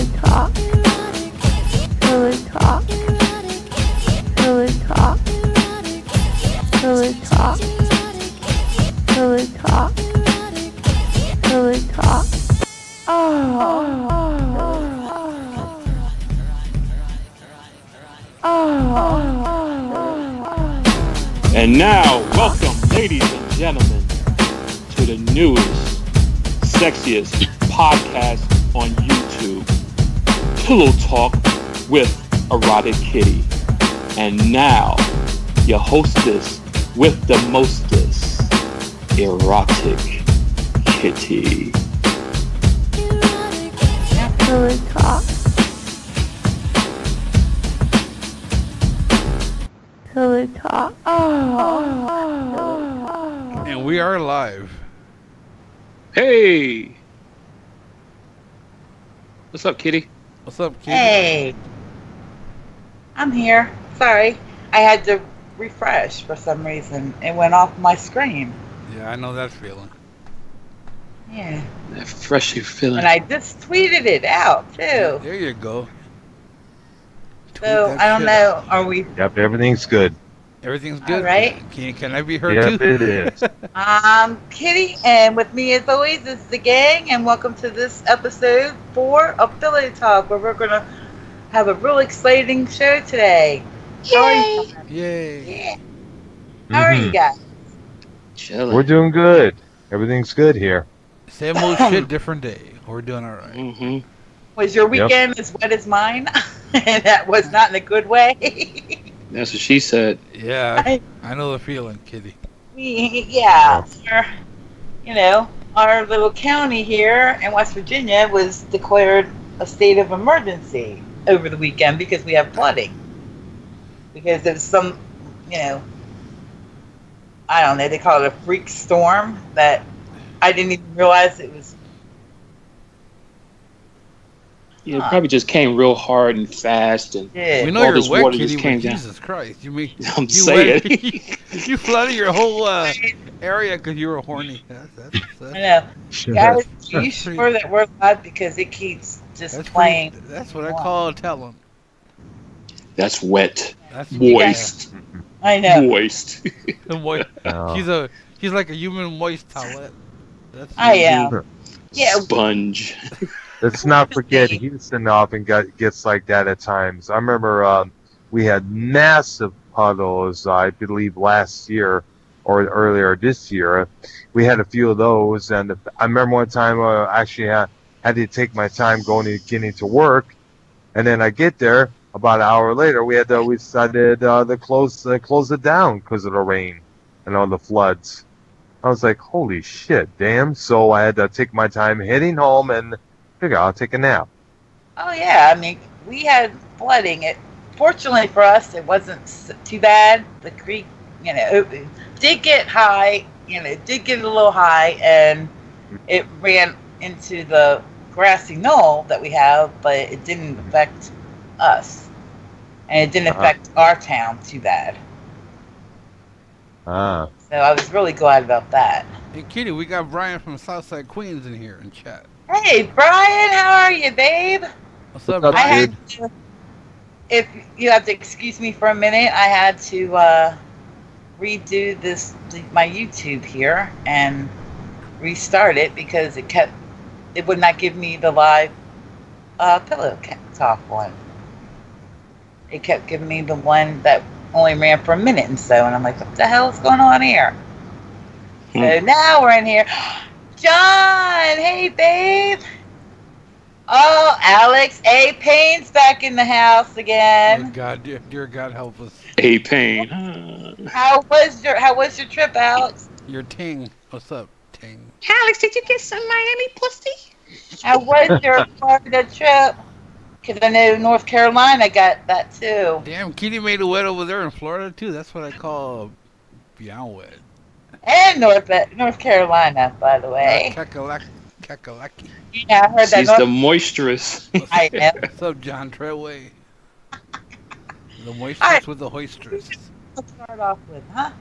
Pillow talk. Pillow talk. Pillow talk. Pillow talk. Pillow talk. Pillow talk. And now, welcome, ladies and gentlemen, to the newest, sexiest podcast on YouTube, Pillow Talk with Erotic Kitty. And now, your hostess with the mostest, Erotic Kitty. Pillow talk. Pillow talk. And we are live. Hey! What's up, Kitty? What's up, Kitty? Hey, I'm here. Sorry, I had to refresh for some reason. It went off my screen. Yeah, I know that feeling. Yeah. That freshy feeling. And I just tweeted it out, too. There you go. So, I don't know, are we... Yep, everything's good. Everything's good. All right. Can I be heard Yep, too? it is. I'm Kitty, and with me as always is the gang, and welcome to this episode 4 of Pillow Talk, where we're going to have a real exciting show today. Yay! Yeah. How are you guys? Chilling. We're doing good. Everything's good here. Same old shit, different day. We're doing all right. Mm-hmm. Was your weekend as wet as mine? And that was not in a good way. That's what she said. Yeah, I know the feeling, Kitty. Our little county here in West Virginia was declared a state of emergency over the weekend because we have flooding. Because there's some, I don't know, they call it a freak storm that I didn't even realize it was. Yeah, it probably just came real hard and fast, and Yeah. We know all you're this wet, water Kitty, just but came down. Jesus Christ. You I'm saying. you flooded your whole area because you were horny. I know. Guys, are you sure that we're live? Because it keeps just playing. That's what I call talent. That's wet. That's Moist. I know. Moist. Moist. Oh. He's like a human moist towelette. That's I am. Yeah. Sponge. Let's not forget, Houston often gets like that at times. I remember we had massive puddles, I believe, last year or earlier this year. We had a few of those, and I remember one time I actually had to take my time getting to work, and then I get there about an hour later. We decided to close it down because of the rain and all the floods. I was like, holy shit, damn! So I had to take my time heading home and figure I'll take a nap. Oh yeah, I mean, we had flooding. Fortunately for us, it wasn't too bad. The creek, it did get high. Did get a little high, and it ran into the grassy knoll that we have, but it didn't affect us, and it didn't affect our town too bad. So I was really glad about that. Hey, Kitty, we got Brian from Southside Queens in here in chat. Hey, Brian, how are you, babe? What's up, What's up, Brian? If you have to excuse me for a minute, I had to redo my YouTube here and restart it because it would not give me the live Pillow Talk one. It kept giving me the one that only ran for a minute and so, and I'm like, what the hell is going on here? So now we're in here. John, hey babe. Oh, Alex A. Payne's back in the house again. Oh, God, dear God, help us. A pain. How was your trip, Alex? Your ting. What's up, ting? Alex, did you get some Miami pussy? How was your Florida trip? Because I know North Carolina got that too. Damn, Kitty made it wet over there in Florida too. That's what I call beyond wet. And North Carolina, by the way. Kakalaki. Yeah, I heard that. She's the moisturous. I am. What's up, John Treadway? The moistures with the hoisters. Let's start off with, huh?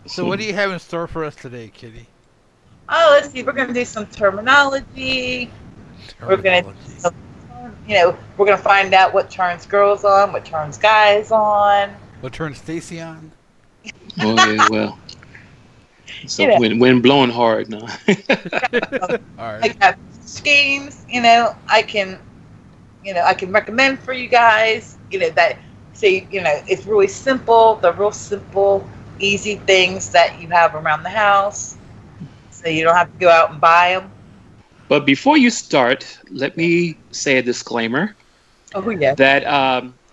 So what do you have in store for us today, Kitty? Oh, let's see. We're going to do some terminology. We're gonna, Terminology. we're gonna find out what turns girls on, what turns guys on. What turned Stacy on? Oh yeah, well. So You know. when blowing hard, no. All I right. have schemes. I can recommend for you guys. That say it's really simple. The real simple, easy things that you have around the house, so you don't have to go out and buy them. But before you start, let me say a disclaimer Oh yeah. that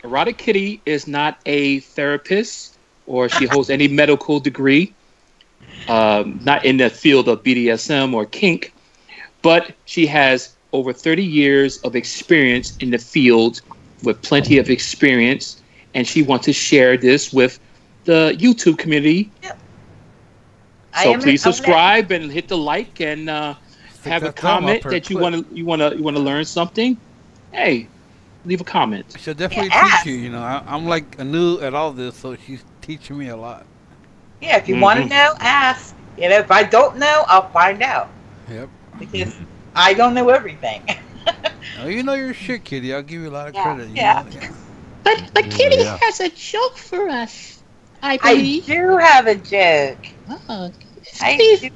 Erotic Kitty is not a therapist or she holds any medical degree, not in the field of BDSM or kink, but she has over 30 years of experience in the field with plenty of experience, and she wants to share this with the YouTube community. Yep. So please subscribe and hit the like and have a that thumb comment up her that you clit. want to learn something. Hey, leave a comment. She'll definitely Yeah. teach you. I'm like new at all this, so she's teaching me a lot. Yeah, if you want to know, ask. If I don't know, I'll find out Yep. because I don't know everything. Oh, you know your shit, Kitty. I'll give you a lot of Yeah, credit. yeah. But Kitty Yeah. has a joke for us, I I believe. do have a joke. Oh, I please, do have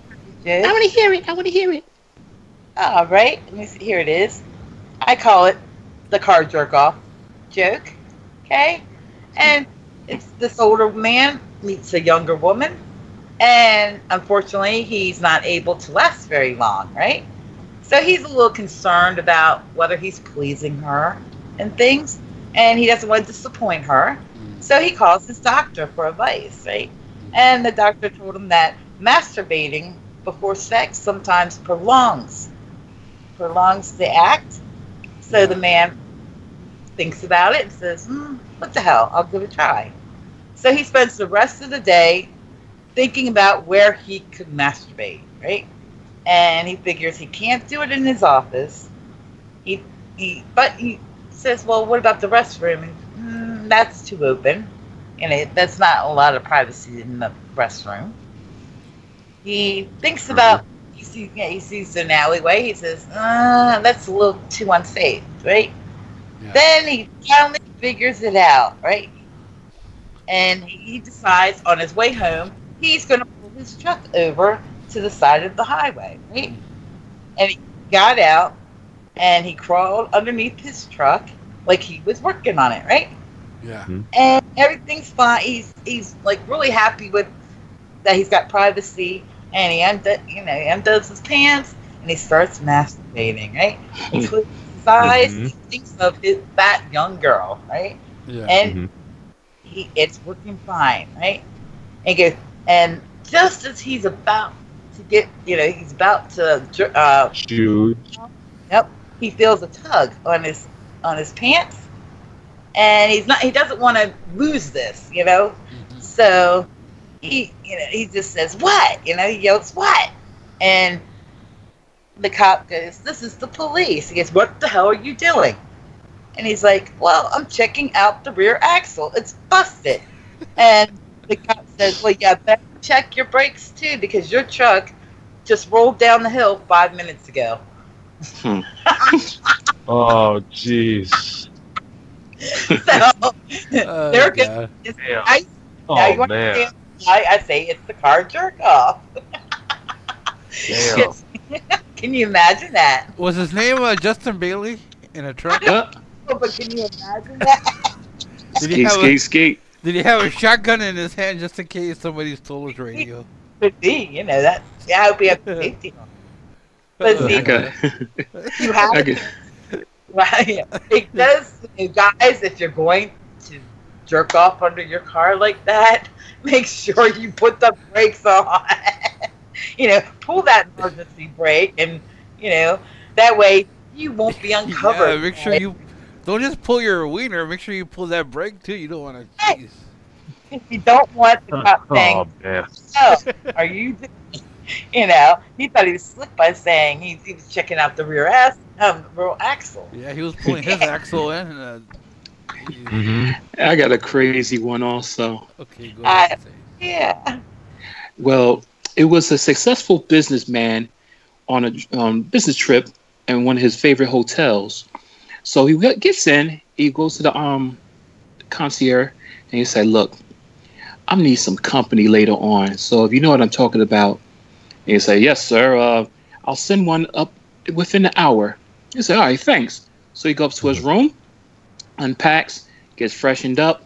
a I joke. want to hear it. I want to hear it. All right, let me see. Here it is. I call it the car jerk off joke. Okay, and it's this older man meets a younger woman, and unfortunately, he's not able to last very long, right? So he's a little concerned about whether he's pleasing her and things, and he doesn't want to disappoint her. So he calls his doctor for advice, right? And the doctor told him that masturbating before sex sometimes prolongs the act. So the man thinks about it and says, what the hell, I'll give it a try. So he spends the rest of the day thinking about where he could masturbate, right? And he figures he can't do it in his office. But he says, well, what about the restroom? And that's too open. That's not a lot of privacy in the restroom. He thinks about, he sees an alleyway. He says, that's a little too unsafe, right? Yeah. Then he finally figures it out, right? And he decides on his way home, he's going to pull his truck over to the side of the highway, right? And he got out and he crawled underneath his truck like he was working on it, right? Yeah. And everything's fine. He's like really happy with that. He's got privacy, and he undoes his pants and he starts masturbating, right? He closes his eyes. He thinks of that young girl, right? Yeah. And it's working fine, right? And goes, and just as he's about to get, he's about to Shoot. Yep, he feels a tug on his pants, and he doesn't want to lose this, So he just says, "What?" He yells, "What?" And the cop goes, "This is the police." He goes, "What the hell are you doing?" And he's like, "Well, I'm checking out the rear axle. It's busted." And the cop says, "Well, yeah, better check your brakes too, because your truck just rolled down the hill 5 minutes ago." Oh, jeez. So they're good. Damn. Oh, man. I say it's the car jerk off. Damn. Can you imagine that? Was his name Justin Bailey in a truck? Oh, but can you imagine that? Skate. Did he have a shotgun in his hand just in case somebody stole his radio? Could be, that. Yeah, I hope we have safety on. But see, you have right. It does, guys. If you're going to jerk off under your car like that, make sure you put the brakes on. Pull that emergency brake, and that way you won't be uncovered. Yeah, make sure you don't just pull your wiener. Make sure you pull that brake too. You don't want to. You don't want the cop saying, Oh, man. "Oh, are you?" He thought he was slick by saying he was checking out the rear axle. Yeah, he was pulling his axle in. I got a crazy one also. Okay, go ahead. Yeah. Well, it was a successful businessman on a business trip in one of his favorite hotels. So he gets in. He goes to the concierge and he said, "Look, I need some company later on. So if you know what I'm talking about," and he said, "Yes, sir. I'll send one up within the hour." He said, "All right, thanks." So he goes to his room, unpacks, gets freshened up.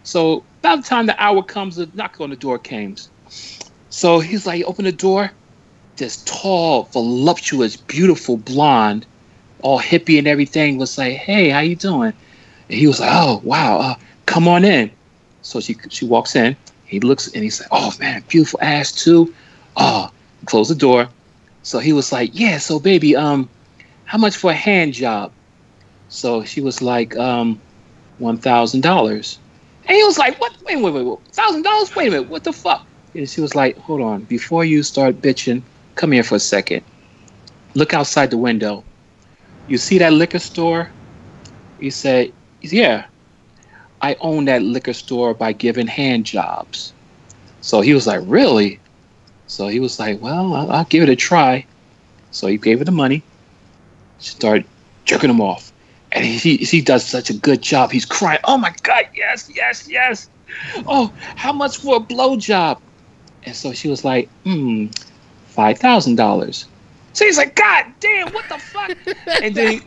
So by the time the hour comes, the knock on the door comes. So he's like, open the door. This tall, voluptuous, beautiful blonde, all hippie and everything, was like, "Hey, how you doing?" And he was like, "Oh, wow, come on in." So she walks in. He looks and he's like, "Oh man, beautiful ass too." Oh, close the door. So he was like, "Yeah, so baby, how much for a hand job?" So she was like, $1,000. And he was like, "What? Wait, $1,000? Wait a minute, what the fuck?" And she was like, "Hold on, before you start bitching, come here for a second. Look outside the window. You see that liquor store?" He said, "Yeah, I own that liquor store by giving hand jobs." So he was like, "Really?" So he was like, "Well, I'll give it a try." So he gave her the money. She started jerking him off. And he does such a good job. He's crying. "Oh my God, yes, yes, yes. Oh, how much for a blowjob?" And so she was like, $5,000. So he's like, "God damn, what the fuck?" And then,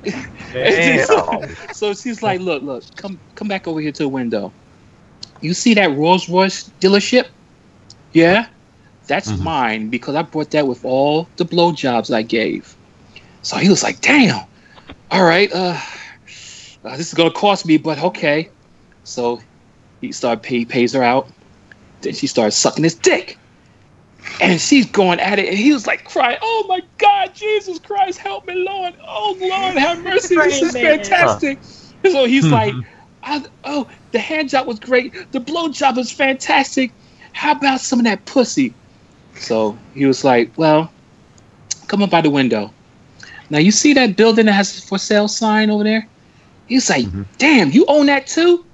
so she's like, look, come back over here to the window. You see that Rolls Royce dealership? Yeah, that's mine because I brought that with all the blowjobs I gave. So he was like, "Damn, all right, this is gonna cost me, but okay." So he pays her out. Then she starts sucking his dick. And she's going at it, and he was like crying, "Oh my God, Jesus Christ, help me, Lord! Oh Lord, have mercy! This is fantastic." So he's like, "Oh, the hand job was great. The blow job was fantastic. How about some of that pussy?" So he was like, "Well, come up by the window. Now you see that building that has a for sale sign over there?" He's like, "Damn, you own that too?"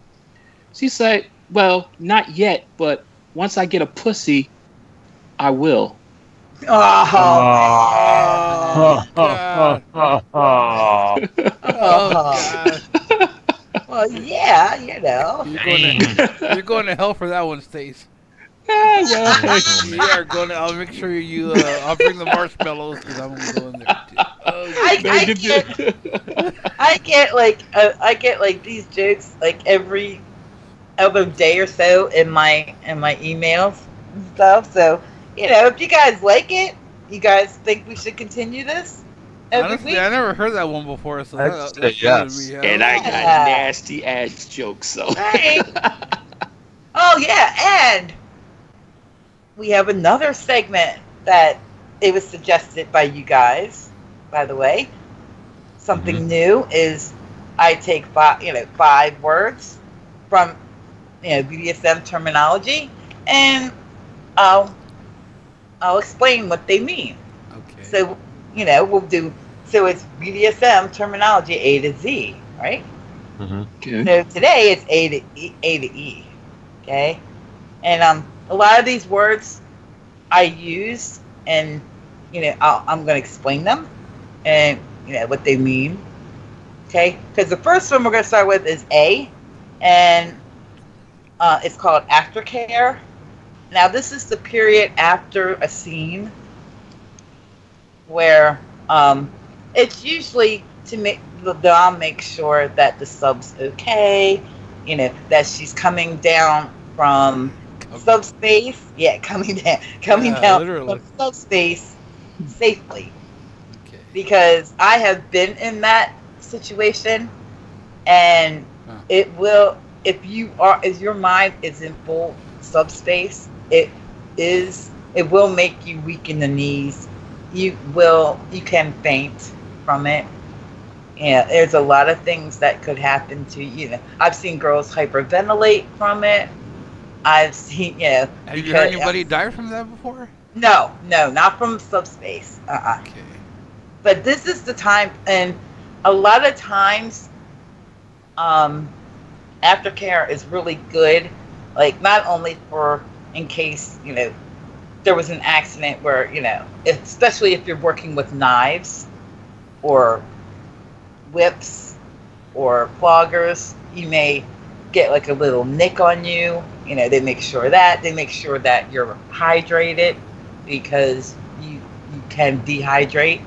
She said, "Well, not yet, but once I get a pussy, I will." Oh, God. Oh, God. well, yeah, you know. You're going to hell for that one, Stace. Well, You are going to. I'll make sure you. I'll bring the marshmallows because I'm going to go in there too. Oh, I get like these jokes like every other day or so in my emails and stuff. So you know, if you guys like it, you guys think we should continue this every honestly, week? I never heard that one before, so I'd say that's yes. good to me. and I got nasty ass jokes. So Right. Oh yeah, and we have another segment that it was suggested by you guys. By the way, something new is I take five words from BDSM terminology, and I'll explain what they mean. Okay. So we'll do. So it's BDSM terminology A to Z, right? okay. So today it's A to E. Okay, and a lot of these words I use, and I'm going to explain them and what they mean. Okay, because the first one we're going to start with is A, and it's called aftercare. Now this is the period after a scene where it's usually to make the dom make sure that the sub's okay, that she's coming down from subspace. Yeah, coming down literally. from subspace safely. Okay. Because I have been in that situation, and it will, if your mind is in full subspace, it will make you weak in the knees. You can faint from it. Yeah, there's a lot of things that could happen to you. I've seen girls hyperventilate from it. I've seen, Have you heard anybody die from that before? No, not from subspace. Okay. But this is the time, and a lot of times, aftercare is really good. Like not only for in case there was an accident where especially if you're working with knives, or whips or floggers, you may get like a little nick on you. They make sure that you're hydrated, because you can dehydrate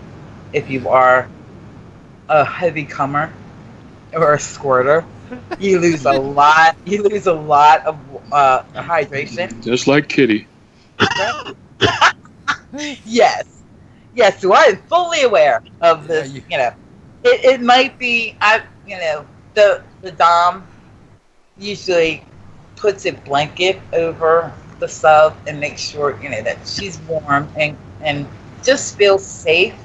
if you are a heavy comer or a squirter. You lose a lot. You lose a lot of hydration. Just like Kitty. Yes, yes. So I'm fully aware of this. It might be the dom usually puts a blanket over the sub and makes sure that she's warm and just feels safe,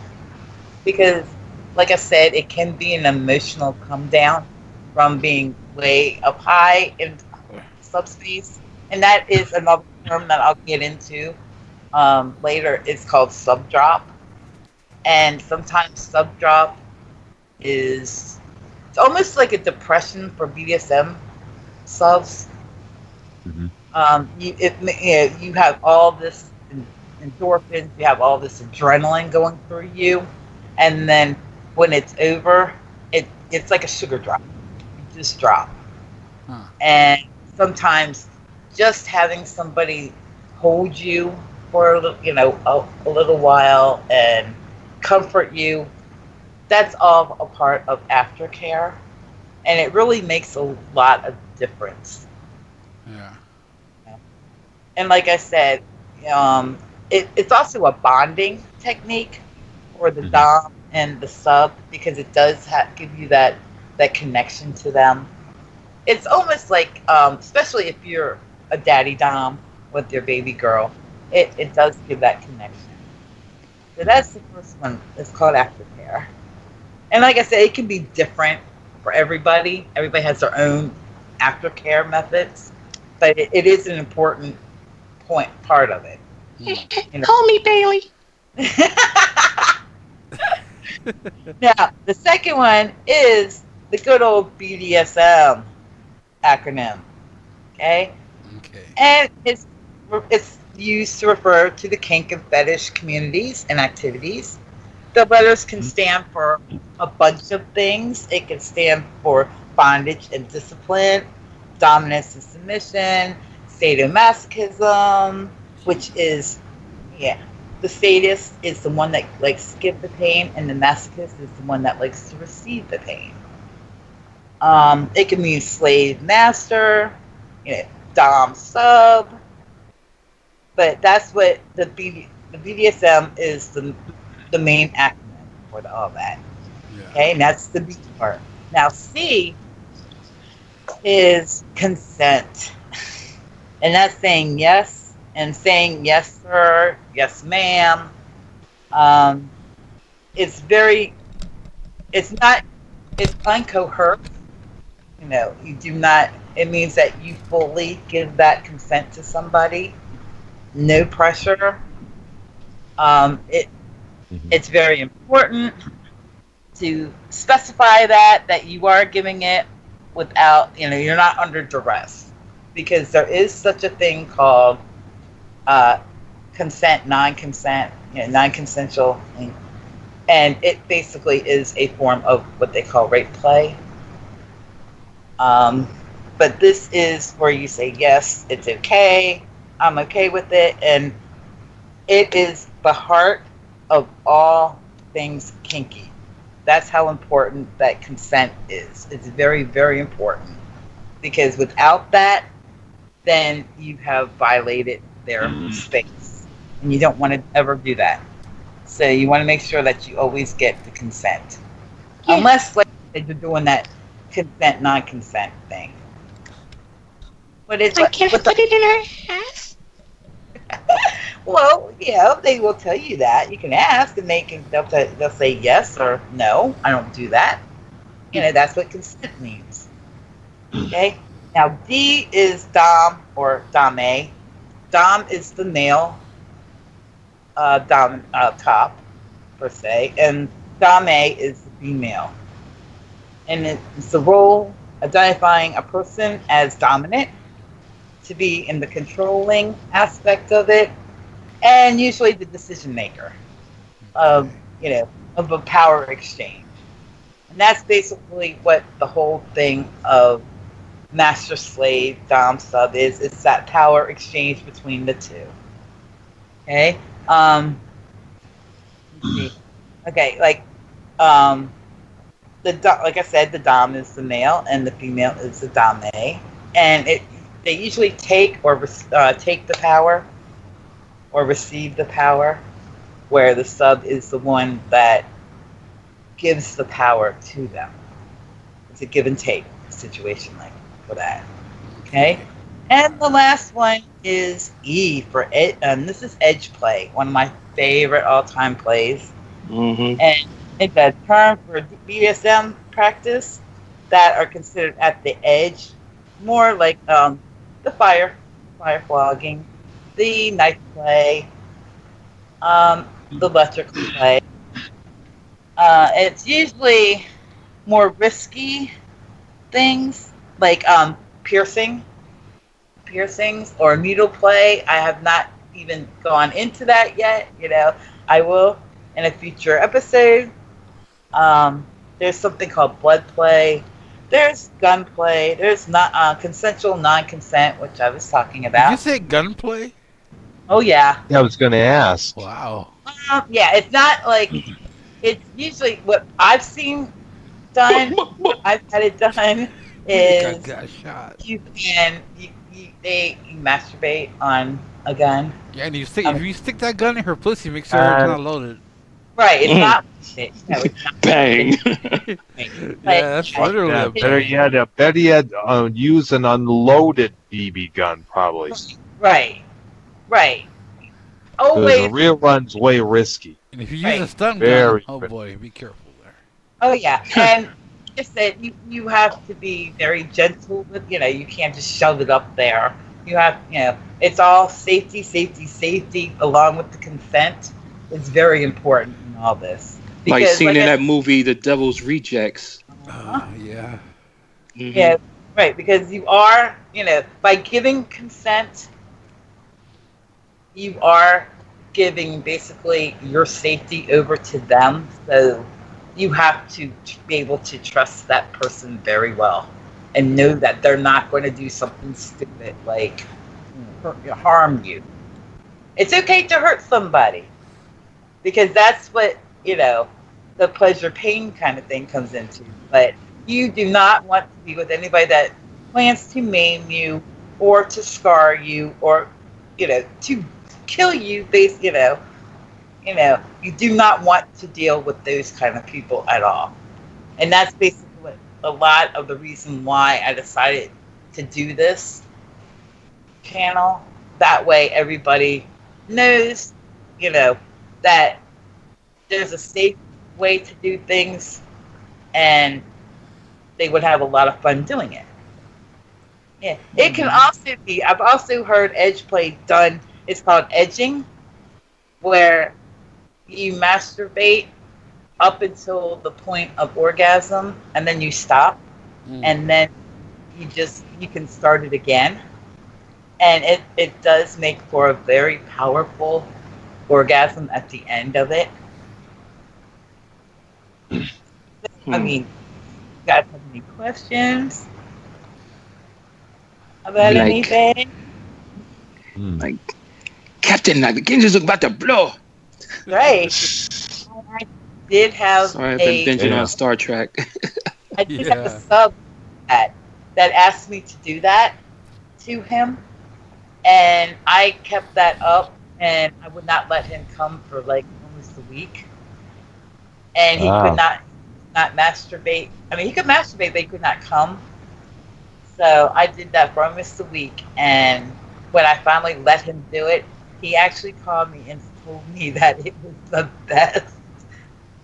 because, like I said, it can be an emotional come down from being way up high in subspace, and that is another term that I'll get into later. It's called sub drop, and sometimes sub drop it's almost like a depression for BDSM subs. You have all this endorphins, you have all this adrenaline going through you, and then when it's over, it's like a sugar drop. You just drop. And sometimes just having somebody hold you for a little while and comfort you, that's all a part of aftercare, and it really makes a lot of difference. Yeah. And like I said, it's also a bonding technique for the dom and the sub, because it does give you that connection to them. It's almost like, especially if you're a daddy dom with your baby girl, it does give that connection. So that's the first one. It's called aftercare. And like I said, it can be different for everybody. Everybody has their own aftercare methods, but it is an important part of it. Call me Bailey. Now, the second one is the good old BDSM acronym. Okay? And it's used to refer to the kink and fetish communities and activities. The letters can stand for a bunch of things. It can stand for bondage and discipline, dominance and submission, sadomasochism, which is, the sadist is the one that likes to give the pain, and the masochist is the one that likes to receive the pain. It can mean slave master, dom sub, but that's what the BDSM is the main acronym for all that. Okay, and that's the B part. Now C is consent, and that's saying yes, and saying yes sir, yes ma'am. It's uncoerced. You do not. It means that you fully give that consent to somebody. No pressure. It's very important to specify that you are giving it without, you're not under duress, because there is such a thing called consent, non-consent, non-consensual, and it basically is a form of what they call rape play. But this is where you say, yes, it's okay, I'm okay with it, and it is the heart of all things kinky. That's how important that consent is. It's very, very important, because without that, then you have violated their space, and you don't want to ever do that. So you want to make sure that you always get the consent, unless like you're doing that consent, non-consent thing. But it's I can't put it in her ass. Well, they will tell you that. You can ask, and they'll say yes or no. I don't do that. That's what consent means. Okay. Now D is dom or dame. Dom is the male top per se, and dame is the female. And it's the role identifying a person as dominant, to be in the controlling aspect of it, and usually the decision maker of of a power exchange. And that's basically what the whole thing of master slave, dom sub is. It's that power exchange between the two. Okay? Let's see. Okay, like I said, the dom is the male and the female is the dame. And they usually take the power or receive the power, where the sub is the one that gives the power to them. It's a give and take situation like for that. Okay? And the last one is E for it, and this is edge play, one of my favorite all-time plays. Mm-hmm. And it's a term for BDSM practice that are considered at the edge, more like the fire flogging, the knife play, the electrical play. It's usually more risky things like piercings or needle play. I have not even gone into that yet. I will in a future episode. There's something called blood play. There's gun play. There's not consensual non-consent, which I was talking about. Did you say gunplay? Oh yeah. Yeah, I was going to ask. Wow. Yeah, it's not like it's usually what I've seen done. What I've had it done is got shot. you masturbate on a gun. Yeah, and if you stick that gun in her pussy, make sure it's not loaded. Right, it's not. It's not Bang. Yeah, that's literally Yeah, a better yet, use an unloaded BB gun, probably. Right. Because Always. the real run's way risky. And if you Right. use a stun gun, Very oh good. boy, be careful there. Oh yeah, and just that you have to be very gentle with. You can't just shove it up there. You have, it's all safety, along with the consent. It's very important in all this. Like seen in I- that movie, The Devil's Rejects. Yeah. Mhm. Yeah, right. Because you are, by giving consent, you are giving basically your safety over to them. So you have to be able to trust that person very well and know that they're not going to do something stupid like harm you. It's okay to hurt somebody because that's what, the pleasure pain kind of thing comes into. But you do not want to be with anybody that plans to maim you or to scar you or, to kill you. You do not want to deal with those kind of people at all. And that's basically what a lot of the reason why I decided to do this channel. That way everybody knows, that there's a safe way to do things and they would have a lot of fun doing it. Yeah. It can also be, I've also heard edge play done, it's called edging, where you masturbate up until the point of orgasm and then you stop and then you can start it again. And it does make for a very powerful orgasm at the end of it. I mean, you guys have any questions about anything? Like, Captain, the Genji's about to blow. Right. I did have Sorry, I've been binging Yeah. on Star Trek. I did have a sub that asked me to do that to him, and I kept that up, and I would not let him come for like almost a week, and he Wow. could not masturbate. I mean, he could masturbate, but he could not come. So I did that for almost a week, and when I finally let him do it, he actually called me and told me that it was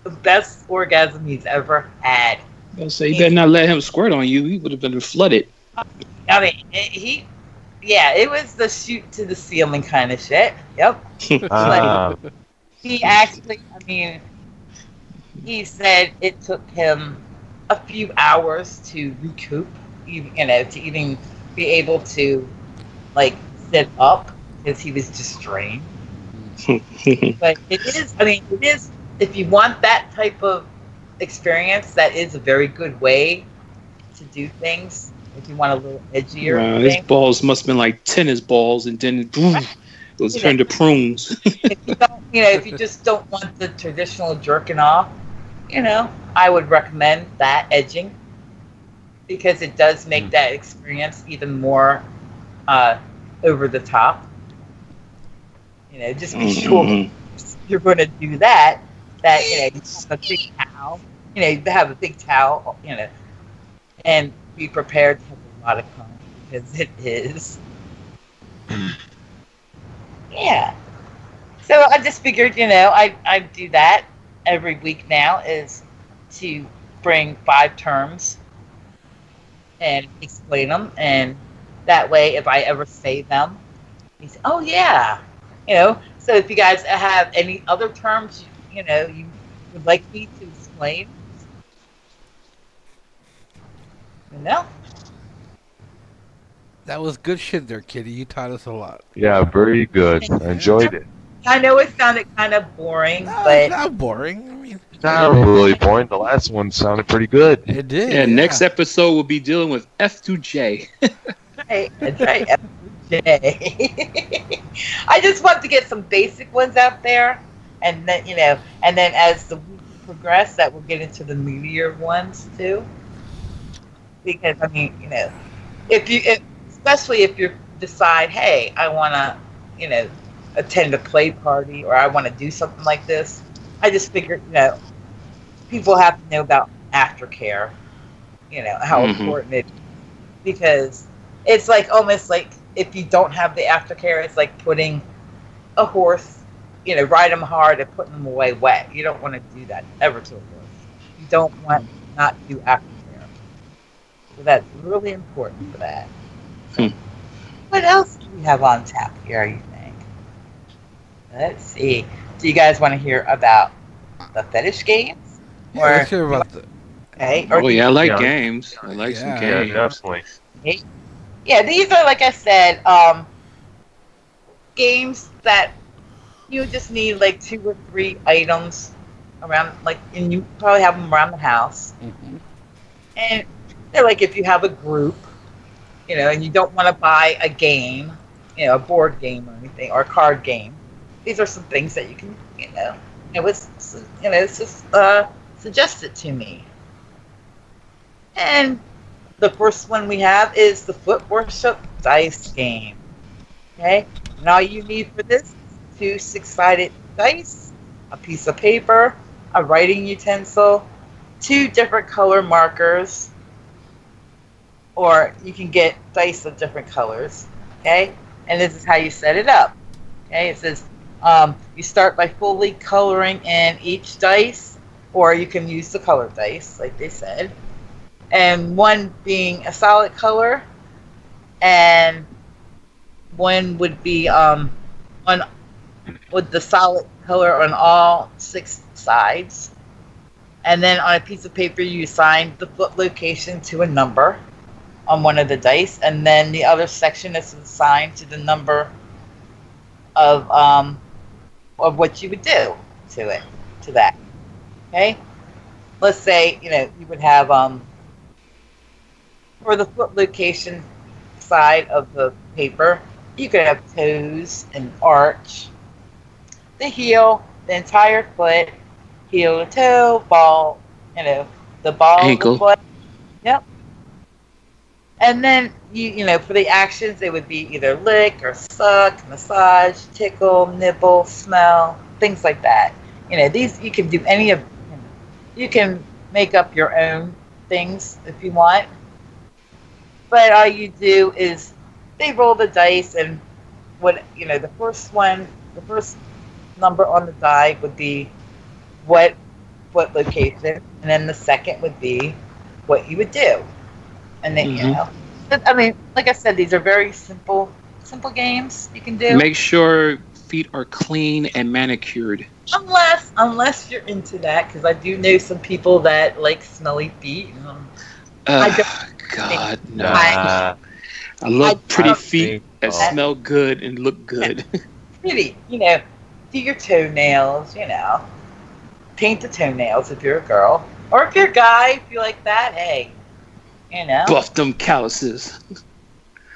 the best orgasm he's ever had. I'll say you better not let him squirt on you. He would have been flooded. I mean, it was the shoot to the ceiling kind of shit. Yep. He actually, I mean, he said it took him a few hours to recoup, to even be able to, like, sit up because he was just drained. But it is if you want that type of experience, that is a very good way to do things. If you want a little edgier Wow, his thing, balls must have been like tennis balls, and then boom, right? it was You know, turned to prunes. if you don't, if you just don't want the traditional jerking off, I would recommend that edging because it does make that experience even more over the top. Just be sure if you're going to do that. That you have a big towel. You have a big towel. And be prepared to have a lot of cum because it is. Yeah. So I just figured, I do that every week now is to bring 5 terms and explain them, and that way, if I ever say them, you say, "Oh yeah," So if you guys have any other terms, you would like me to explain, That was good shit there, Kitty. You taught us a lot. Yeah, very good. I enjoyed it. I know it sounded kind of boring, No, but it's not boring. I mean, Not really boring. The last one sounded pretty good. it did. Yeah, next episode we'll be dealing with F to J. that's right. FJ. I just want to get some basic ones out there, and then as the week progress, that we'll get into the meatier ones too. Because I mean, especially if you decide, hey, I want to, attend a play party or I want to do something like this. I just figured, people have to know about aftercare, how important it is. Because it's like almost like if you don't have the aftercare, it's like putting a horse, ride them hard and putting them away wet. You don't want to do that ever to a horse. You don't want to not do aftercare. So that's really important for that. What else do we have on tap here, you think? Let's see. Do you guys want to hear about the fetish games? Yeah, let's hear about the. Okay. Oh yeah, I like Yeah. games. I like some Yeah, games. definitely. Yeah, these are, like I said, games that you just need like 2 or 3 items around, and you probably have them around the house. And they're like if you have a group, and you don't want to buy a game, a board game or anything, or a card game. These are some things that you can, it was, it's just suggested to me. And the first one we have is the Foot Worship Dice Game. Okay? And all you need for this is 2 6-sided dice, a piece of paper, a writing utensil, 2 different color markers, or you can get dice of different colors. Okay? And this is how you set it up. Okay? It says you start by fully coloring in each dice, or you can use the colored dice, like they said. And one being a solid color, and one would be one with the solid color on all 6 sides. And then on a piece of paper, you assign the foot location to a number on one of the dice, and then the other section is assigned to the number of what you would do to that. Okay, let's say you would have for the foot location side of the paper, you could have toes and arch, the heel, the entire foot, heel to toe, ball, the ball, ankle. the foot. Yep. And then for the actions, they would be either lick or suck, massage, tickle, nibble, smell, things like that. These you can do any of. You can make up your own things if you want. But all you do is they roll the dice, and the first number on the die would be what location, and then the second would be what you would do. And then I mean, like I said, these are very simple games you can do. Make sure feet are clean and manicured. Unless you're into that, because I do know some people that like smelly feet. God, no. Nah. I love pretty feet think that so. smell good and look good. Pretty, do your toenails, paint the toenails if you're a girl. Or if you're a guy, if you like that, hey, you know. Buff them calluses.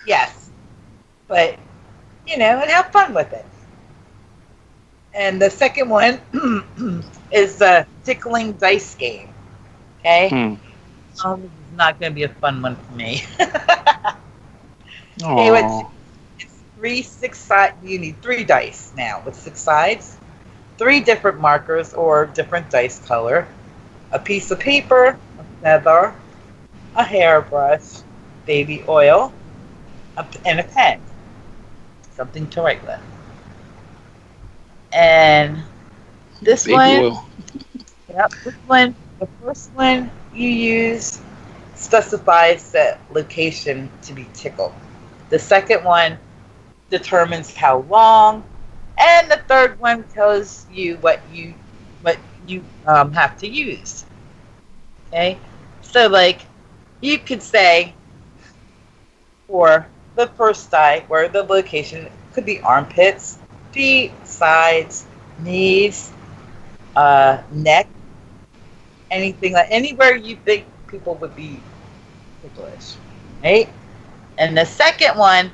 Yes. But, you know, and have fun with it. And the second one is the tickling dice game. Okay? This is not going to be a fun one for me. Okay, it's 3 6-side. You need 3 dice now with 6 sides, 3 different markers or different dice color, a piece of paper, a feather, a hairbrush, baby oil, and a pen. Something to write with. And this Baby one, oil. yep, this one, the first one you use specifies the location to be tickled. The second one determines how long, and the third one tells you what you have to use. Okay, so like you could say for the first die where the location could be armpits, feet, sides, knees, neck, anything like anywhere you think people would be ticklish, right? And the second one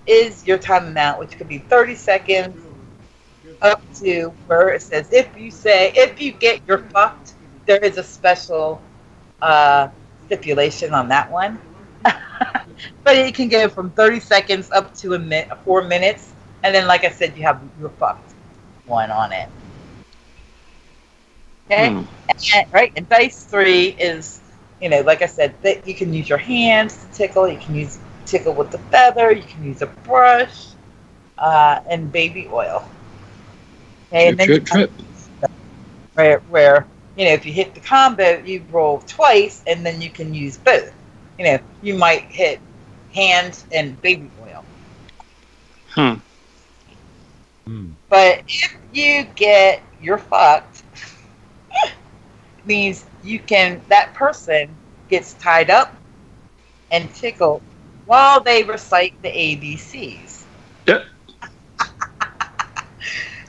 is your time amount, which could be 30 seconds up to where it says if you get you're fucked, there is a special stipulation on that one. But it can go from 30 seconds up to 4 minutes, and then like I said, you have your fucked one on it. Okay, and, right? And dice 3 is, you know, like I said, that you can use your hands to tickle. You can tickle with the feather. You can use a brush, and baby oil. Okay, and then Drip. where you know if you hit the combo, you roll twice, and then you can use both. You know, you might hit hands and baby oil. But if you get you're fucked, means that person gets tied up and tickled while they recite the ABCs. Yep.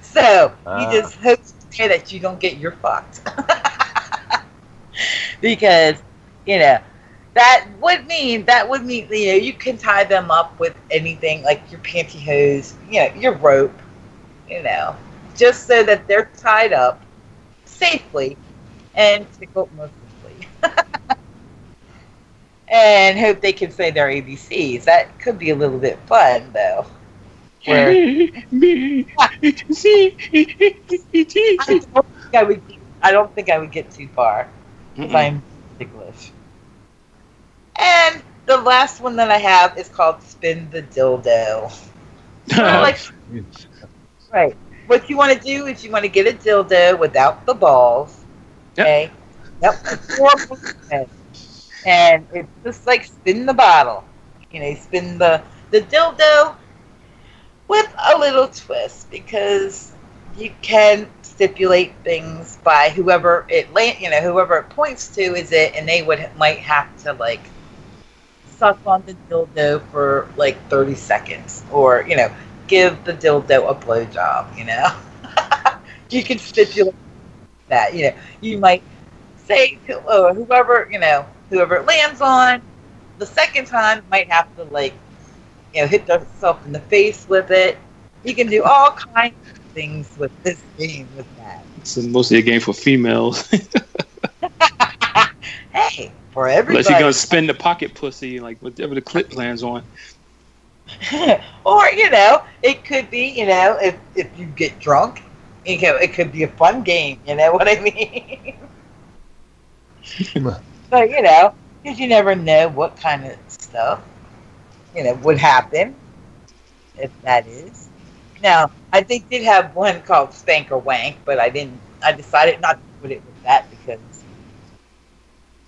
So you just hope that you don't get your fucked. Because, you know, that would mean, you know, you can tie them up with anything like your pantyhose, you know, your rope, you know, just so that they're tied up safely and tickled mercifully. And hope they can say their ABCs. That could be a little bit fun, though. Where, I don't think I would get too far because I'm ticklish. And the last one that I have is called Spin the Dildo. Right. What you want to do is you want to get a dildo without the balls. Okay. Yep. And it's just like spin the bottle. You know, you spin the dildo with a little twist, because you can stipulate things by whoever it points to is it, and they might have to like suck on the dildo for like 30 seconds, or you know, give the dildo a blowjob. You know, you can stipulate that. You know, you might say to whoever it lands on the second time might have to like, you know, hit themselves in the face with it. You can do all kinds of things with this game with that. It's mostly a game for females. Hey, for everybody. Unless you're gonna spin the pocket pussy, like whatever the clip lands on. Or, you know, it could be, you know, if you get drunk, you know, it could be a fun game. You know what I mean? But, you know, because you never know what kind of stuff, you know, would happen, if that is. Now, I did have one called Spank or Wank, but I decided not to put it with that because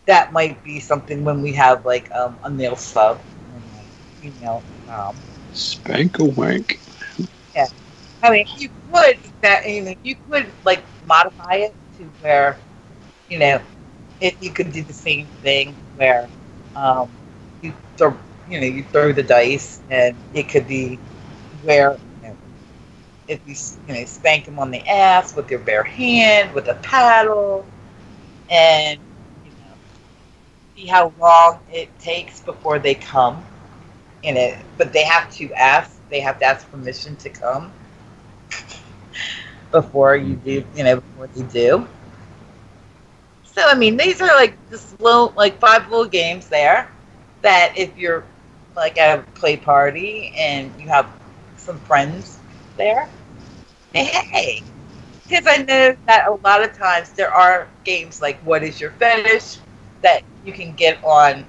that might be something when we have, like, a male sub and a female Spank or Wank. Yeah. I mean, you could, like, modify it to where, you know, you could do the same thing where you throw the dice, and it could be where, you know, if you spank them on the ass with your bare hand, with a paddle, and see how long it takes before they come. But they have to ask. They have to ask permission to come before you do. Before they do. So I mean, these are like just like 5 little games there that if you're like at a play party and you have some friends there, hey, because I know that a lot of times there are games like What Is Your Fetish that you can get on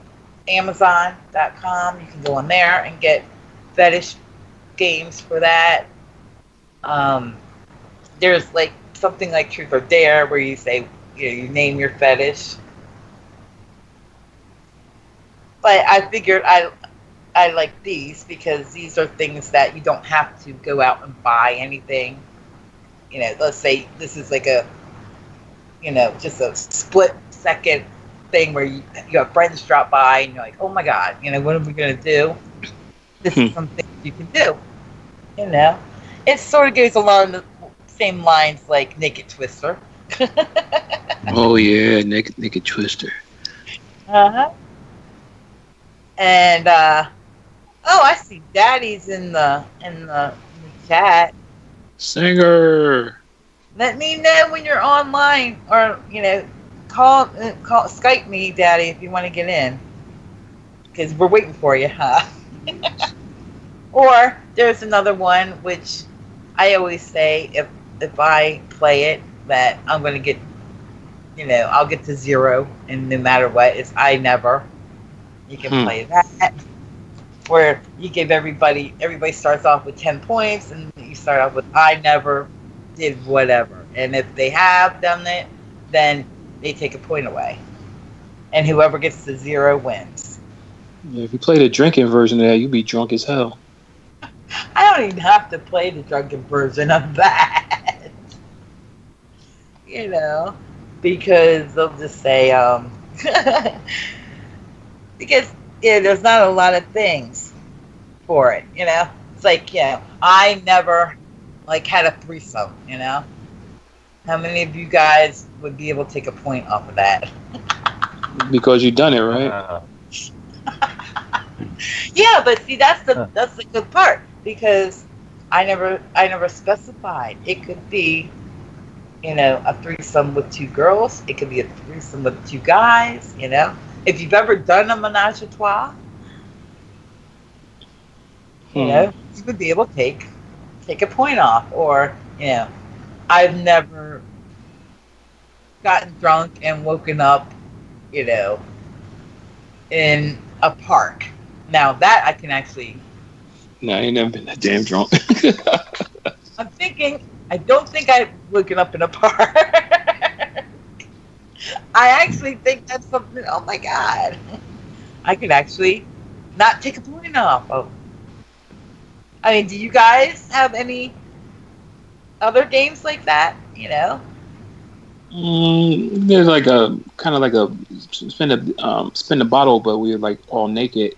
Amazon.com. You can go on there and get fetish games for that. There's like something like Truth or Dare where you say, you name your fetish. But I figured I like these because these are things that you don't have to go out and buy anything. Let's say this is like a, just a split second thing where you have friends drop by and you're like, oh my God, what are we going to do? This is something you can do. It sort of goes along the same lines like Naked Twister. Oh yeah, naked Twister. Uh-huh. And I see Daddy's in the chat. Singer. Let me know when you're online, or call Skype me, Daddy, if you want to get in, because we're waiting for you, huh? Or there's another one which I always say if I play it that I'm going to get, I'll get to 0, and no matter what, it's I never. You can play that, where you give everybody starts off with 10 points, and you start off with I never did whatever. And if they have done it, then they take a point away. And whoever gets to 0 wins. Yeah, if you play the drinking version of that, you'll be drunk as hell. I don't even have to play the drunken version of that. Because they'll just say, because there's not a lot of things for it, It's like, I never had a threesome, How many of you guys would be able to take a point off of that? Because you've done it, right? Yeah, but see, that's the good part, because I never specified. It could be, a threesome with 2 girls. It could be a threesome with 2 guys. If you've ever done a menage a trois, you would be able to take a point off. Or I've never gotten drunk and woken up, in a park. Now that I can actually. No, I ain't never been that damn drunk. I'm thinking. I don't think I've woken up in a park. I actually think that's something. Oh my God, I could actually not take a point off. Oh. I mean, do you guys have any other games like that? There's like a kind of like a spin a bottle, but we were like all naked.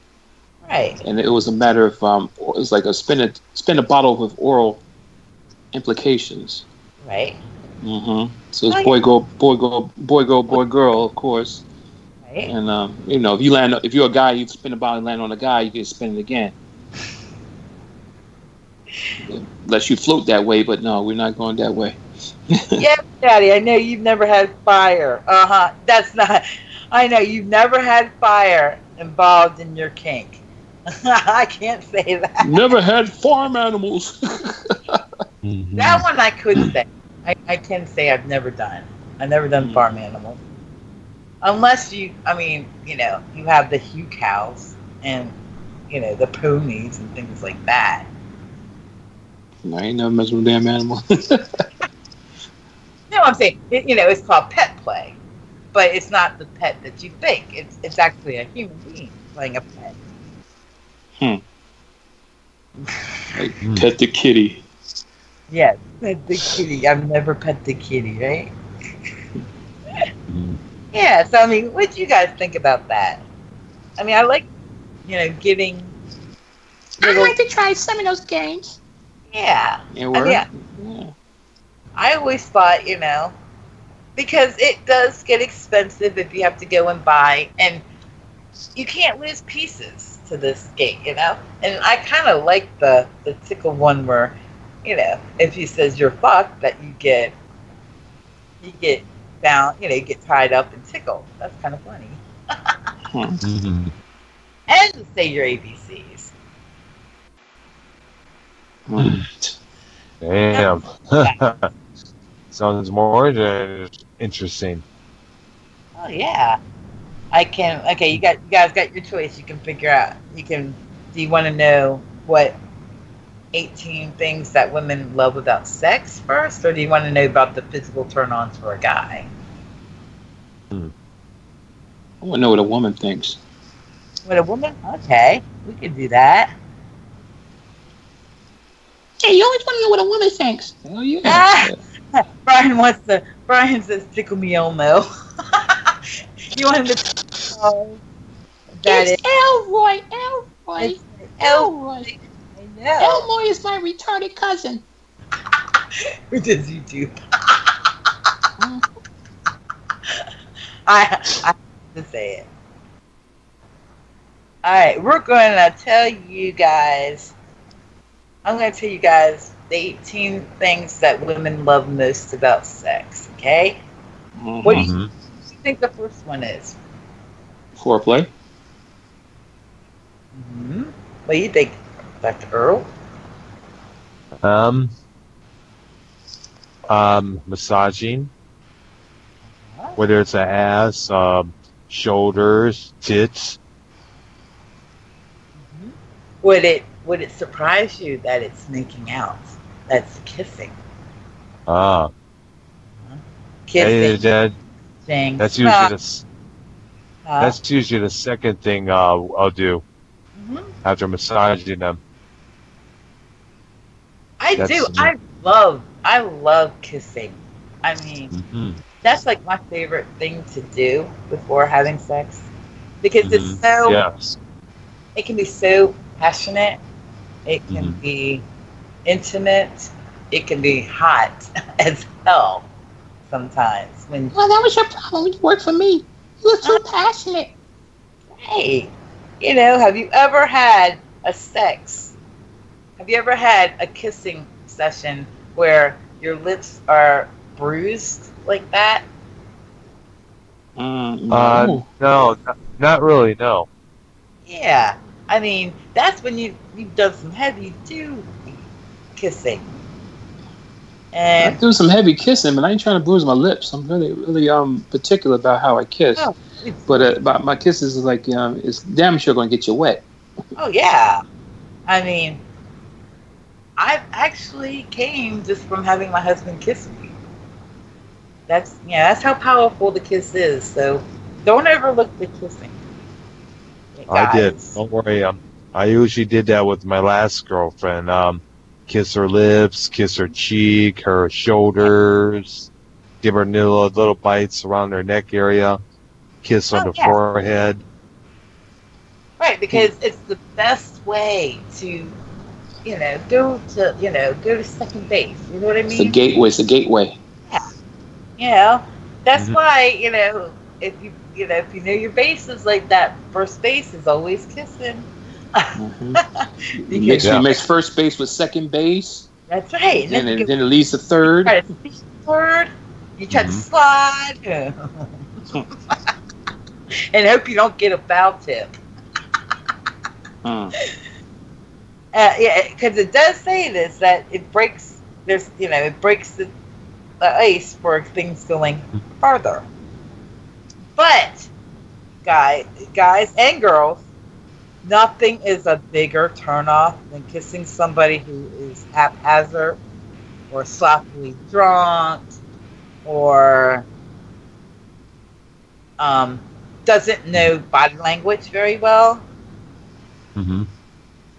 Right. And it was a matter of it was like a spin a bottle with oral implications. Right. Mm-hmm. So it's boy girl, of course. Right. And if you're a guy, you spin a bottle and land on a guy, you can spin it again. Unless you float that way, but no, we're not going that way. Yeah, Daddy, I know you've never had fire. That's not. I know you've never had fire involved in your kink. I can't say that. Never had farm animals. That one I could say. I can say I've never done. I've never done farm animals. Unless you have the hue cows and, the ponies and things like that. I ain't never messed with a damn animal. No, I'm saying, it's called pet play. But it's not the pet that you think. It's actually a human being playing a pet. Like pet the kitty. Yes, pet the kitty. I've never pet the kitty, right? Yeah, so I mean, what do you guys think about that? I mean, I like, getting. I'd like to try some of those games. Yeah. Yeah, I mean, yeah. I always thought, because it does get expensive if you have to go and buy, and you can't lose pieces to this skate. And I kind of like the tickle one where, if he says you're fucked, that you get bound, you get tied up and tickled. That's kind of funny. Mhm. And to say your ABCs. Damn. Sounds more interesting. Oh yeah. I can. Okay, you guys got your choice. You can figure out. Do you want to know what 18 things that women love about sex first, or do you want to know about the physical turn-ons for a guy? I want to know what a woman thinks. What a woman? Okay, we can do that. Hey, you always want to know what a woman thinks. Oh yeah. Brian says, "Tickle me, Elmo." You want him to? Oh, that It's Elroy. Elroy. is Elmo. Elroy. I know. Elroy is my retarded cousin. Who does YouTube? I have to say it. All right, we're going to tell you guys. I'm going to tell you guys the 18 things that women love most about sex. Okay. What do you think the first one is? Foreplay. What do you think, Dr. Earl? Massaging, whether it's an ass, shoulders, tits. Would it surprise you that it's making out? That's kissing. Kissing. That's usually that's usually the second thing I'll do after massaging them. I love kissing. I mean, that's like my favorite thing to do before having sex, because it's so. Yes. It can be so passionate. It can be intimate. It can be hot as hell sometimes. Well, that was your problem. You worked for me. You were too passionate. Hey, have you ever had have you ever had a kissing session where your lips are bruised like that? No, not really, no. Yeah. I mean, that's when you've done some heavy duty kissing. And I do some heavy kissing, but I ain't trying to bruise my lips. I'm really, really particular about how I kiss. Oh, but my kisses is like it's damn sure going to get you wet. Oh yeah. I mean, I've actually came just from having my husband kiss me. That's how powerful the kiss is. So don't overlook the kissing. I did. Don't worry. I usually did that with my last girlfriend. Kiss her lips, kiss her cheek, her shoulders, give her little bites around her neck area, kiss on the forehead. Right, because it's the best way to, go to second base. You know what I mean? It's the gateway. It's the gateway. Yeah. That's why if you know your bases, like that first base is always kissing. You mix first base with second base. That's right. Then it leads to third. You try to slide. And hope you don't get a foul tip. Because it does say this, that it breaks. It breaks the ice for things going further. But guys and girls, nothing is a bigger turnoff than kissing somebody who is haphazard or sloppily drunk or doesn't know body language very well.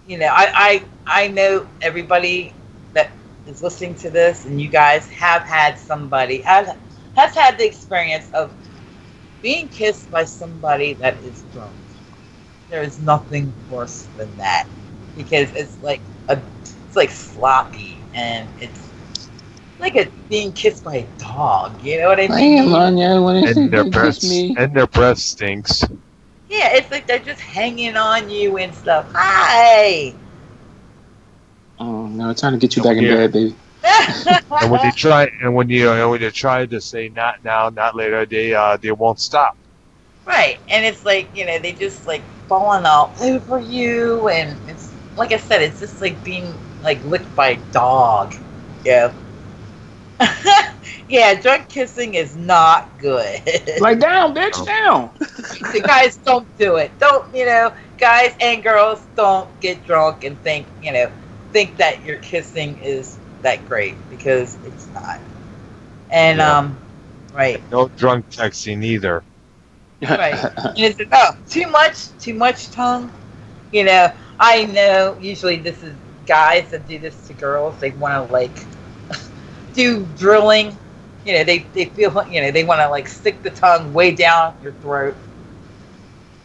I know everybody that is listening to this, and you guys have had somebody has had the experience of being kissed by somebody that is drunk. There is nothing worse than that. because it's like sloppy, and it's like being kissed by a dog. You know what I mean? Damn, Anya, when And their they breath kiss me. and their breath stinks. Yeah, it's like they're just hanging on you and stuff. Hi. Oh no, trying to get you And back in when bed, baby. And when you try to say not now, not later, they won't stop. Right, and it's like, they just like falling all over you, and it's like I said, it's just like being like licked by a dog. Yeah. Yeah, drunk kissing is not good. Like down, bitch, down. So guys, don't do it. Don't, guys and girls, don't get drunk and think that your kissing is that great, because it's not. And Yeah. right. No drunk texting either. Right. And it's too much tongue. I know usually this is guys that do this to girls. They want to like do drilling. They feel they want to like stick the tongue way down your throat.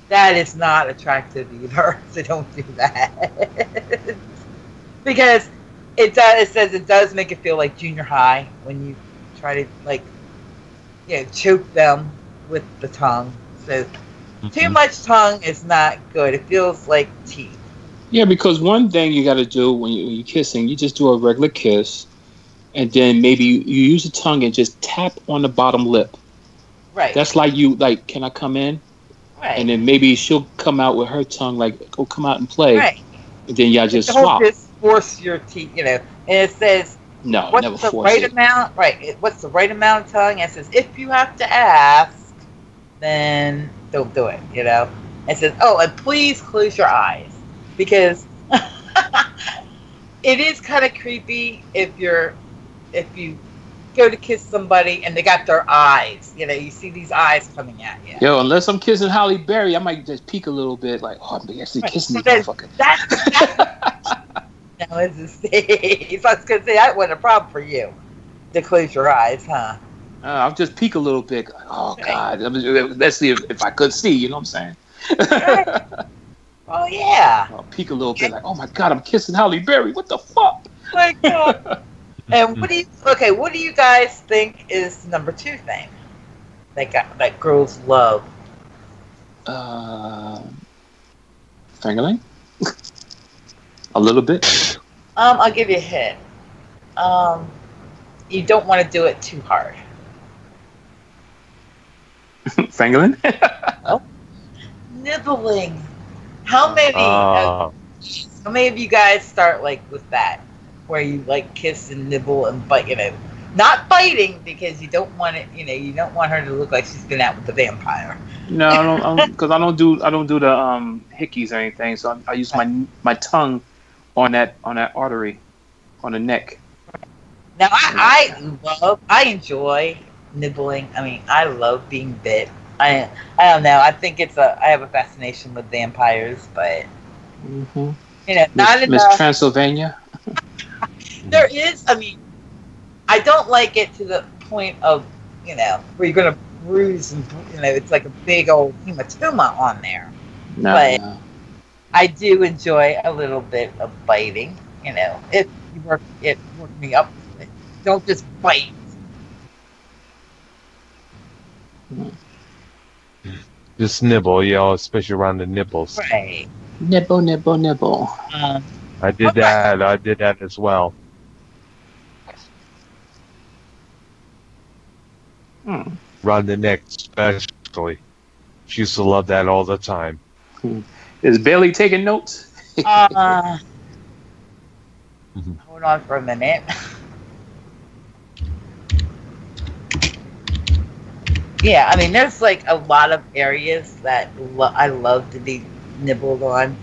That is not attractive either. So don't do that. Because it says it does make it feel like junior high when you try to like choke them with the tongue. So too much tongue is not good. It feels like teeth. Yeah, because one thing you got to do when you're kissing, you just do a regular kiss, and then maybe you use the tongue and just tap on the bottom lip. Right. That's like can I come in? Right. And then maybe she'll come out with her tongue, like, go come out and play. Right. And then y'all just don't swap. just force your teeth, and it says No, what's never the force right it. amount? Right. What's the right amount of tongue? And it says if you have to ask, then don't do it. It says, oh, and please close your eyes, because it is kind of creepy if you go to kiss somebody and they got their eyes. You see these eyes coming at you. Yo, unless I'm kissing Halle Berry, I might just peek a little bit, like, oh, I'm actually kissing this motherfucker. No, it's a stage. So I was gonna say that wasn't a problem for you to close your eyes, huh? I'll just peek a little bit. Like, oh God, let's see if I could see. You know what I'm saying? Oh yeah. I'll peek a little bit, like, oh my God, I'm kissing Halle Berry. What the fuck? My God. And what do you guys think is number 2 thing that girls love? Fingering? A little bit. I'll give you a hint. You don't want to do it too hard. Fingering? Nibbling. How many of you guys start like with that, where you like kiss and nibble and bite? Not biting, because you don't want it. You don't want her to look like she's been out with the vampire. No, I don't, because I don't do the hickeys or anything. So I use my tongue on that artery on the neck. Now I enjoy nibbling. I mean, I love being bit. I don't know. I think I have a fascination with vampires, but not Miss enough. Transylvania. There is. I mean, I don't like it to the point of where you're gonna bruise and it's like a big old hematoma on there. No. I do enjoy a little bit of biting. If you work me up, don't just bite. Just nibble, especially around the nipples. Right. Nibble, nibble, nibble. I did that. I did that as well. Around the neck, especially. She used to love that all the time. Is Bailey taking notes? Hold on for a minute. Yeah, I mean, there's like a lot of areas that I love to be nibbled on.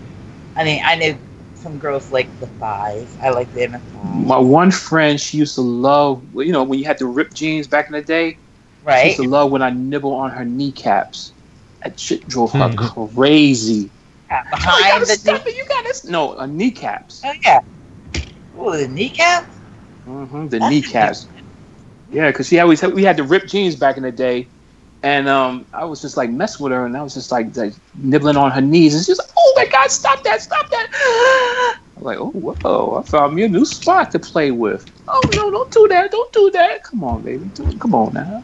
I mean, I know some girls like the thighs. I like the inner thighs. My one friend, she used to love, when you had the ripped jeans back in the day. Right. She used to love when I nibble on her kneecaps. That shit drove her crazy. Behind the knee. You gotta no, kneecaps. Oh yeah. Oh, the kneecaps. The kneecaps. Yeah, because we had the ripped jeans back in the day. And I was just like messing with her, and I was just like nibbling on her knees, and she's like, "Oh my God, stop that!" I'm like, oh, whoa, I found me a new spot to play with. Oh, no, don't do that. Don't do that. Come on, baby. Come on now.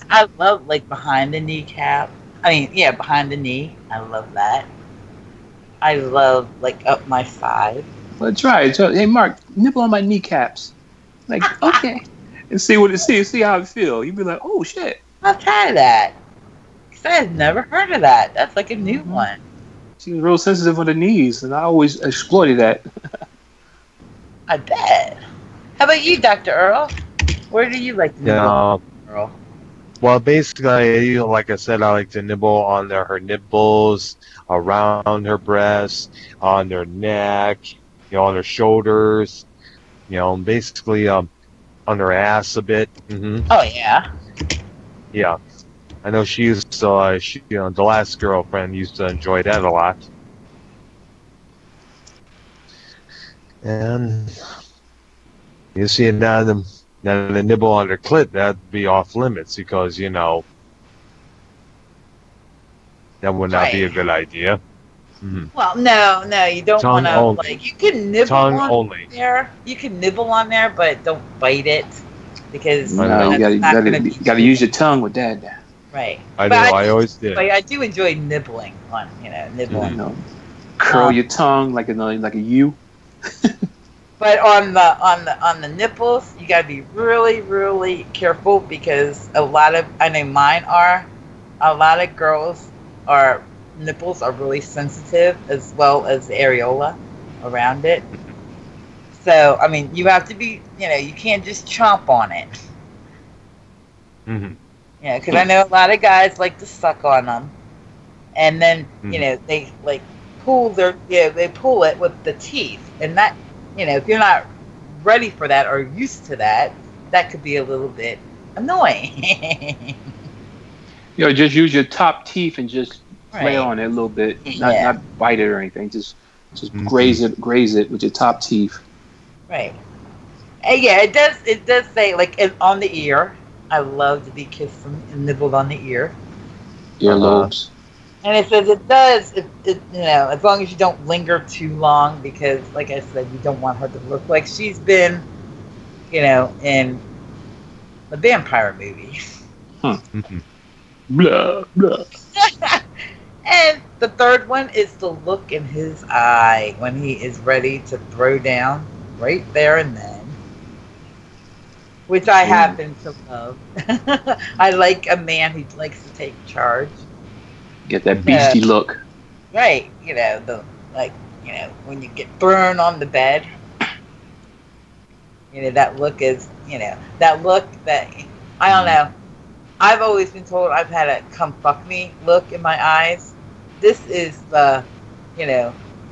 I love like behind the kneecap. I mean, yeah, behind the knee. I love that. I love like up my side. Well, try it. Hey, Mark, nibble on my kneecaps. Like, okay. And see how it feel. You'd be like, oh, shit. I'll try that. Because I had never heard of that. That's like a new one. She was real sensitive on the knees, and I always exploited that. I bet. How about you, Dr. Earl? Where do you like to nibble, Earl? Well, basically, like I said, I like to nibble on her nipples, around her breasts, on their neck, on her shoulders, basically on her ass a bit. Mm-hmm. Oh, yeah. Yeah. I know she used to, the last girlfriend used to enjoy that a lot. And you see now the nibble on her clit, that'd be off limits because, that would not be a good idea. Mm-hmm. Well, no, you don't want to, like, you can nibble on there. You can nibble on there, but don't bite it because no, you gotta use your tongue with that. Right. I know, I always did. I do enjoy nibbling on, nibbling. Curl your tongue like a U. But on the nipples, you gotta be really, really careful because I know mine are. A lot of girls nipples are really sensitive as well as the areola around it. So I mean, you have to be, you can't just chomp on it. Mm-hmm. Yeah, because I know a lot of guys like to suck on them, and then they like they pull it with the teeth, and that if you're not ready for that or used to that, that could be a little bit annoying. Just use your top teeth and just play on it a little bit, not bite it or anything. Just graze it with your top teeth. Right. And yeah, it does say like on the ear. I love to be kissed and nibbled on the ear. Earlobes. And it says it does, as long as you don't linger too long, because, like I said, you don't want her to look like she's been, in the vampire movie. Blah, blah. And the third one is the look in his eye when he is ready to throw down right there and then. Which I happen to love. I like a man who likes to take charge. Get that beastie look. Right. When you get thrown on the bed. That look is, that look that, I don't know. I've always been told I've had a come fuck me look in my eyes. This is the,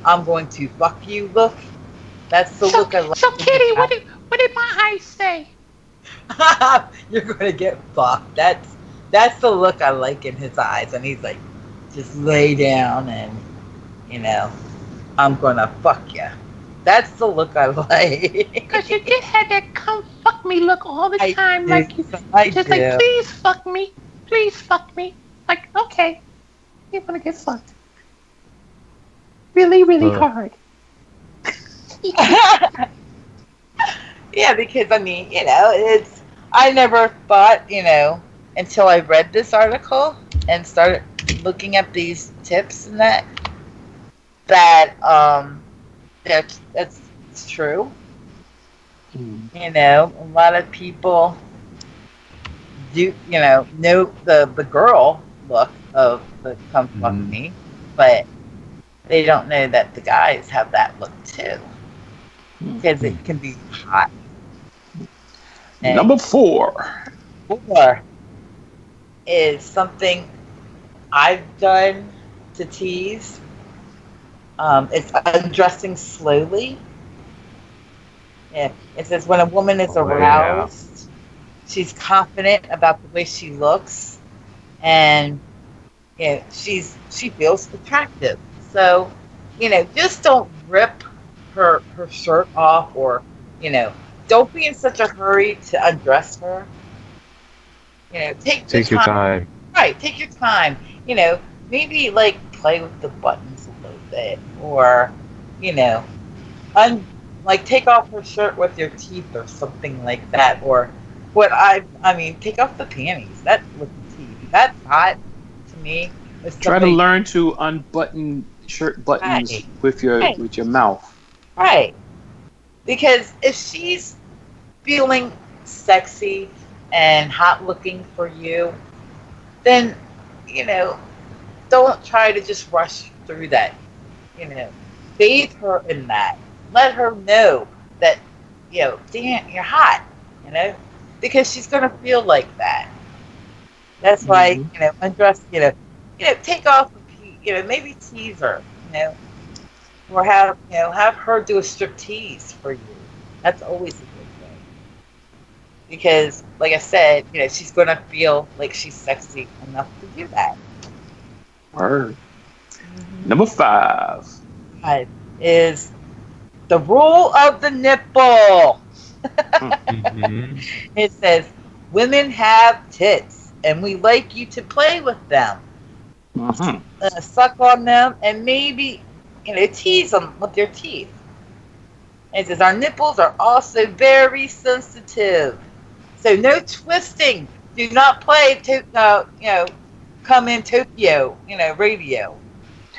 I'm going to fuck you look. That's the look I like. So, Kitty, what did my eyes say? You're gonna get fucked. That's the look I like in his eyes, and he's like, just lay down and I'm gonna fuck you. That's the look I like. Because you just had that come fuck me look all the time, like like please fuck me. Like, okay, you're gonna get fucked. Really, really hard. Yeah, because I mean, I never thought, until I read this article and started looking at these tips and that's true. A lot of people do, know the girl look of the come fuck me, but they don't know that the guys have that look too, because it can be hot. And Number 4 is something I've done to tease. It's undressing slowly. Yeah, it says when a woman is aroused, she's confident about the way she looks, and she feels attractive. So, just don't rip her shirt off, or don't be in such a hurry to undress her. Take your time. Right, take your time. Maybe like play with the buttons a little bit, or you know, like take off her shirt with your teeth or something like that, or what I mean, take off the panties. That with the teeth. That's hot to me. If Try to somebody, learn to unbutton shirt buttons right, with right, your mouth. right. Because if she's feeling sexy and hot looking for you, then you know, don't try to just rush through that. You know, bathe her in that. Let her know that, damn, you're hot. You know, because she's gonna feel like that. That's why, Hmm. undress. Take off. Maybe tease her. You know, or have her do a strip tease for you. That's always a good thing because, like I said, she's gonna feel like she's sexy enough to do that. Word. Mhm. Number 5. Five is the rule of the nipple. Mm-hmm. It says, women have tits, and we like you to play with them, Hmm. suck on them, and maybe, tease them with your teeth. It says, our nipples are also very sensitive. So no twisting. Do not play, come in Tokyo, radio.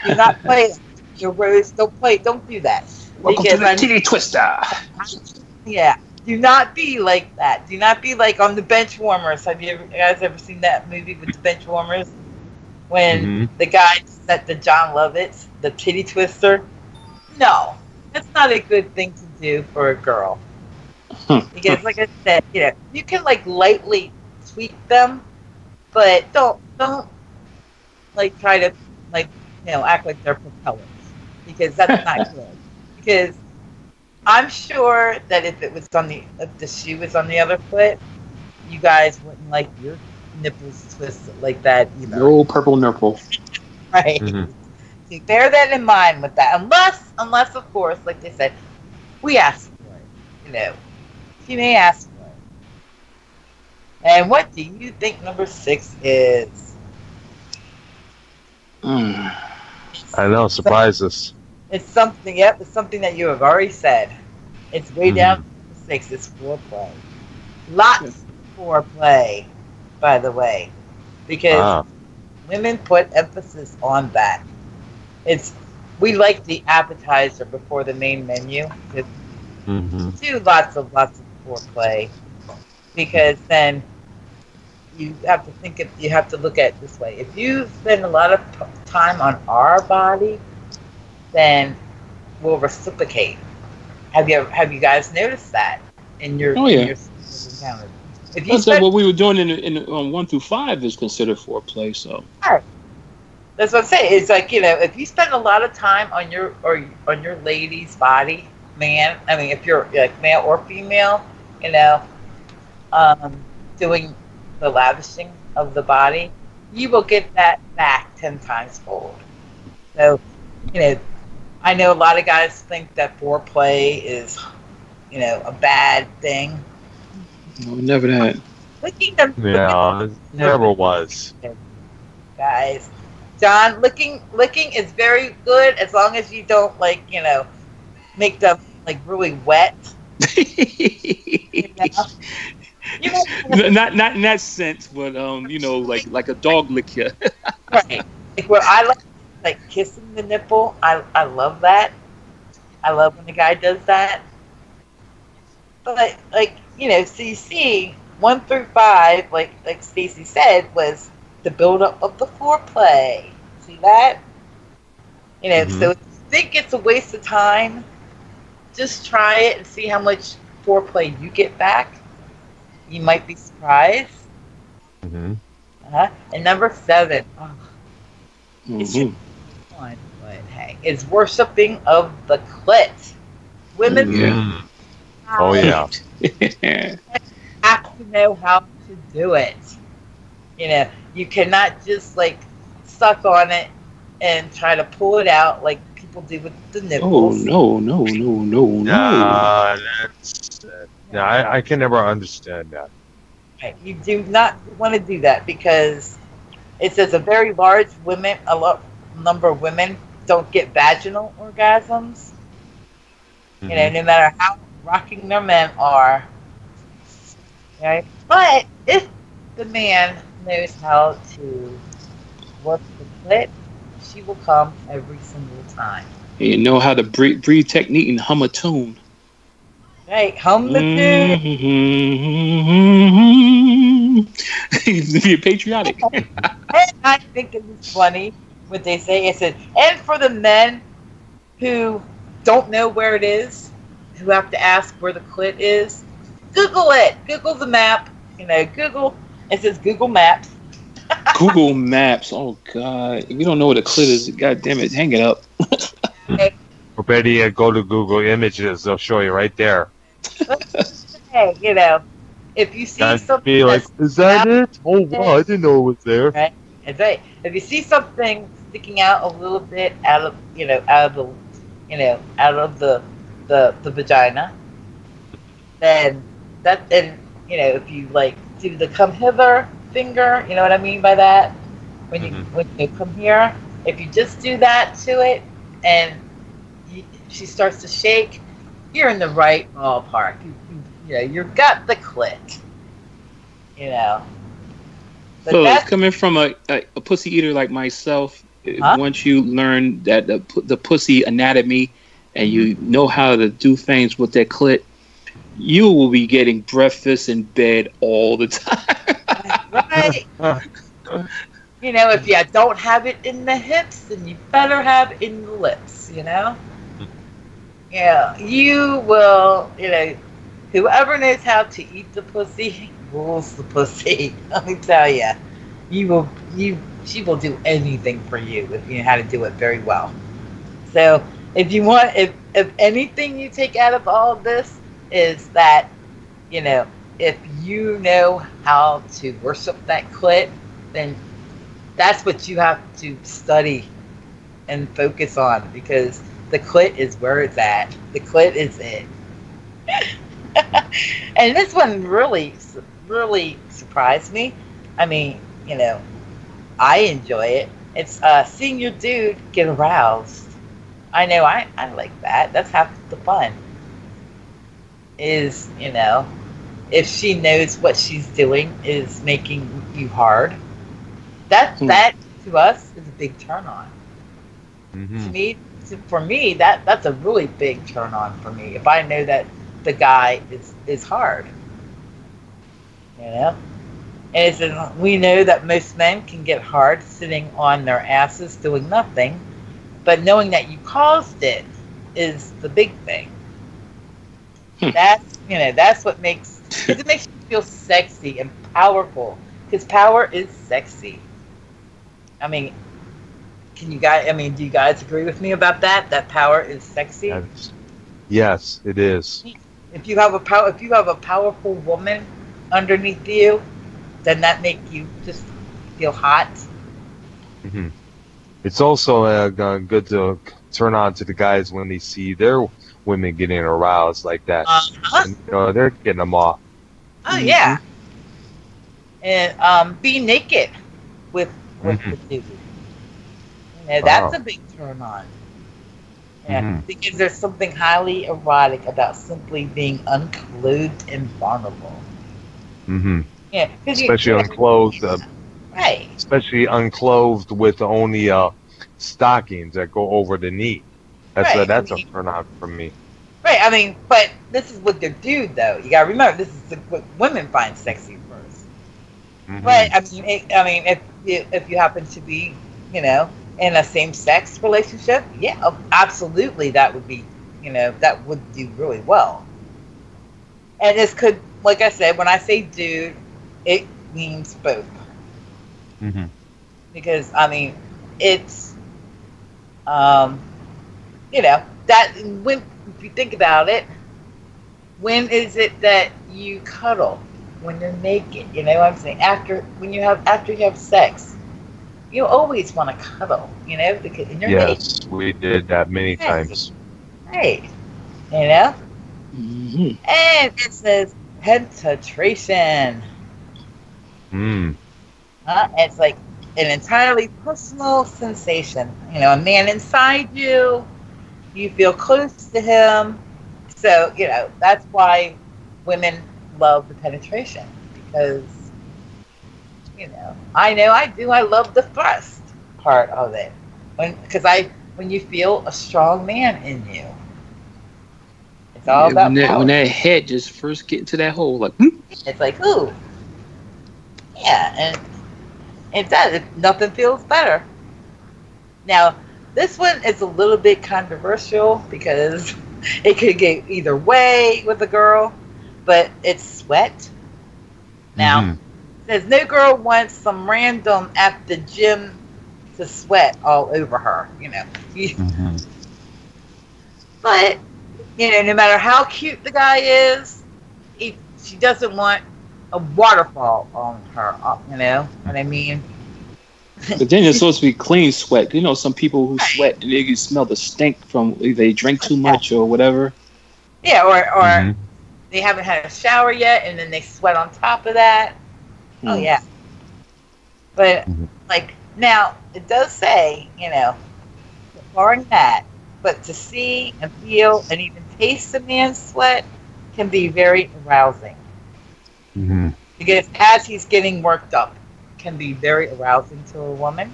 Do not play your rose. Don't play. Don't do that. Welcome to Because the titty twister. yeah. Do not be like that. Do not be like on the bench warmers. Have you guys ever seen that movie with the bench warmers? When Mm-hmm. the guy set the John Lovitz, the titty twister? No. That's not a good thing to do for a girl. Because like I said, you can like lightly tweak them, but don't like try to like act like they're propellers. Because that's not good. Because I'm sure that if the shoe was on the other foot, you guys wouldn't like your nipples twisted like that either. No purple nipple. Right. Mm-hmm. So bear that in mind with that. Unless of course, like they said, we ask for it. She may ask for it. And what do you think number 6 is? Mm. I know, surprise us. It's something. Yep, it's something that you have already said. It's way down to number 6. It's foreplay. Lots of foreplay, by the way, because Ah. women put emphasis on that. We like the appetizer before the main menu. Mm-hmm. Do lots of foreplay because then you have to look at it this way. If you spend a lot of time on our body, then we'll reciprocate. Have you guys noticed that in your Oh, yeah. encounters? If you That's spend what we were doing in 1 through 5 is considered foreplay. So That's what I'm saying. It's like, if you spend a lot of time on your lady's body, man. I mean, if you're like male or female, doing the lavishing of the body, you will get that back 10 times fold. So, I know a lot of guys think that foreplay is, a bad thing. no, never that. Yeah, it never was. Guys. John, licking is very good as long as you don't make them like really wet. Not in that sense, but like a dog lick you. Right. Like what I like kissing the nipple. I love that. I love when the guy does that. But so you see 1 through 5, like Stacy said, was the buildup of the foreplay. See that? Mhm. So if you think it's a waste of time, just try it and see how much foreplay you get back. You might be surprised. Mm-hmm. And number 7, it's your Mhm. one, but hey, is worshiping of the clit. Women Yeah. Oh yeah. have to know how to do it. You cannot just suck on it and try to pull it out like people do with the Oh nipples. no. Nah, I can never understand that. Right. You do not want to do that because it says a lot number of women don't get vaginal orgasms. You know, no matter how rocking their men are. Right? But if the man knows how to work the clit, she will come every single time. You know how to breathe technique and hum a tune. Right? Hum the tune. Be patriotic. And I think it's funny what they say. It said, and for the men who don't know where it is, who have to ask where the clit is, Google it. Google the map. You know, Google. It says Google Maps. Google Maps. Oh God, if you don't know what a clit is, God damn it, hang it up. Or better yet, go to Google Images. They'll show you right there. Hey, you know, if you see And something, be like, that's is that out it? Oh wow, I didn't know it was there. right? That's right. If you see something sticking out a little bit out of, the vagina, then if you like do the come hither finger, you know what I mean by that? When you come here, if you just do that to it, and she starts to shake, you're in the right ballpark. You've got the clit. You know. But so it's coming from a pussy eater like myself. Once you learn that the pussy anatomy and you know how to do things with that clit, you will be getting breakfast in bed all the time. Right. You know, if you don't have it in the hips, then you better have it in the lips, you know? Yeah, you will, whoever knows how to eat the pussy rules the pussy. Let me tell you. She will do anything for you if you know how to do it very well. So if anything you take out of all of this is that, if you know how to worship that clit, then that's what you have to study and focus on, because the clit is where it's at. The clit is it. And this one really, really surprised me. I mean, I enjoy it. It's seeing your dude get aroused. I know I like that. That's half the fun. Is, if she knows what she's doing is making you hard. That to us is a big turn on. For me, that's a really big turn on for me. If I know that the guy is hard, and we know that most men can get hard sitting on their asses doing nothing, but knowing that you caused it is the big thing. That's what makes it makes you feel sexy and powerful, because power is sexy. I mean, do you guys agree with me about that? That power is sexy? Yes, it is. If you have a powerful woman underneath you, then that make you just feel hot. It's also good to turn on to the guys when they see their women getting aroused like that. And, they're getting them off. Oh yeah. And be naked with the dude. That's a big turn on. Yeah, because there's something highly erotic about simply being unclothed and vulnerable. Yeah, especially unclothed. Right. Especially unclothed with only stockings that go over the knee. That's a turn on for me. Right. I mean, but this is with the dude though. You gotta remember, this is what women find sexy first. But I mean, if you happen to be, in a same-sex relationship, yeah, absolutely, that would be, that would do really well. And this could, like I said, when I say dude, it means both. Because, I mean, it's, that when, if you think about it, when is it that you cuddle? When you're naked, you know what I'm saying? After you have sex. You always want to cuddle, because you're naked. We did that many times. Right. And it says penetration. It's like an entirely personal sensation. A man inside you, you feel close to him, So, that's why women love the penetration. Because, I know I do. I love the thrust part of it. When you feel a strong man in you. It's all about power. When that head just first get into that hole, like, It's like, ooh. Yeah, and it does. Nothing feels better. Now, this one is a little bit controversial because it could get either way with a girl, but it's sweat. Now, it says no girl wants some random at the gym to sweat all over her, But, no matter how cute the guy is, she doesn't want a waterfall on her, you know what I mean? But then it's supposed to be clean sweat. Some people who sweat and they can smell the stink from either they drink too much or whatever. Yeah, or they haven't had a shower yet and then they sweat on top of that. Oh, yeah. But, now, it does say, barring that, but to see and feel and even taste a man's sweat can be very arousing. Because as he's getting worked up, can be very arousing to a woman.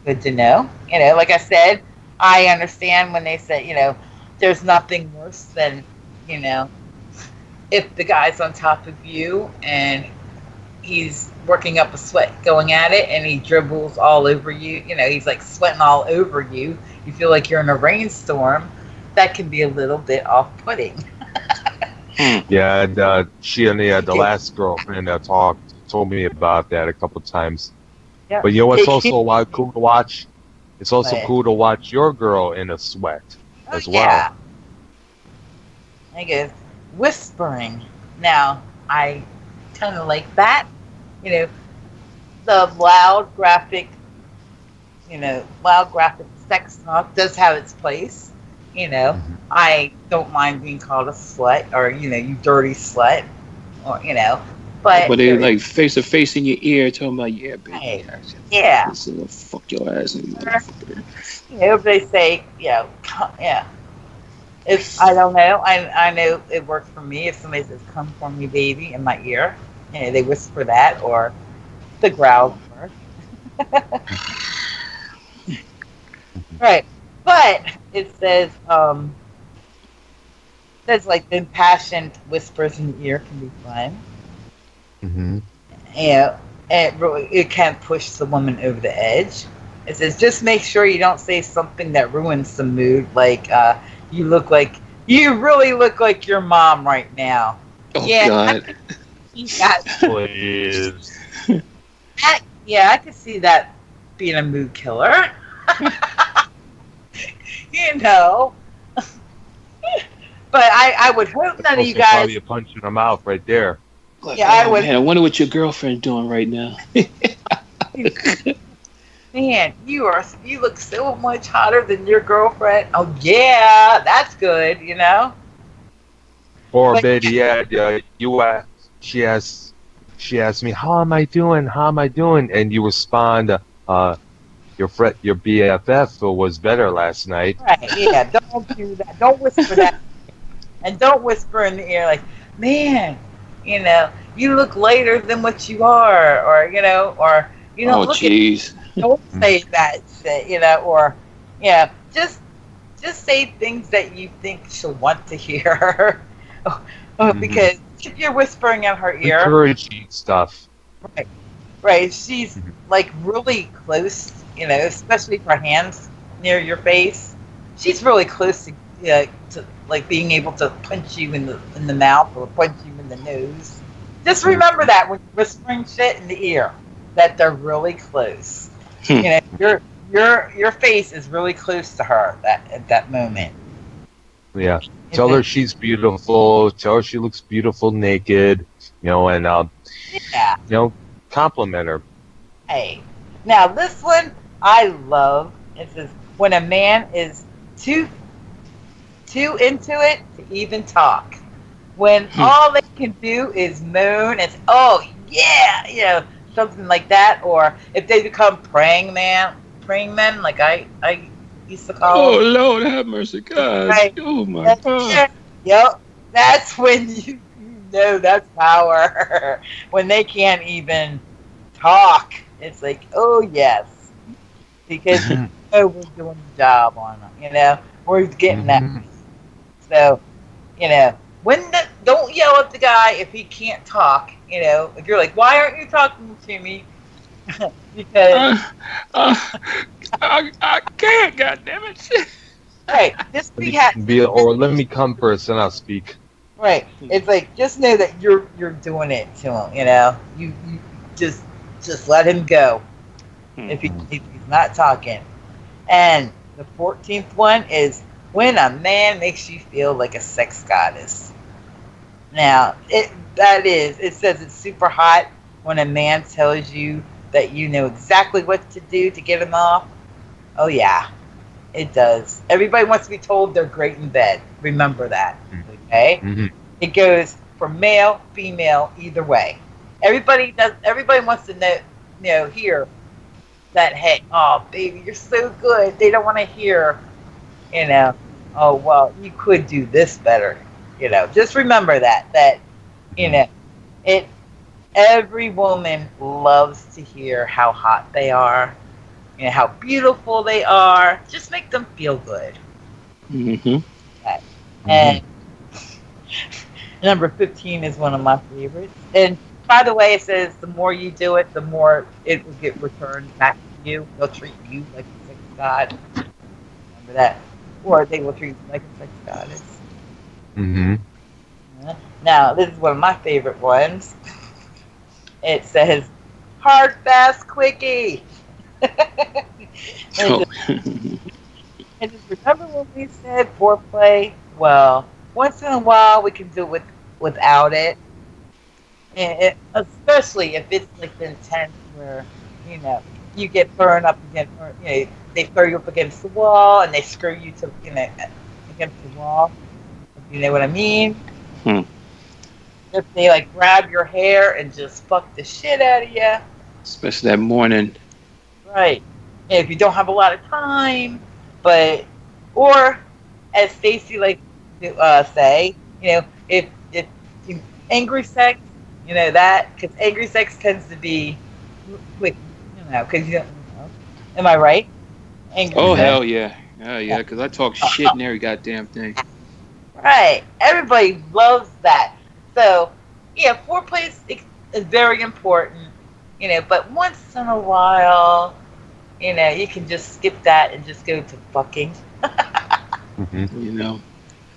Good to know. Like I said, I understand when they say, there's nothing worse than, if the guy's on top of you and he's working up a sweat going at it and he dribbles all over you, he's like sweating all over you. You feel like you're in a rainstorm. That can be a little bit off-putting. Yeah, and she and the last girlfriend that told me about that a couple times. Yep. But it's also cool to watch. It's also cool to watch your girl in a sweat as well. Yeah. I guess whispering. Now, I kind of like that. The loud graphic sex talk does have its place. I don't mind being called a slut or, you dirty slut or, but they like face to face in your ear talking about, yeah, baby. Yeah. This is gonna fuck your ass. They say, yeah. If I don't know, I know it works for me. If somebody says, come for me, baby, in my ear, they whisper that or the growl work. Right. But it says like the impassioned whispers in the ear can be fun. And it can push the woman over the edge. It says just make sure you don't say something that ruins the mood, like you really look like your mom right now. Oh, God. Please. I could see that being a mood killer. But I would hope none of you guys. Probably a punch in the mouth right there. Yeah, I would. Man, I wonder what your girlfriend's doing right now. Man, you look so much hotter than your girlfriend. Oh yeah, that's good. Or Betty, she asked me, how am I doing? And you respond, your BFF was better last night. Right, yeah, don't do that. Don't whisper that. And don't whisper in the ear like, man, you look lighter than what you are. Or, oh, jeez. Don't say that shit, or, just say things that you think she'll want to hear. Because if you're whispering in her ear. Encouraging stuff. Right. She's like really close, especially if her hands near your face. She's really close to like being able to punch you in the mouth or punch you in the nose. Just remember that when you're whispering shit in the ear, that they're really close. Your face is really close to her at that moment. Yeah. Tell her she's beautiful. Tell her she looks beautiful naked. And compliment her. Hey, now this one I love. It says when a man is too into it to even talk. When all they can do is moan, it's something like that. Or if they become praying men, like I used to call Oh them. Lord, have mercy, God. Right. Oh my God. Yep. That's when you know that's power. When they can't even talk. It's like, oh yes. Because you know we're doing the job on them, We're getting that. So, when don't yell at the guy if he can't talk, If you're like, why aren't you talking to me? Because I can't, God damn it. right, just Or let me come first and I'll speak. right. It's like just know that you're doing it to him. You just let him go if he's not talking. And the 14th one is when a man makes you feel like a sex goddess. Now it says it's super hot when a man tells you that you know exactly what to do to get him off. Oh yeah, it does. Everybody wants to be told they're great in bed. Remember that, okay? It goes for male, female, either way. Everybody wants to hear that. Hey, oh baby, you're so good. They don't want to hear, oh well, you could do this better. Just remember that it. Every woman loves to hear how hot they are, how beautiful they are. Just make them feel good. And number 15 is one of my favorites. And by the way, it says the more you do it, the more it will get returned back to you. They'll treat you like a sex god. Remember that. Or they will treat you like a sex goddess. Now, this is one of my favorite ones. It says, hard, fast, quickie. And just remember when we said foreplay? Well, once in a while we can do it without it. And especially if it's like intense where, you get burned up against, or, they throw you up against the wall and they screw you to, against the wall. You know what I mean? If they like grab your hair and just fuck the shit out of you. Especially that morning. Right. If you don't have a lot of time, or as Stacy like to say, if angry sex, that, because angry sex tends to be quick, because you don't know. Am I right? Angry sex. Hell yeah. Oh yeah, because I talk shit in every goddamn thing. Right. Everybody loves that. So, yeah, foreplay is very important, but once in a while, you can just skip that and just go to fucking.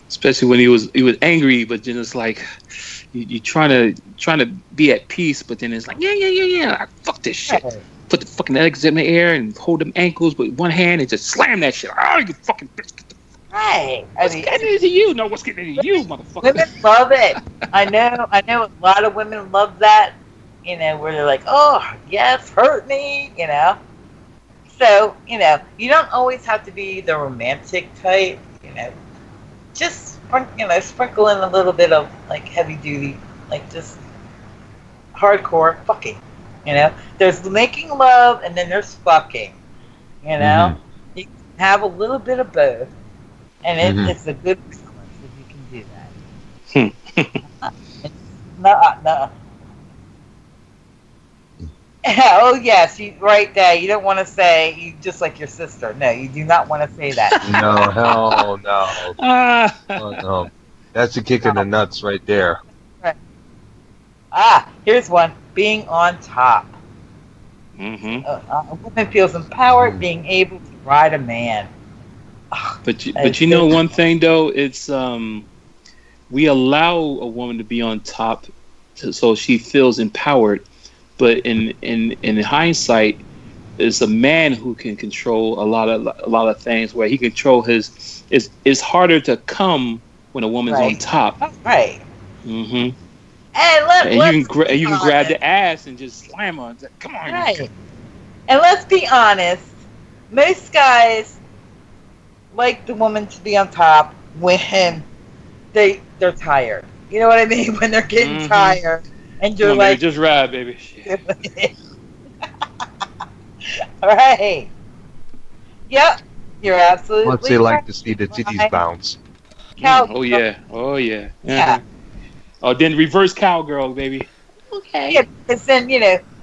Especially when he was angry, but then it's like you trying to be at peace, but then it's like yeah, fuck this shit. Right. Put the fucking legs in the air and hold them ankles with one hand and just slam that shit. Oh, you fucking bitch. Right. What's getting into you? No, what's getting into you, motherfucker? Women love it. I know a lot of women love that, where they're like, oh, yes, hurt me, So, you don't always have to be the romantic type, just, sprinkle in a little bit of, like, heavy duty, like, just hardcore fucking, There's making love and then there's fucking, You can have a little bit of both. And it's a good balance if you can do that. No. Oh yes, right there. You don't want to say you just like your sister. No, you do not want to say that. No, hell no. Oh, no. That's a kick in the nuts right there. Right. Here's one. Being on top. A woman feels empowered being able to ride a man. But you know one thing though, it's we allow a woman to be on top so she feels empowered, but in hindsight, it's a man who can control a lot of things where he control his. It's harder to come when a woman's on top. Right. And you can grab the ass and just slam her. Come on. Right. And let's be honest, most guys like the woman to be on top when they're tired. You know what I mean? When they're getting tired, and you're like, just ride, baby. All right. Yep. You're absolutely Once they like right. to see the titties bounce. Cow- Oh yeah. Oh yeah. Yeah. Oh, then reverse cowgirl, baby. Okay. Yeah, because then,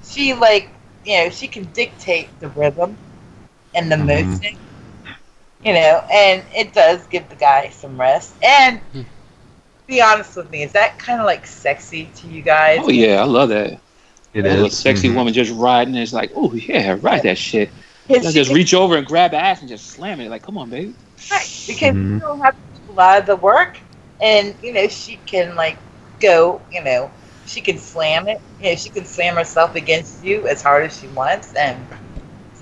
she she can dictate the rhythm and the motion, and it does give the guy some rest. And be honest with me, is that kind of like sexy to you guys? Oh yeah, I love that. It A is. sexy woman just riding. It's like, oh yeah, ride that shit. Because You she just can- reach over and grab ass and just slam it. Like, come on, baby. right, because you don't have to do a lot of the work, and she can go, she can slam it. She can slam herself against you as hard as she wants, and it's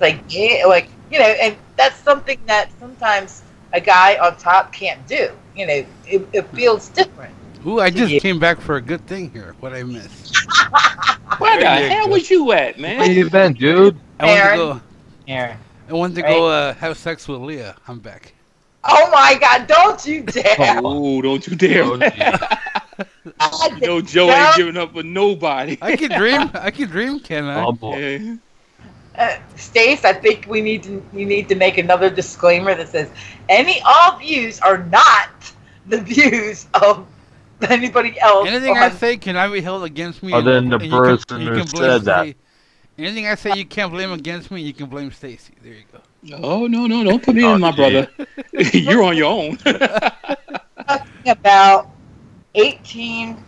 and that's something that sometimes a guy on top can't do. It feels different. Ooh, I just came back for a good thing here. What I missed? Where the There you hell go. was you at, Where man? you been, dude? Aaron. I wanted to go have sex with Leah. I'm back. Oh my God! Don't you dare! Oh, don't you dare! Oh, You know Joe ain't giving up with nobody. I can dream. I can dream, can I? Oh, boy. Yeah. Stace, I think we need to make another disclaimer that says all views are not the views of anybody else. Anything I say cannot be held against me. Other than the and person you who can blame said that. Stacy. Anything I say you can't blame against me, you can blame Stacy. There you go. Oh no, don't put me in, my brother. You're on your own. Talking about 18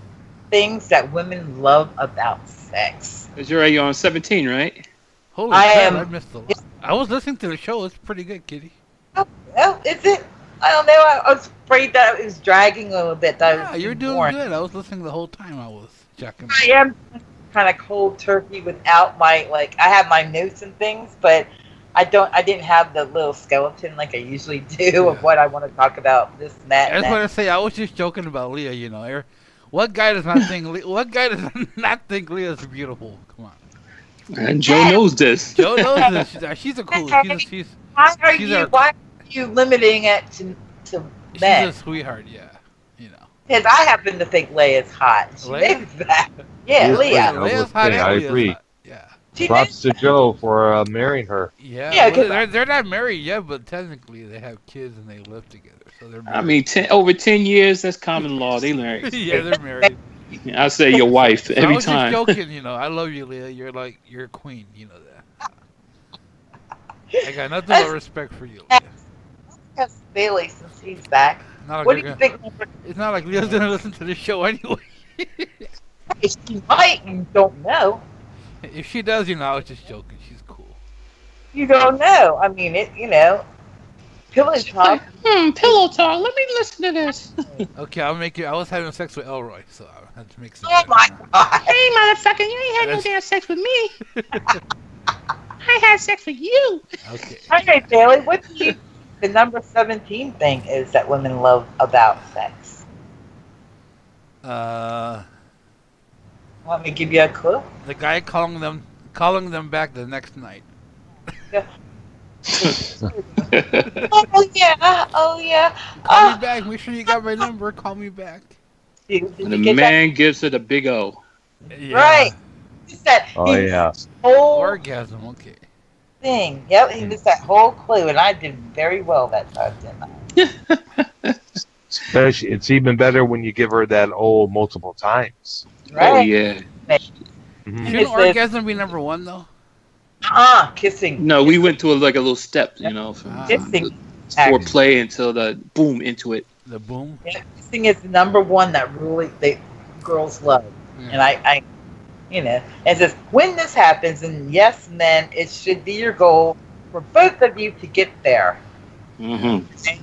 things that women love about sex. You're on 17, right? Holy I crap! am- I missed a lot. I was listening to the show. It's pretty good, Kitty. Oh, is it? I don't know. I was afraid that it was dragging a little bit. That Yeah, was you're doing boring. good. I was listening the whole time. I was checking. I am kind of cold turkey without my I have my notes and things, but I didn't have the little skeleton like I usually do of what I want to talk about. This and that. I just want to say I was just joking about Leah. What guy does not think what guy does not think Leah's beautiful? Come on. And Joe knows this. Joe knows this. She's a cool. She's Why are she's why are you limiting it to men? a sweetheart. Yeah. Because I happen to think Leia's hot. She Leia? knows that. Yeah, Yes, Leah. Leia. Leah's hot. I and Leah's agree. hot. Yeah. She Props knows to Joe for marrying her. Yeah. Yeah, well, 'cause they're not married yet, but technically they have kids and they live together, so they're married. I mean, over 10 years, that's common law. They learn. yeah, they're married. I say your wife So I every was time. just joking. I love you, Leah. You're a queen. You know that. I got nothing but respect for you. Leah. Yes, Bailey, since he's back. Not like What do you're you gonna- think? It's not like Leah's gonna listen to the show anyway. She might. You don't know. If she does, I was just joking. She's cool. You don't know. I mean, pillow talk. Pillow talk. Let me listen to this. Okay, I'll make you. I was having sex with Elroy, so I had to make some. Oh my God. Hey, motherfucker, you ain't had no damn sex with me. I had sex with you. Okay. All right, Bailey. What do you? The number 17 thing is that women love about sex. Want me to give you a clue? The guy calling them back the next night. Oh yeah. Oh yeah. Call me back. Make sure you got my number. Call me back. Did And you the get man gives it a big O. Yeah. Right. It's that Oh, yeah. whole Orgasm. Okay. thing. Yep, he was that whole clue, and I did very well that time, didn't I? Especially, it's even better when you give her that old multiple times. Right? Oh, yeah. Mhm. Shouldn't It's the- orgasm be number one though? Kissing. No, we went to a little step, from Kissing. foreplay until the boom into it. The boom. Yeah, kissing is the number one that really girls love, and I and says when this happens, and yes, men, it should be your goal for both of you to get there. Mm-hmm. And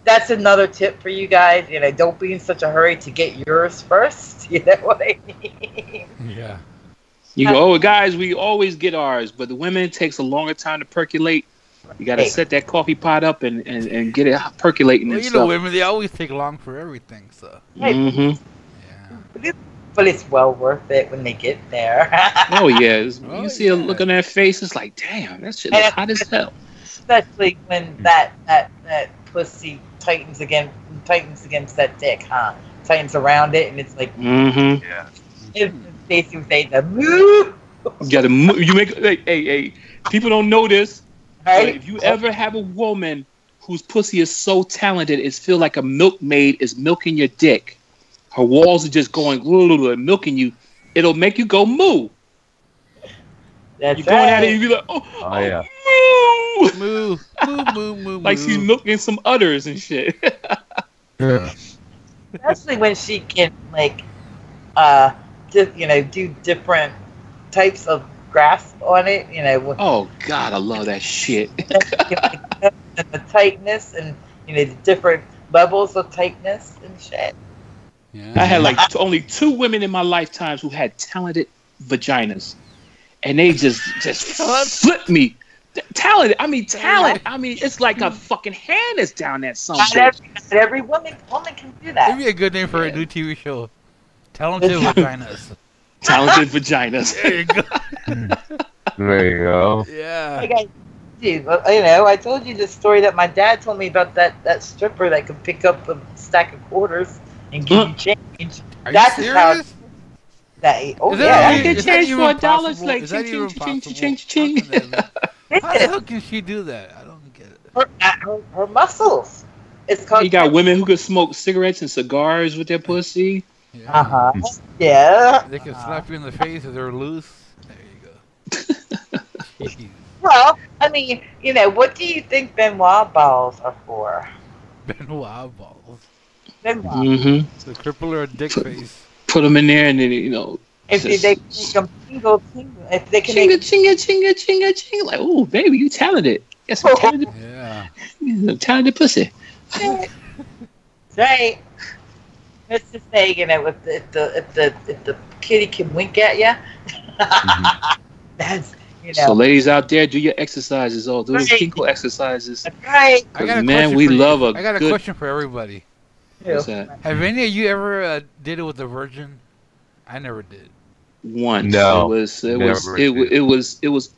that's another tip for you guys. Don't be in such a hurry to get yours first. You know what I mean? Yeah. You go, oh, guys, we always get ours, but the women, it takes a longer time to percolate. You got to set that coffee pot up and get it percolating Well, and you know, stuff. women, they always take long for everything, so. Mm-hmm. Yeah. But it's well worth it when they get there. Oh, yeah. Oh, You see a yeah. look on their face, it's like, damn, that shit looks hot as hell. Especially when that pussy tightens against that dick, huh? Tightens around it, and it's like Mm-hmm. Yeah. it's Stacey would say the move. You got to move. You make, hey, people don't know this, Right? But if you ever have a woman whose pussy is so talented, it feels like a milkmaid is milking your dick. Her walls are just going and milking you. It'll make you go moo. That's You're going at it, right. you be like, Oh, yeah. moo. Moo. Like she's milking some udders and shit. Yeah. Especially when she can like, do different types of grasp on it. Oh God, I love that shit. And the tightness, and the different levels of tightness and shit. Yeah. I had like only 2 women in my lifetimes who had talented vaginas, and they just flipped me. Talented. I mean, talent. I mean, it's like a fucking hand is down that some Not bitch. every woman can do That'd that. be a good name for a new TV show. Talented Vaginas. Talented vaginas. There you go. There you go. Yeah. Like I told you the story that my dad told me about that stripper that could pick up a stack of quarters and give you change. Are That's you how serious? Oh Is yeah, that I even- can is that change even $4. possible? Like Is that even ching. possible? How the hell can she do that? I don't get it. her muscles. It's called. You got women who could smoke cigarettes and cigars with their pussy. Yeah. Yeah. They can slap you in the face if they're loose. There you go. Jeez. Well, I mean, what do you think Benoit balls are for? Benoit balls. Benoit. Mm-hmm. The cripple or a dick face. Put them in there and then If just- they can make them tingle, if they can chinga make chinga. Like, oh baby, you talented. Got some talented, Yeah. talented pussy. right. Let's just say, if the kitty can wink at you, that's So ladies out there, do your exercises. Do those Right. Kinko exercises. that's right. I got a Man, question we for you. love a I got a good- question for everybody. What's that? Have any of you ever did it with a virgin? I never did. Once. No, It was. never It did. was. It was.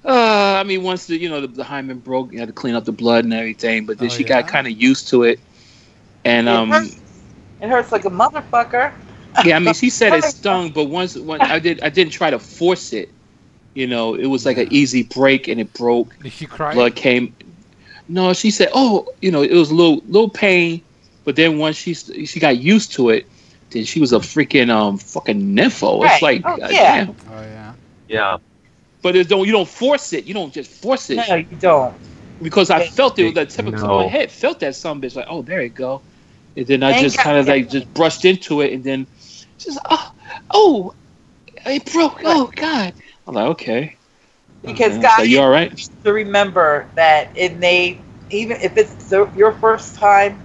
I mean, once the hymen broke, you had to clean up the blood and everything. But then Oh, she got yeah? kind of used to it, and It hurts like a motherfucker. yeah. I mean, she said it stung, but when I didn't try to force it. It was like an easy break, and it broke. Did she cry? Blood came. No, she said, it was a little pain, but then once she got used to it, then she was a freaking fucking nympho. Right. It's like, Oh, God yeah. damn. Oh yeah. Yeah. But you don't force it. You don't just force it. No, you don't. Because I felt it with the tip of No. my head. Felt that some bitch like, oh, there you go. And then I Ain't just got kind of it. like just brushed into it, and then just it broke. Oh God. I'm like, okay. Because Are guys you all right? need to remember that even if it's your first time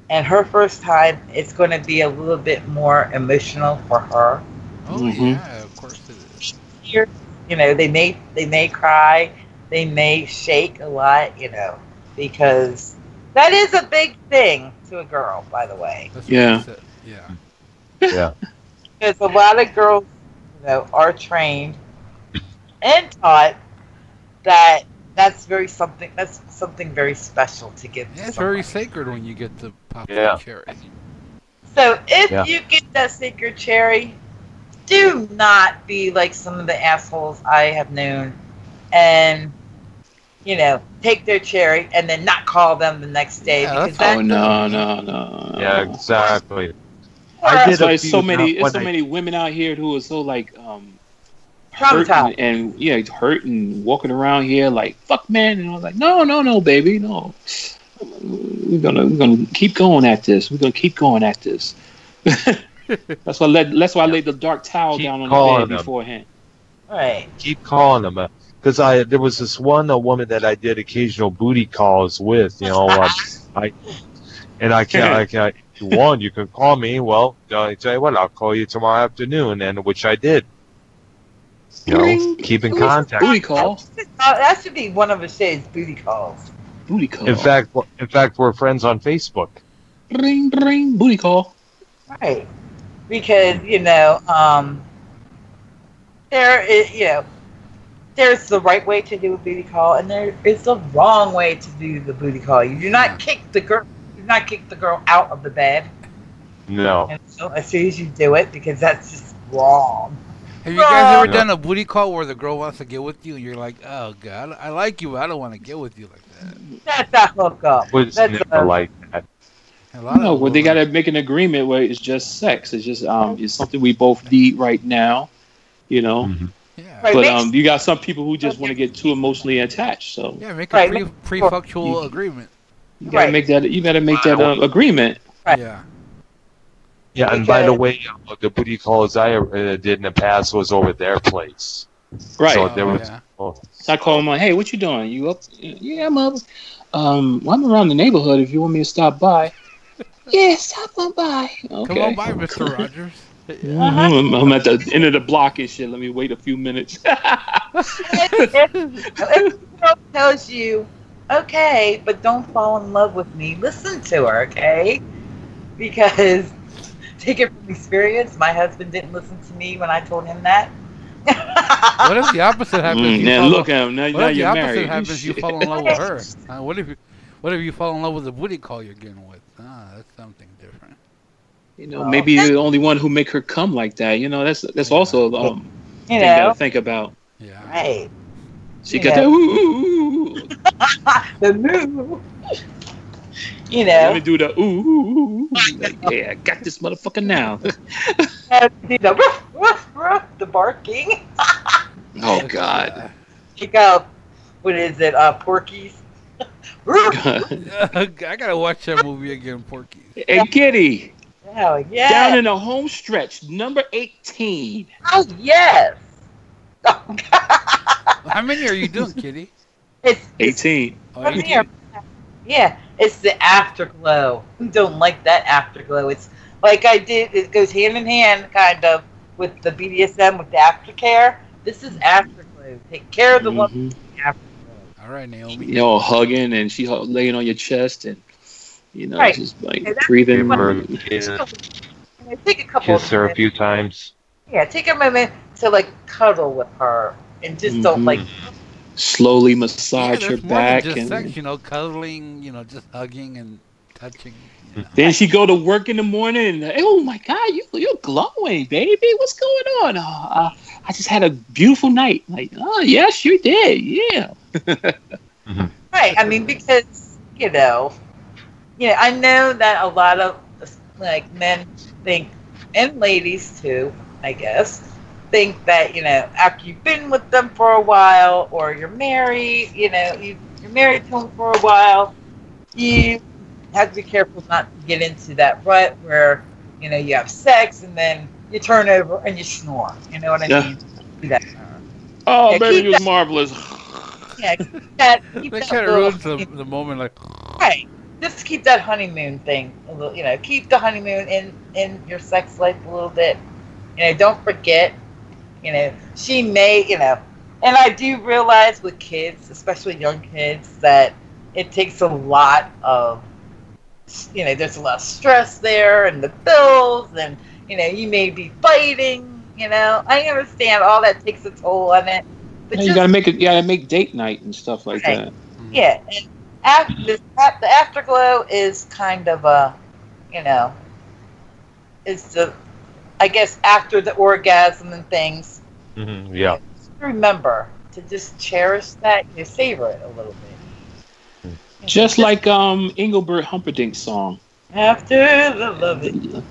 and her first time, it's going to be a little bit more emotional for her. Oh Mhm. yeah, of course it is. Here, they may cry, they may shake a lot, because that is a big thing to a girl, by the way. That's Yeah. what I said. Yeah. Yeah. Because a lot of girls, are trained and taught that that's something very special to give Yeah, to it's someone. very sacred when you get the pop Yeah. cherry. So if Yeah. you get that sacred cherry, do not be like some of the assholes I have known and take their cherry and then not call them the next day Yeah, because that's- Oh no. Yeah, exactly. That's a why few so many when so I- many women out here who are so like traumatized. hurting and hurt and walking around here like fuck man, and I was like no baby, no, we're gonna keep going at this. We're gonna keep going at this. That's why I laid the dark towel Keep down on calling the bed them. beforehand. Right. Keep calling them. Because there was this a woman that I did occasional booty calls with, I can't, one, you can call me, well, I tell you what, I'll call you tomorrow afternoon, and which I did. Keep in contact. Booty call. That should be one of the shades, booty calls. Booty call. In fact, we're friends on Facebook. ring, booty call. Right. Because, there is, there's the right way to do a booty call and there is the wrong way to do the booty call. You do not kick the girl out of the bed. No. And so as soon as you do it, because that's just wrong. Have you guys ever done a booty call where the girl wants to get with you and you're like, oh god, I like you, but I don't want to get with you like that? That's a hookup. Was never like that. No, well, they got to make an agreement where it's just sex. It's just it's something we both need right now, you know. Mm-hmm. Yeah. Right, But you got some people who just want to get too emotionally attached. So Yeah, make a pre-factual agreement. you gotta make that. You gotta make that agreement. Right. Yeah. Yeah, and by the way, the booty calls I did in the past was over their place. Right. So there was. yeah. So I call them like, "Hey, what you doing? You up? Yeah, I'm up. Well, I'm around the neighborhood. If you want me to stop by." Yeah, stop on by. Okay. Come on by, Mr. Rogers. I'm at the end of the block and shit. Let me wait a few minutes. If the girl tells you, okay, but don't fall in love with me, listen to her, okay? Because, take it from experience, my husband didn't listen to me when I told him that. What if the opposite happens? Now look at him. Now What if the you're opposite married. happens? You fall in love with her. What if you fall in love with the booty call you're getting with? That's something different. You know, maybe you're the only one who make her come like that. You know, that's also thing you gotta think about. Yeah. Right. She got that. Ooh. The move. You Let know. me do the ooh. Like, yeah, I got this motherfucker now. Do the ruff, ruff, ruff, the barking. Oh God. Check out, what is it, Porky's? I gotta watch that movie again, Porky. Hey, Kitty. Oh, yeah. Down in the home stretch, number 18. Oh, yes. Oh, How many are you doing, Kitty? it's 18. Oh, Come 18. here. Yeah, it's the afterglow. Who don't like that afterglow? It's like I did. It goes hand in hand, kind of, with the BDSM, with the aftercare. This is afterglow. Take care of the woman. With the afterglow. All right, Naomi. You know, hugging and she laying on your chest and, you know, Right. just like Okay, that's breathing. Give her a You kiss, know, take a couple. kiss her a minutes. few times. Yeah, take a moment to like cuddle with her, and just don't like. Slowly Yeah, massage her there's more back. than just And sex, cuddling, just hugging and touching. then she go to work in the morning and, oh my God, you're glowing, baby. What's going on? I just had a beautiful night. Like, oh, yes, you did. Yeah. Right. I mean, because I know that a lot of like men think, and ladies too, I guess, think that after you've been with them for a while, or you're married, you're married to them for a while, you have to be careful not to get into that rut where you have sex and then you turn over and you snore. You know what I mean? Do that. Oh, Yeah, baby, keep you was that- marvelous. Yeah, keep that That kind of little- ruins the moment. Like, Right. Just keep that honeymoon thing a little, keep the honeymoon in your sex life a little bit. Don't forget, she may, and I do realize with kids, especially young kids, that it takes a lot of, there's a lot of stress there and the bills and, you may be fighting, I understand all that takes a toll on it. But Yeah, you gotta make date night and stuff like Right. that. yeah, and the afterglow is kind of a, is the, I guess, after the orgasm and things. Mm-hmm. Yeah. Just remember to just cherish that. Savor it a little bit. Just like Engelbert Humperdinck's song. After the loving. The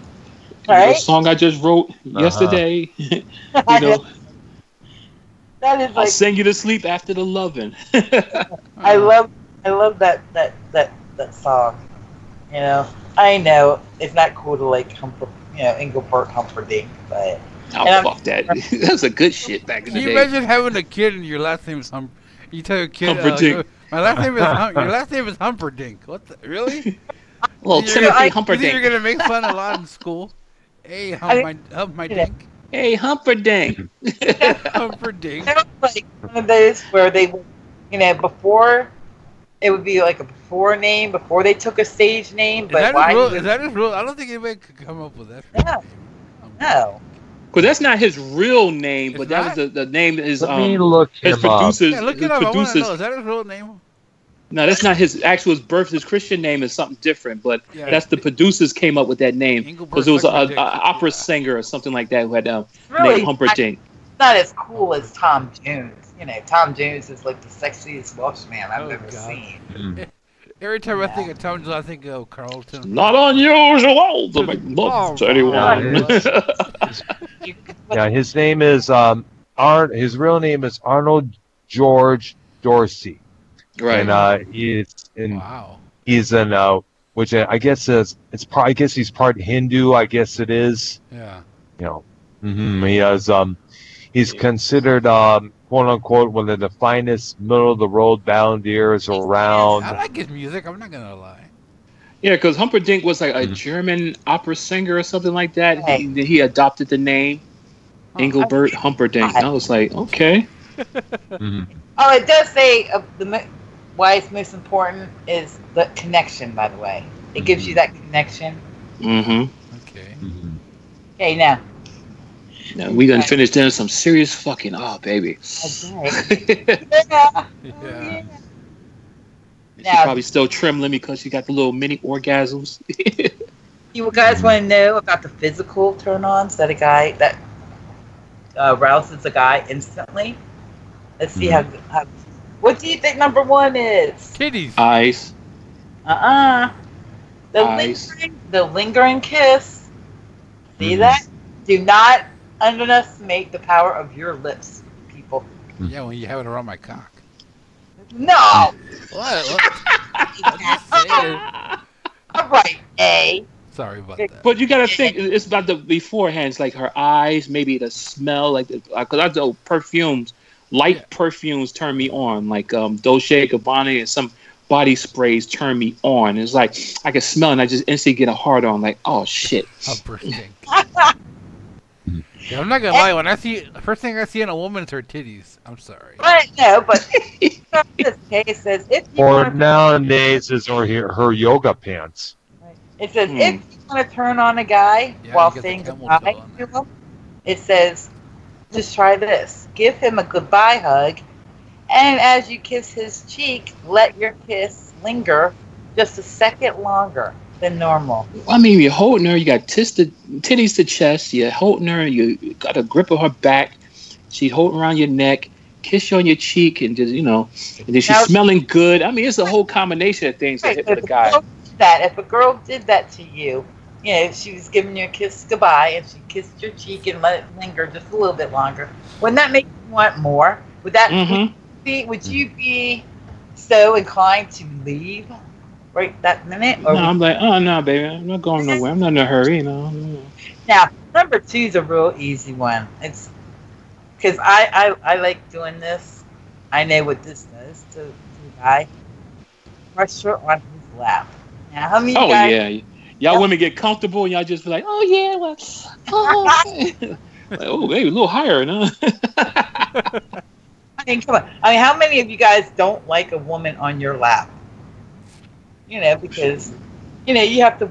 Right? song I just wrote yesterday. That is I'll like, sing you to sleep after the loving. I love that song. I know it's not cool to like Engelbert Humperdinck, but Oh, fuck that. That was a good shit back in can the you day. imagine having a kid and your last name is You tell your kid, Humperdinck. my last name is your last name is Humperdinck. What? Really? Well, You Timothy think you're gonna Humperdinck. make fun a lot in school? Hey, hump my dink. Hey, Humperdinck. Humperdinck. It was like one of those where they would, before it would be like a before name before they took a stage name. Is But that why? his rule? I don't think anybody could come up with that. No. No. Because that's not his real name, but It's that not? was the name that his Let me look his him up. producers. Yeah, look his it up. I want to producers. know. Is that his real name? No, that's not his actual birth. His Christian name is something different, but Yeah. that's the producers came up with that name Engelbert because it was sucked my an dick. opera singer or something like that who had Really, named Humperdinck. not as cool as Tom Jones. You know, Tom Jones is like the sexiest Welshman I've ever God. seen. Every time I think of Tom Jones, I think of Carlton. Not unusual to make love to anyone. Yeah, his name is his real name is Arnold George Dorsey. Right. And he's in which I guess I guess he's part Hindu. I guess it is. Yeah. You know, he has he's considered quote unquote one of the finest middle of the road balladeers around. I like his music. I'm not gonna lie. Yeah, because Humperdinck was like a German opera singer or something like that. He adopted the name Engelbert Humperdinck. And I was like, okay. Oh, it does say why it's most important is the connection. By the way, it gives you that connection. Okay. Okay, now. Now we done finished doing some serious fucking baby. Okay. Yeah. She probably still trembling because she got the little mini orgasms. You guys want to know about the physical turn-ons that rouses a guy instantly? Let's see how. What do you think number one is? Titties. Eyes. The lingering kiss. See that? Do not underestimate the power of your lips, people. Yeah, when you have it around my cock. No. What? I'm just saying. All right, A. Sorry about that. But you gotta think it's about the beforehand. It's like her eyes, maybe the smell, like because I know perfumes, light perfumes turn me on, like Dolce & Gabbana and some body sprays turn me on. It's like I can smell and I just instantly get a hard on, like, oh shit. Yeah, I'm not gonna lie. When I see first thing I see in a woman is her titties. I'm sorry. But no, but this case says if you or nowadays is her yoga pants. It says if you want to turn on a guy while saying goodbye to him, it says just try this. Give him a goodbye hug, and as you kiss his cheek, let your kiss linger just a second longer than normal. I mean, you're holding her, you got titties to chest, you're holding her, you got a grip of her back, she's holding around your neck, kiss you on your cheek, and just, and then she's smelling good. I mean, it's a whole combination of things that hit with a guy. If a girl did that to you, she was giving you a kiss goodbye, and she kissed your cheek and let it linger just a little bit longer, wouldn't that make you want more? Would that would you be so inclined to leave right that minute? Or no, I'm like, oh no, baby, I'm not going nowhere. I'm not in a hurry, Now, number 2 is a real easy one. It's because I like doing this. I know what this does to the guy. Pressure on his lap. Now, how many guys? Y'all women get comfortable and y'all just be like, oh yeah, well, like, oh baby, a little higher, huh? I mean, come on. I mean, how many of you guys don't like a woman on your lap? Because, you have to,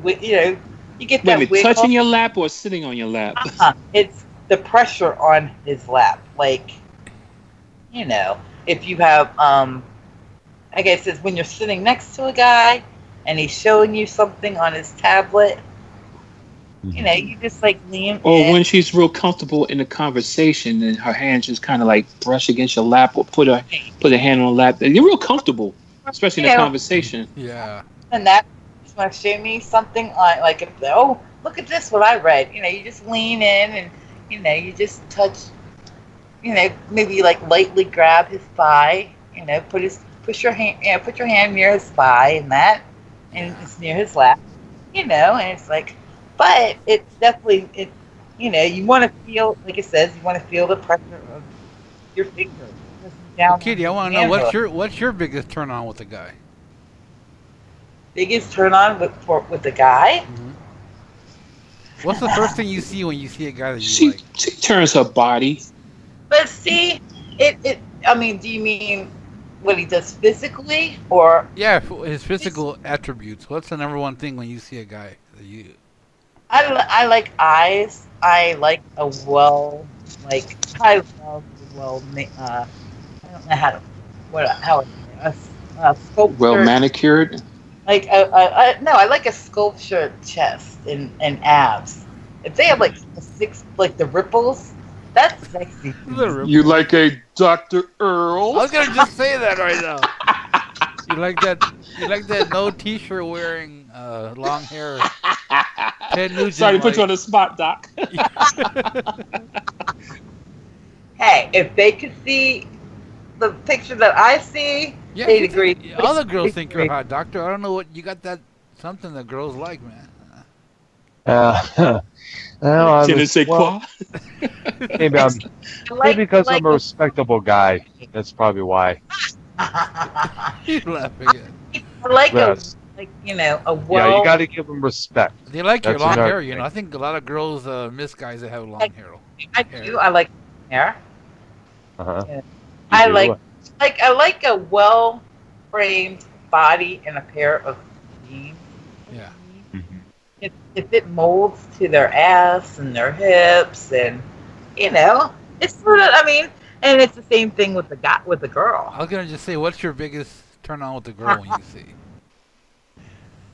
you get that. Wait, touching your lap or sitting on your lap? It's the pressure on his lap. Like, if you have, I guess it's when you're sitting next to a guy and he's showing you something on his tablet, you just like lean. Or when she's real comfortable in the conversation and her hands just kind of like brush against your lap or put a hand on the lap. You're real comfortable, especially in the conversation. Yeah. And that just want to show me something on, like, look at this, what I read. You just lean in and, you just touch, maybe like lightly grab his thigh, put your hand near his thigh and it's near his lap, and it's like, but it's definitely, you want to feel, like it says, you want to feel the pressure of your fingers. Kitty, I want to know what's your biggest turn on with a guy? Biggest turn on with the guy? What's the first thing you see when you see a guy that you like? She turns her body. But see, I mean, do you mean what he does physically, or? Yeah, his physical attributes. What's the number one thing when you see a guy that you? I like eyes. I like I love I don't know how a sculpture. Well manicured. Like I like a sculptured chest and abs. If they have like the ripples, That's sexy. You like a Dr. Earl? I was gonna just say that right now. You like that? You like that? No t-shirt wearing, long hair. Ted Nugent. Sorry to put you on the spot, Doc. Hey, if they could see the picture that I see, Yeah, they'd agree. all the girls think you're hot, Doctor. I don't know what you got. That something that girls like, man. Well, Je ne sais quoi. maybe maybe because I'm a respectable guy. That's probably why. He's laughing at. I like Yes. you know, a Yeah, well. you got to give them respect. They like your That's long another hair, you know. thing. I think a lot of girls miss guys that have long hair. I do. I like hair. Uh-huh. Yeah. You I do. like a well framed body and a pair of jeans. Yeah. If it molds to their ass and their hips, and you know, it's sort of. I mean, and it's the same thing with the guy with the girl. I was gonna just say, what's your biggest turn on with the girl when you see?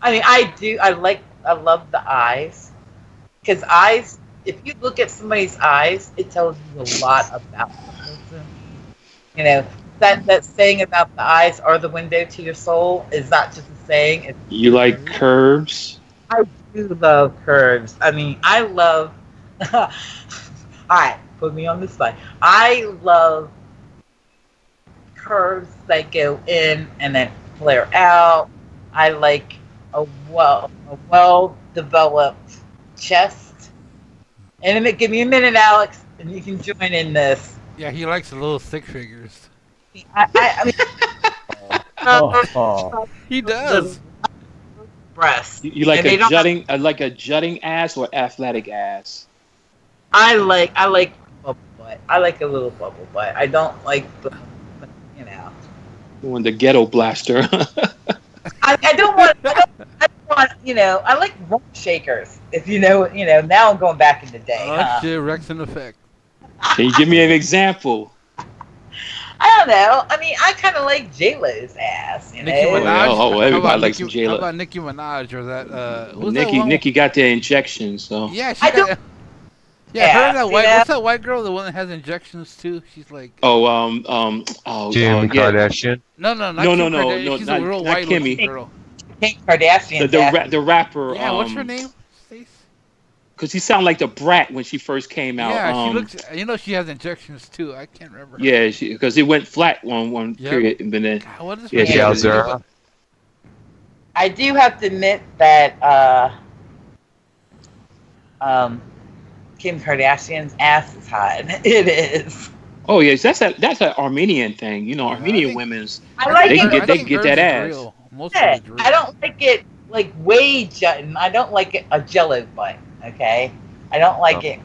I mean, I love the eyes, because eyes. If you look at somebody's eyes, it tells you a lot about the person. You know, that saying about the eyes are the window to your soul is not just a saying. It's You like curves? I do love curves. I mean, I love. All right, put me on the spot. I love curves that go in and then flare out. I like a well developed chest. And then give me a minute, Alex, and you can join in this. Yeah, he likes the little stick figures. I mean, He does. breasts. You like And they a don't jutting ass or athletic ass? I like bubble butt. I like a little bubble butt. I don't like the, you know. When the ghetto blaster. I don't want. You know. I like rump shakers. If you know. Now I'm going back in the day. Oh, shit, Rex in effect. Can you give me an example? I don't know. I mean, I kind of like J-Lo's ass. You know. Nicki Minaj. Oh, everybody How about likes Nicki- J-Lo. How about Nicki Minaj or that? Who's that Nikki one? Nikki got their injections, so Yeah, she I got. don't- Yeah, her Yeah, and that see white. that? What's that white girl? The one that has injections too. She's like. Kim yeah. Kardashian. No, not No, Kim no, no, Kardashian. no, She's not- a real not white Kimmy. looking girl. Kim Kardashian. the rapper. Yeah, what's her name? Stace? Because she sounded like the Brat when she first came out. Yeah, she looks. You know, she has injections too. I can't remember. Yeah, because it went flat one Yep. period, and then God, what is Yeah, her she name? has Zara. I do have to admit that Kim Kardashian's ass is hot. It is. oh yes, that's an Armenian thing. You know, Yeah, I Armenian think- women's I like They it. can get- I they think can get that hers is ass. real. Most Yeah, of it is real. I don't like it like way jutting. I don't like it a jello butt. Okay, I don't like it.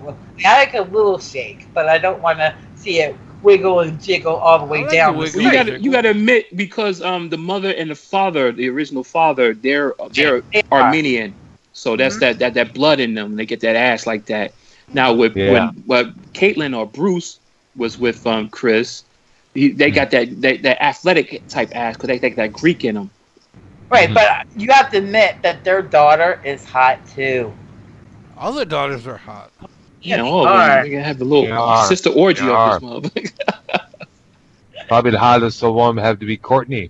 I like a little shake, but I don't want to see it wiggle and jiggle all the way I like down. the the wiggle. Well, street. you gotta admit, because the mother and the father, the original father, they're They are. Armenian, so that's that blood in them. They get that ass like that. Now when Caitlyn or Bruce was with Chris, they got that athletic type ass because they take that Greek in them. Right, but you have to admit that their daughter is hot too. All their daughters are hot. You know, they are. we can have a little They are. sister orgy They of this motherfucker. Probably the hottest of them have to be Courtney.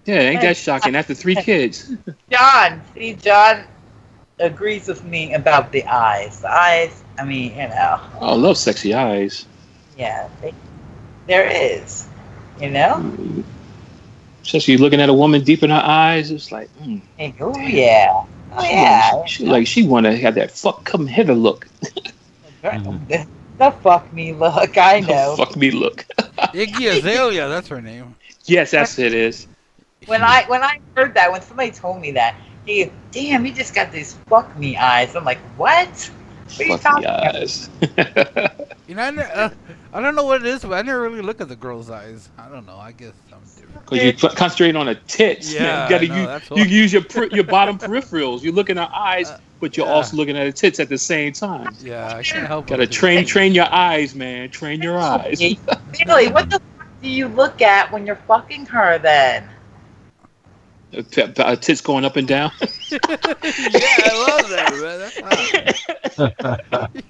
Yeah, ain't that shocking? After 3 kids. John agrees with me about the eyes. The eyes, I mean, you know, Oh, I love sexy eyes. yeah, there is, you know. Especially looking at a woman deep in her eyes, it's like, Hey, oh yeah, oh yeah. she want to have that fuck come hither look. The fuck me look, I know. Fuck me look. Iggy Azalea, that's her name. Yes, that's it is. When I heard that, when somebody told me that, hey, damn, you just got these fuck me eyes. I'm like, what? What are you Fuck talking the about? eyes. You know, I don't know what it is, but I never really look at the girl's eyes. I don't know. I guess I'm different. Because you concentrate on the tits. Yeah, man. You I know, gotta that's you why. use your bottom peripherals. You look in her eyes, but you're yeah. also looking at the tits at the same time. Yeah, I can't help Gotta it. train your eyes, man. Train your eyes. Really, what the fuck do you look at when you're fucking her then? Tits going up and down. Yeah, I love that, man.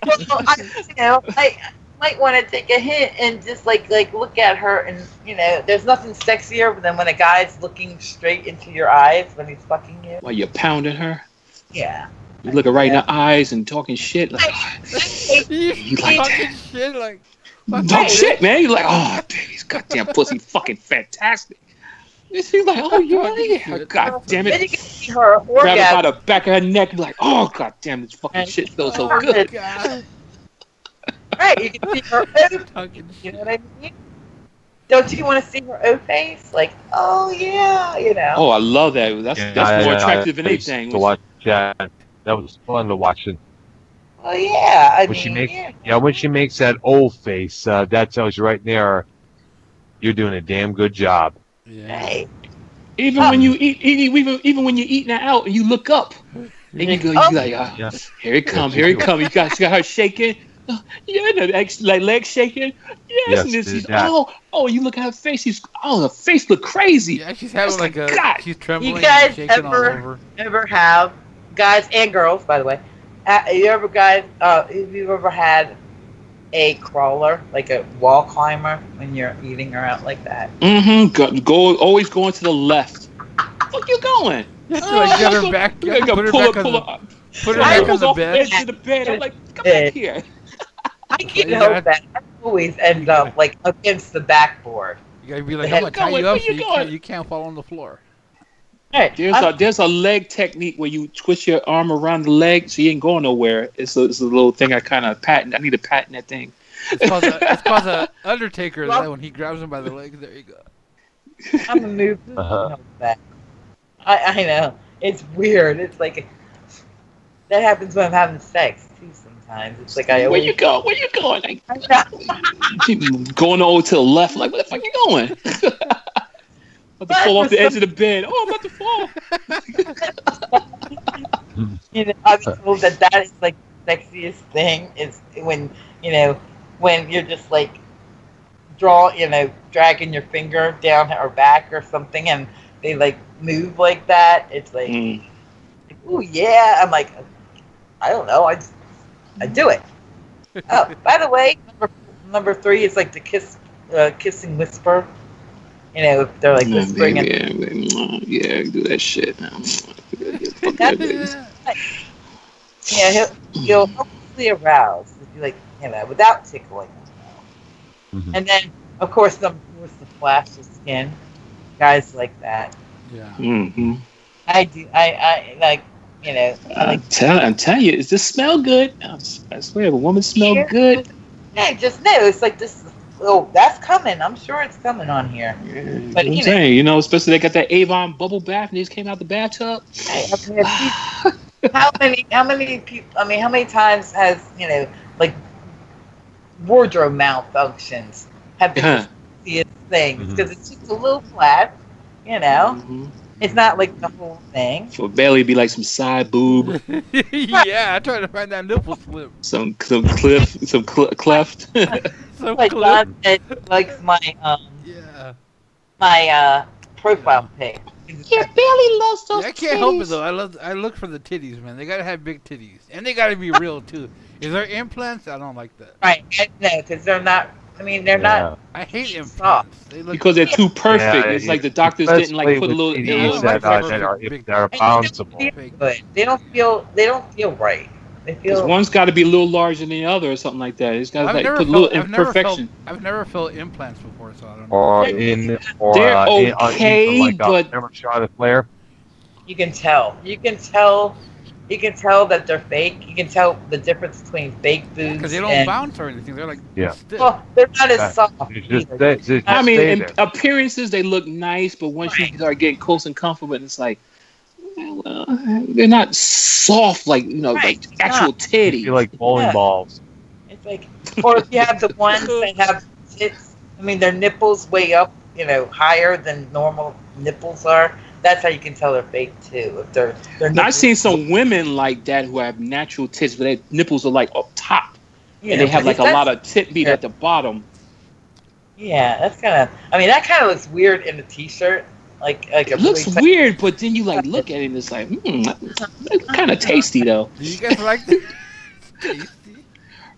That's hot. Well, I might want to take a hint and just like look at her, and there's nothing sexier than when a guy's looking straight into your eyes when he's fucking you. While you're pounding her. Yeah. You looking right in the eyes and talking shit like. You like talking shit like. Talk shit, man. You're like, oh, damn, he's goddamn pussy fucking fantastic. She's like, oh, yeah, god damn Then you it. can see her Grab her by orgasm. the back of her neck and be like, oh, god damn, this fucking shit feels so good. God. Right, you can see her O. Talking You know what I mean? Don't you want to see her O face? Like, oh yeah, Oh, I love that. That's more attractive than I used anything. to watch that. That was fun to watch. Oh yeah. I When she mean, makes, yeah. when she makes that old face, that tells you right there, you're doing a damn good job. Yeah. Hey. Even when you eat, even when you're eating it out and you look up, and you go, you like, Yeah. here it come, here it come. You got her shaking. Yeah, like legs shaking. Yes, Yes, and this is, that. you look at her face. Her face look crazy. Yeah, she's having It's like a. God. She's trembling You guys and shaking all ever- over. Ever have, guys and girls, by the way, have you ever had a crawler, like a wall climber, when you're eating her out like that? Mm-hmm. Always going to the left. Fuck you going? You have to like get her back. You have to put her back on the. Put her back on the bed. Edge of the bed. I'm like, come back here. I can't Yeah. help that. I always end up like against the backboard. You gotta be like, Where I'm gonna tie you you up going? so Where you going? you can't fall on the floor. Hey, There's a leg technique where you twist your arm around the leg so you ain't going nowhere. It's a little thing I kind of patent. I need to patent that thing. It's called a Undertaker. That when he grabs him by the legs, there you go. I'm a move. Uh-huh. That. I know. It's weird. It's like that happens when I'm having sex too. Sometimes it's like I Where always you go? Where you going? Like, I keep going over to the left. Like, where the fuck you going? About to fall off the edge of the bed. Oh, I'm about to fall. I've been told that is like the sexiest thing is when when you're just like dragging your finger down her back or something, and they like move like that. It's like, oh yeah. I'm like, I don't know. I do it. Oh, by the way, number 3 is like the kissing whisper. If they're like whispering. Yeah, do that shit. He'll hopefully arouse if you like, without tickling. Mhm. And then, of course, the flash of skin. Guys like that. Yeah. Mm-hmm. I do. I like. I like. I'm telling you, does this smell good? I swear, if a woman smell good. Yeah, just know it's like this. Oh, that's coming. I'm sure it's coming on here. Yeah, But, I'm saying, especially they got that Avon bubble bath and they just came out the bathtub. How many people? I mean, how many times has like wardrobe malfunctions have been the easiest things because it's just a little flat. Mhm. It's not like the whole thing. For belly be like some side boob, Yeah, I tried to find that nipple slip. some cleft. Some Like clip. John said, he likes my Yeah. profile pic. Your belly loves those I can't help it titties. though. I look for the titties, man. They gotta have big titties, and they gotta be real too. Is there implants? I don't like that. Right? No, because they're not. I mean, they're not. I hate Soft. implants. They look Because they're too perfect. Yeah, It's like the doctors didn't like put a little. Yeah, CDs like that perfect are big- that are And they don't bounceable. feel good. They don't feel right. They Because feel. one's got to be a little larger than the other or something like that. It's got to I've like never put a little felt. imperfection. I've never felt implants before, so I don't know. Or They're in okay, but- remember Charlotte Flair? You can tell. You can tell that they're fake. You can tell the difference between fake boobs Because they don't and. bounce or anything. They're like Yeah. stiff. Well, they're not as Right. soft. It's just, either. they just I mean, stay in there. appearances they look nice, but once you Right. start getting close and comfortable, it's like, well, they're not soft like Right, like it's actual not. You titty. feel like bowling Yeah. balls. It's like, or if you have the ones that have tits, I mean, their nipples way up, higher than normal nipples are. That's how you can tell they're fake too. If they're Now, I've nipples- seen some women like that who have natural tits, but their nipples are like up top, and they have like a that's- lot of tit meat Yeah. at the bottom. Yeah, that's kind of. I mean, that kind of looks weird in a t-shirt. like It a looks really weird, but then you like look at it and it's like, that's kind of tasty though. Do you guys like that?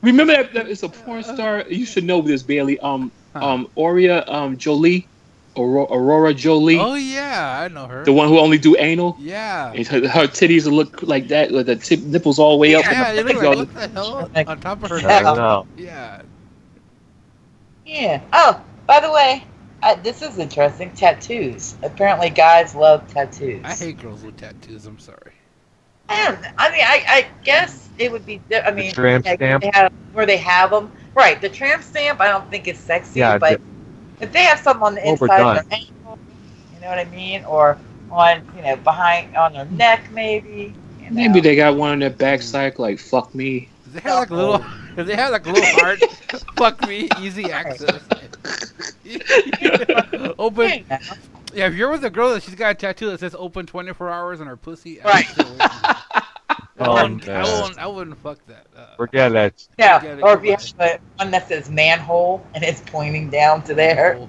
Remember that it's a porn star. You should know this, Bailey. Aurora Jolie. Oh yeah, I know her. The one who only do anal. Yeah. And her titties look like that, with the nipples all the way up. Yeah, and you look the- like, what the hell? On top of her I neck. don't know. Yeah. Yeah. Oh, by the way, this is interesting. Tattoos. Apparently, guys love tattoos. I hate girls with tattoos. I'm sorry. I guess it would be. I mean, tramp stamp? where they have them. Right. The tramp stamp. I don't think is sexy. Yeah, but if they have something on the inside Overdone. of their ankle, you know what I mean, or on behind on their neck, maybe. You know. Maybe they got one on their backside, like fuck me. If they have like a little, if they have like a little heart, fuck me, easy access. Open. Yeah, if you're with a girl that she's got a tattoo that says "open 24 hours" on her pussy, Right. I wouldn't fuck that. Forget it. Yeah, Forget it, or if you goodbye. have one that says manhole and it's pointing down to there.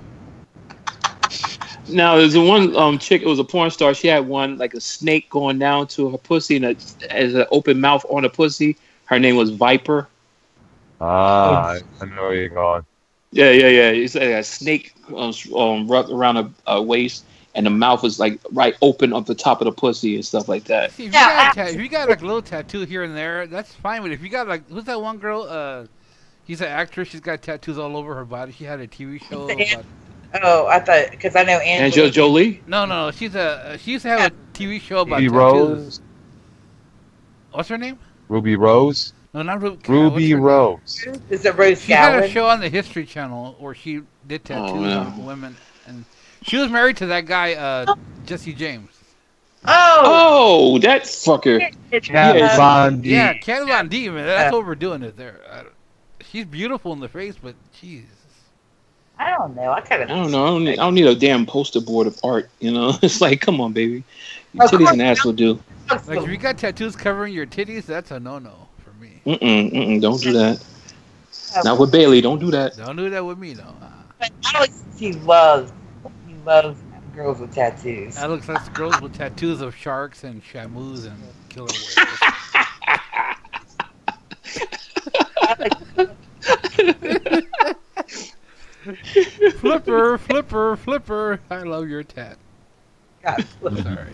Now there's a one chick. It was a porn star. She had one like a snake going down to her pussy, and as an open mouth on the pussy. Her name was Viper. I know where you're going. Yeah. It's like a snake wrapped around a waist, and the mouth was like right open up the top of the pussy and stuff like that. See, if you got like a little tattoo here and there, that's fine. But if you got like, who's that one girl? She's an actress. She's got tattoos all over her body. She had a TV show. About... Oh, I thought because I know Angela Jolie. No. She used to have a TV show about Ruby tattoos. Rose. What's her name? Ruby Rose. No, not Ruby. Ruby Rose. Is it Rose She had a Gowan? show on the History Channel where she did tattoos on women, and she was married to that guy, Jesse James. Oh, that fucker. Kat Von D. Yeah, Kat Von D, man. That's overdoing it there. She's beautiful in the face, but jeez. I don't know. I don't know. I don't need a damn poster board of art. You know, it's like, come on, baby. Your titties and ass will do. Like if you got tattoos covering your titties, that's a no-no for me. Don't do that. Not with Bailey. Don't do that. Don't do that with me, though. He loves girls with tattoos. That looks like girls with tattoos of sharks and shamus and killer whales. Flipper. I love your tat. God, Sorry.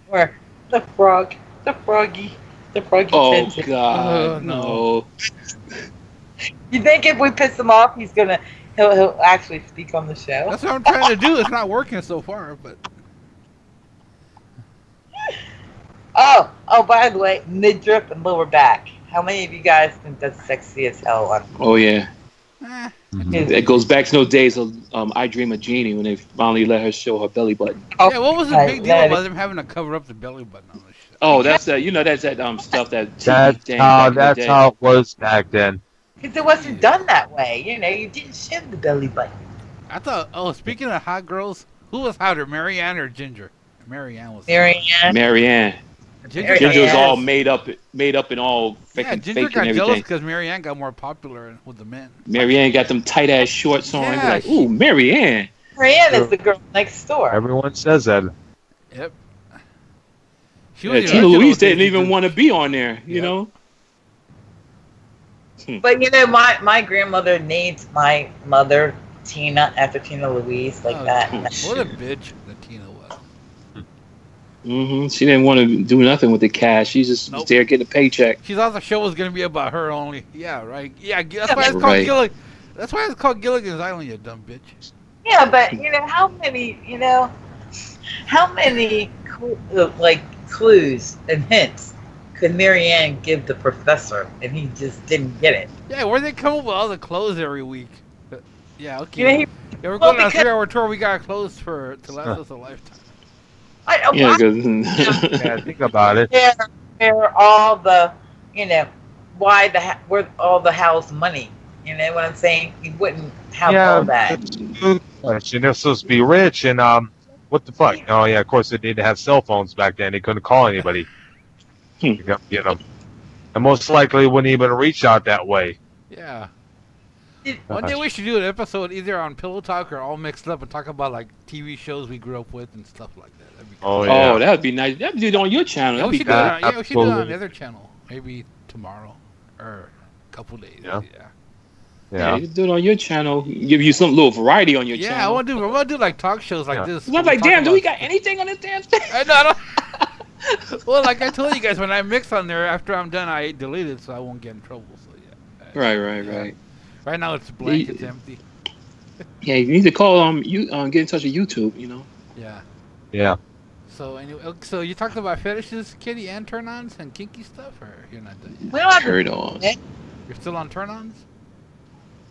Or the froggy. Oh attention. God, no. You think if we piss him off, he'll actually speak on the show? That's what I'm trying to do. It's not working so far, but. Oh, by the way, midriff and lower back. How many of you guys think that's sexy as hell? Oh yeah. Mm-hmm. It goes back to those days of I Dream of Jeannie when they finally let her show her belly button. Yeah, what was the big deal about them having to cover up the belly button on the show? Oh, that's that. That's that stuff that. That's how it was back then. Because it wasn't done that way. You didn't show the belly button. I thought. Oh, speaking of hot girls, who was hotter, Marianne or Ginger? Marianne was. Marianne. Ginger was all made up and all fake and Ginger fake got and jealous everything. because Marianne got more popular with the men. Marianne got them tight ass shorts on. Yeah, Like, ooh, Marianne. Marianne is the girl next door. Everyone says that. Yep. Tina Louise didn't even want to be on there, you know? But my grandmother named my mother Tina after Tina Louise, like that. What a bitch that Tina was. She didn't want to do nothing with the cash. She just was there getting a paycheck. She thought the show was going to be about her only. Yeah, right. Yeah, that's why it's called Gilligan. That's why it's called Gilligan's Island, you dumb bitch. Yeah, but how many clues and hints could Marianne give the professor, and he just didn't get it? Yeah, where'd they come up with all the clothes every week? Yeah, okay. We're going on a 3-hour tour. We got clothes to last us a lifetime. Yeah, think about it. Where all the, where all the house money? You know what I'm saying? He wouldn't have all that. And they're supposed to be rich, and what the fuck? Oh yeah, of course they didn't have cell phones back then. They couldn't call anybody. Get them, and most likely wouldn't even reach out that way. Yeah. One day we should do an episode either on Pillow Talk or all mixed up and talk about like TV shows we grew up with and stuff like that. That'd be cool. Oh, yeah. Oh, that would be nice. That'd be on your channel. Yeah, That'd we be should do it good. on, we should do it on Absolutely. the other channel. Maybe tomorrow or a couple days. Yeah. Yeah. Yeah, you do it on your channel. Give you some little variety on your Yeah, I channel. want to do like talk shows like Yeah. this. I'm like, damn, do we got anything on this damn thing? I know. I don't- well, like I told you guys, when I mix on there, after I'm done, I delete it so I won't get in trouble. So yeah. Right. Right now it's blank. Yeah. It's empty. Yeah, you need to call you get in touch with YouTube. You know. Yeah. Yeah. So anyway, so you talked about fetishes, kitty, and turn-ons and kinky stuff, or you're not done yet? We don't have to Turn ons. You're still on turn-ons?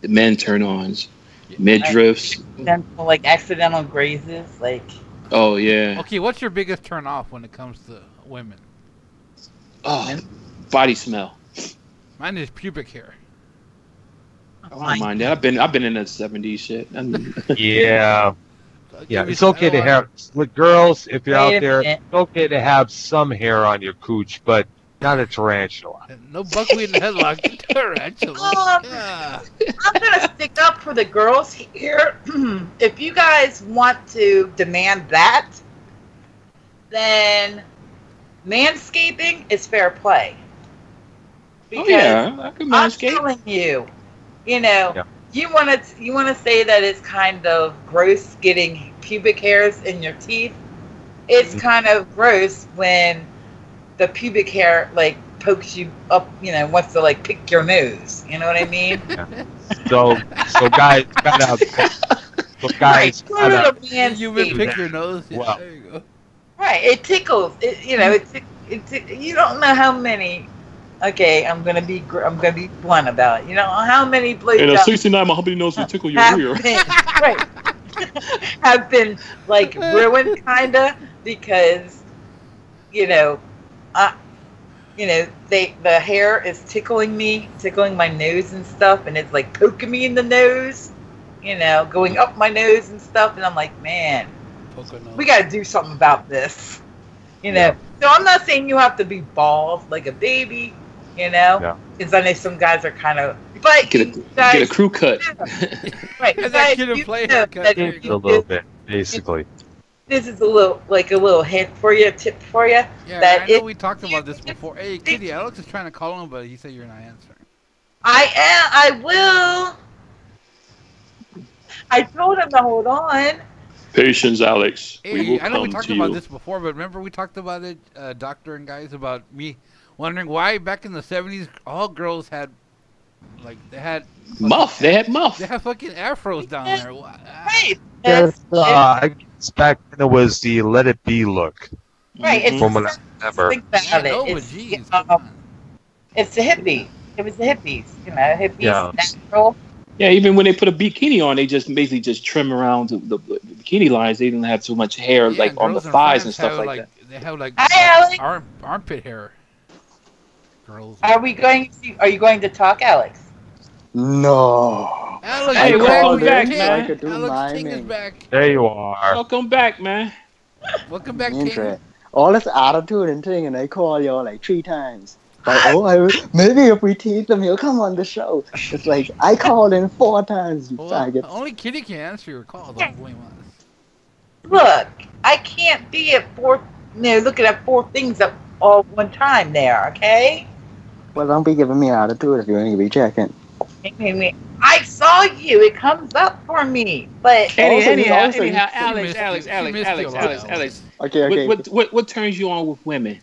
The men turn ons. Midriffs. accidental, like accidental grazes, like Oh yeah. Okay, what's your biggest turn-off when it comes to women? Oh, body smell. Mine is pubic hair. I don't mind that. I've been in that '70s shit. Yeah. Yeah, Give me it's some- okay to have, with girls, if you're Wait out a there, minute. it's okay to have some hair on your cooch, but not a tarantula. No buckwheat in the headlock. Tarantula. Yeah. I'm gonna stick up for the girls here. If you guys want to demand that, then manscaping is fair play. Oh yeah, I can I'm manscape. telling you, you know, Yeah. you want to say that it's kind of gross getting pubic hairs in your teeth. It's kind of gross when the pubic hair like pokes you up, you know, wants to like pick your nose. You know what I mean? So guys, Right. Go gotta, to the You would manscaping. pick your nose. Yeah, Wow. there you go. Right, it tickles. You know, you don't know how many. Okay, I'm gonna be blunt about it. You know how many blowjobs 69 Mahogany nose will tickle your have rear. been, right, have been like ruined, kinda, because you know, the hair is tickling my nose and stuff, and it's like poking me in the nose, you know, going up my nose and stuff, and I'm like, man, Poke a nose. we got to do something about this, you know. So I'm not saying you have to be bald like a baby, you know, Yeah. because I know some guys are kind of, but Get you guys, a crew cut. right? Get you that guys, kid a you play know haircut. that There you you a go. little bit, basically. This is a little hint for you, a tip for you. Yeah, that I know if we talked about this before. Hey, Kitty, Alex is trying to call him, but he said you're not answering. I will. I told him to hold on. Patience, Alex. Hey, I know we talked about this before, but remember we talked about it, Doctor and guys, about me wondering why back in the 70s all girls had, like, they had Muff. They had muff. They have fucking afros down there. Right. Yes, That's, I guess back then it was the Let It Be look. right. It's From what I remember. think about Yeah, it. no, but It's, geez, come on. it's the hippie. It was the hippies. You know, hippies Yeah. natural. Yeah, even when they put a bikini on, they just basically just trim around the bikini lines. They didn't have too much hair Yeah, like on the girls in thighs France and stuff have, like that. They have like Hi, Alex. armpit hair. Girls. Are you going to talk, Alex? No. Alex, Hey, you're welcome back, back, King. man. I could do Alex King is miming. back. There you are. Welcome back, man. Welcome back, Intro. King. All this attitude and thing, and I call y'all like 3 times. Like, maybe if we tease them, he'll come on the show. It's like, I called in 4 times, you Well, faggots. only Kitty can answer your call. Don't blame us. Look, I can't be at looking at 4 things at all one time there. Okay. Well, don't be giving me attitude if you ain't be checking. I saw you. It comes up for me, but Anyhow, also, Alex, She missed you a lot, Alex. Okay, okay. What turns you on with women?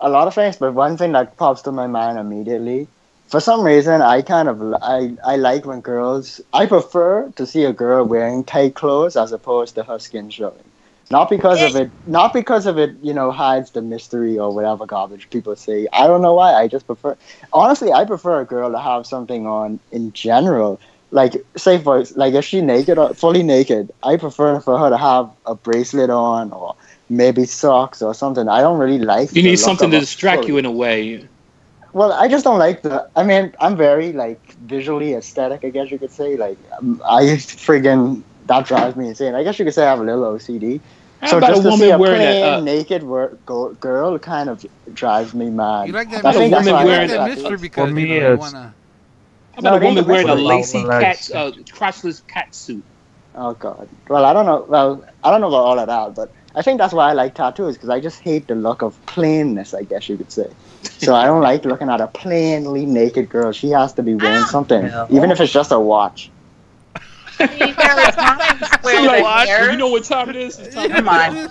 A lot of things, but one thing that pops to my mind immediately. For some reason, I like when girls. I prefer to see a girl wearing tight clothes as opposed to her skin showing. Not because of it, you know, hides the mystery or whatever garbage people say. I don't know why. I just prefer. Honestly, I prefer a girl to have something on in general. Like, say for like if she naked or fully naked, I prefer for her to have a bracelet on or maybe socks or something. I don't really like. You the need look something of to her distract fully. you in a way. Well, I just don't like I mean, I'm very, like, visually aesthetic, I guess you could say. Like, that drives me insane. I guess you could say I have a little OCD. How So about just a to see woman a wearing plain, a? naked girl kind of drives me mad. You like that I think mystery? that's woman why I wearing like like that that. mystery because me, you know, you it's- wanna. How about a they woman can wearing a mix it. lacy Well, crotchless cat suit? Oh God. Well, I don't know. Well, I don't know about all of that, but I think that's why I like tattoos because I just hate the look of plainness. I guess you could say. So I don't like looking at a plainly naked girl. She has to be wearing something, even if it's just a watch. I mean, there are times where the hair. You know what time it is? It's time Come on.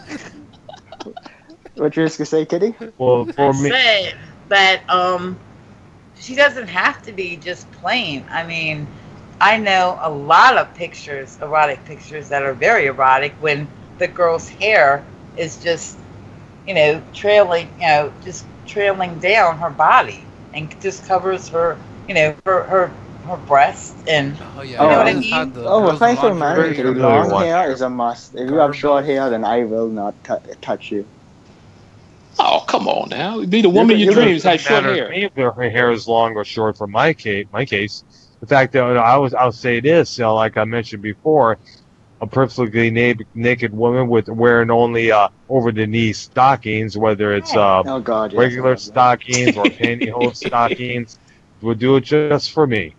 What you just gonna say, Kitty? Well, for me, Said that she doesn't have to be just plain. I mean, I know a lot of pictures, erotic pictures that are very erotic when the girl's hair is just, trailing, just trailing down her body and just covers her, her breast and Oh yeah. You know what I this is mean? how the Oh, well, girls thanks for in lingerie reminding me. are Really Long want hair is a must. If you have short hair, then I will not touch you. Oh, come on now. Be the woman of your dreams has short hair. If her hair is long or short for my case, the fact that I'll say this, like I mentioned before, a perfectly naked woman with wearing only over the knee stockings, whether it's Oh God, yes, regular stockings or pantyhose stockings, would do it just for me.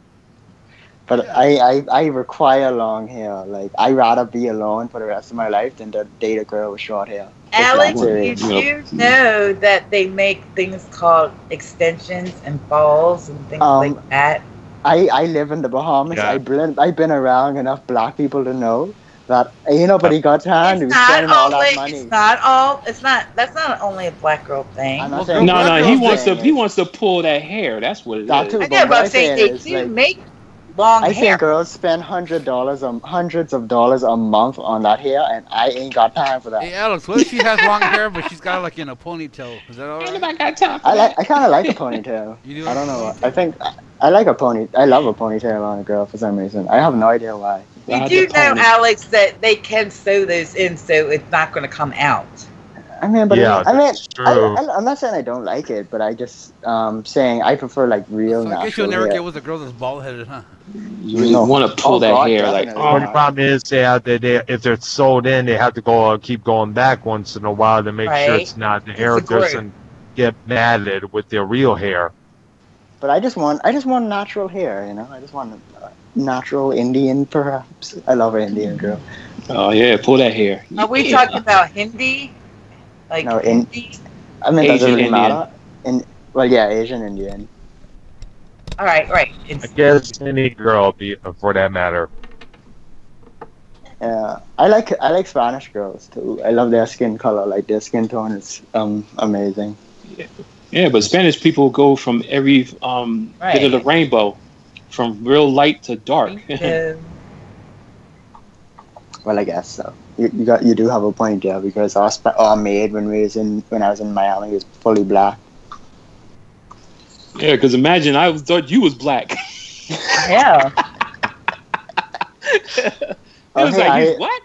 But I require long hair. Like I rather be alone for the rest of my life than to date a girl with short hair. Alex, It's not did you know that they make things called extensions and balls and things like that? I live in the Bahamas. Yeah. I've been around enough black people to know that ain't nobody got time to be spending all that money. That's not only a black girl thing. I'm not Well, saying girl- No, black he girls wants to pull that hair. That's what it That is. too. I But know, what but I'm I'm saying saying they is, do like, make long I hair. think girls spend hundreds of dollars a month on that hair, and I ain't got time for Hey that. Alex, what if she has long hair but she's got it like in a ponytail? Is that alright? got time for I kind of like a ponytail. You do I don't like a know. ponytail? I think I like a pony. I love a ponytail on a girl for some reason. I have no idea why. You do know, Alex, that they can sew those in so it's not going to come out. I mean, but Yeah, that's true. I'm not saying I don't like it, but I just saying I prefer like real So I guess natural you'll never hair. get with a girl that's bald headed, huh? You really want to pull Oh, that God, hair, like, definitely. The only problem is if they're sewed in, they have to keep going back once in a while to make sure Right. it's not the hair It's a glue. doesn't get matted with their real hair. But I just want natural hair. I just want a natural Indian, perhaps. I love an Indian girl. oh yeah, pull that hair. Are we Yeah. talking about Hindi? Like No, Hindi? I mean, does it Asian really Indian. matter? Well, yeah, Asian Indian. All right. I guess any girl, for that matter. Yeah, I like Spanish girls too. I love their skin color. Like their skin tone is amazing. Yeah, but Spanish people go from every bit of the rainbow, from real light to dark. Well, I guess so. You do have a point there because our maid when I was in Miami was fully black. Yeah, because imagine I thought you was black. Yeah. It was like, what?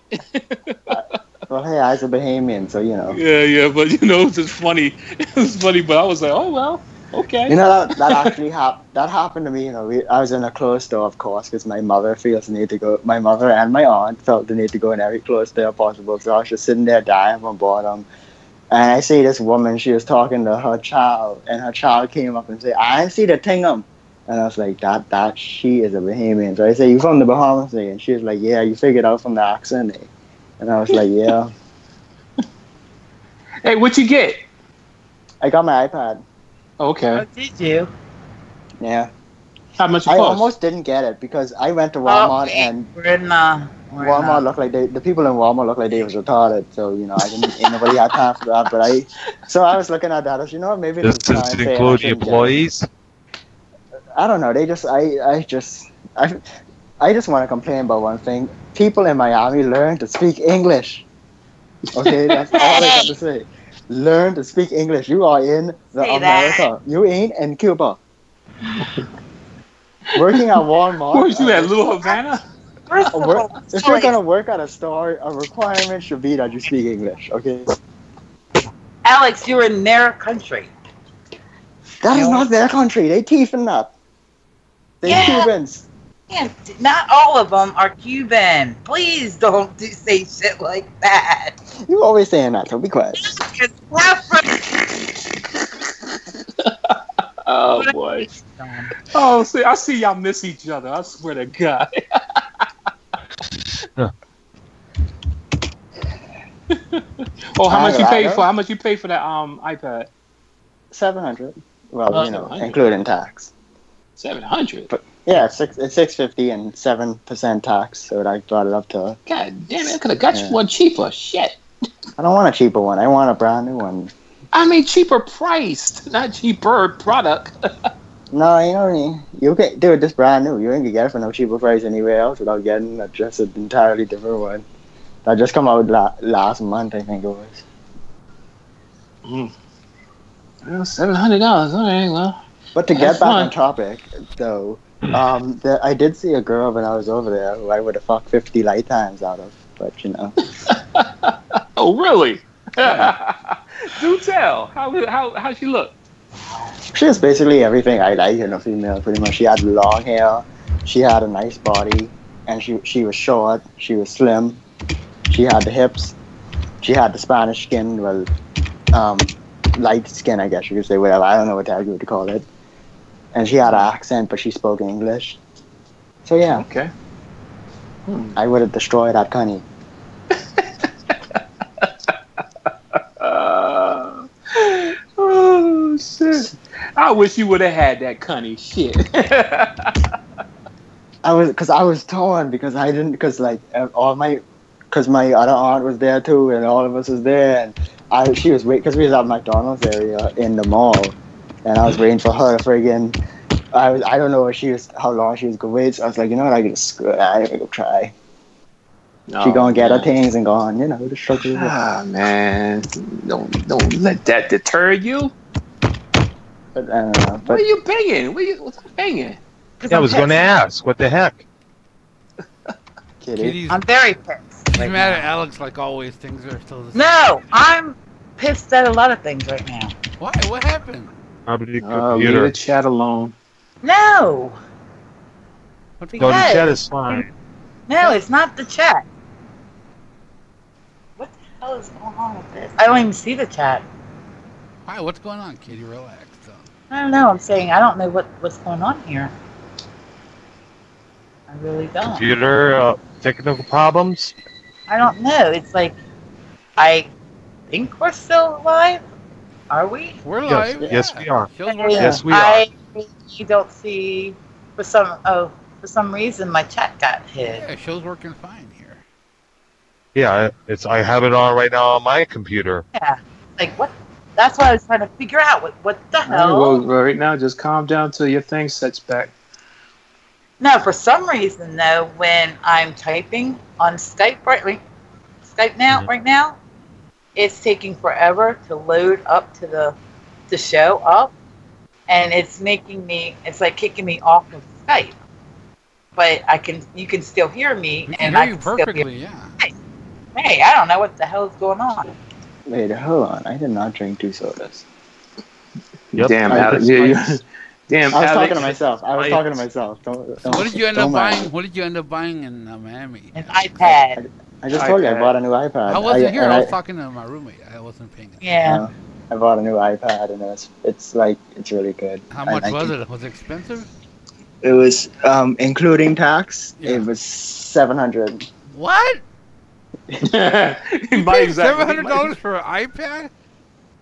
Well, hey, I was a Bahamian, so Yeah, but it's just funny. It was funny, but I was like, oh well, okay. that actually that happened to me. I was in a closed store, of course, because my mother feels the need to go. My mother and my aunt felt the need to go in every closed store possible. So I was just sitting there dying from boredom. And I see this woman, she was talking to her child, and her child came up and said, I see the tingum. And I was like, that she is a Bahamian. So I said, you from the Bahamas? And she was like, yeah, you figured out from the accent. And I was like, yeah. Hey, what you get? I got my iPad. Okay. Oh, did you? Yeah. How much it I cost? almost didn't get it because I went to Walmart and Walmart looked like the people in Walmart looked like they was retarded. So I didn't. Ain't nobody had time for that. But I was looking at that. I was, maybe Does this is this include the employees? I don't know. They just I just want to complain about one thing. People in Miami learn to speak English. Okay, that's all I got to say. Learn to speak English. You are in the Say America. You ain't in Cuba. Working at Walmart. Where's you at, Little Havana? First of all, If you're gonna work at a store, a requirement should be that you speak English. Okay. Alex, you're in their country. That is not their country. They thieving that. They Cubans. Yeah, not all of them are Cuban. Please don't say shit like that. You always saying that, so be quiet. Oh boy. Oh, see, I see y'all miss each other. I swear to God. Oh, how much you pay for? How much you pay for that iPad? 700. Well, you know, 700. including tax. 700. But yeah, it's 650 and 7% tax, so I brought it up to. God damn it! I could have got you one cheaper. Shit. I don't want a cheaper one. I want a brand new one. I mean, cheaper priced, not cheaper product. No, you can do it this brand new. You ain't gonna get it for no cheaper price anywhere else without getting just an entirely different one. That just come out last month, I think it was. Well, $700. All right, well. But to get back on topic, though, I did see a girl when I was over there who I would have fucked 50 lifetimes out of, but you know. Oh, really? Yeah. Do tell. How she look? She was basically everything I like in a female, pretty much. She had long hair, she had a nice body, and she was short, she was slim, she had the hips, she had the Spanish skin, well, light skin, I guess you could say, whatever. I don't know what the hell you would call it. And she had an accent, but she spoke English. So yeah. Okay. I would have destroyed that cunny. Oh shit! I wish you would have had that cunny shit. I was torn because my other aunt was there too, and all of us was there, and she was waiting because we was at McDonald's area in the mall, and I was waiting for her to friggin'. I don't know how long she was gonna wait. So I was like, you know what, I gotta go try. No, she gonna get her things and gone, you know, the struggle. Ah man, don't let that deter you. But I don't know. What are you banging? What's banging? Yeah, I was going to ask. What the heck? Kitty. I'm very pissed. She's mad at Alex like always. Things are still the same. No, I'm pissed at a lot of things right now. Why? What happened? Probably Leave computer. the chat alone. No. No, the chat is fine. No, it's not the chat. What the hell is going on with this? I don't even see the chat. Why? What's going on, Kitty? Relax. I don't know. I'm saying I don't know what's going on here. I really don't. Computer technical problems. I don't know. It's like I think we're still alive. Are we? We're live. Yes, we are. Yeah. Yes, we are. I really don't see for some reason my chat got hit. Yeah, show's working fine here. Yeah, I have it on right now on my computer. Yeah. Like what? That's what I was trying to figure out. What the hell? Well, right now, just calm down till your thing sets back. No, for some reason though, when I'm typing on Skype right now, it's taking forever to load up to the show up, and it's like kicking me off of Skype. But you can still hear me, and I hear you can perfectly. Yeah. Hey, I don't know what the hell is going on. Wait, hold on. I did not drink 2 sodas. Yep. Damn, Alex. Damn, I was Alex. talking to myself. What did you end up buying? What did you end up buying in Miami? An iPad. I just told you I bought a new iPad. I wasn't here. I was talking to my roommate. I wasn't paying attention. Yeah. I bought a new iPad, and it's really good. How much was it? Was it expensive? It was including tax. Yeah. It was 700. What? You paid $700 for an iPad?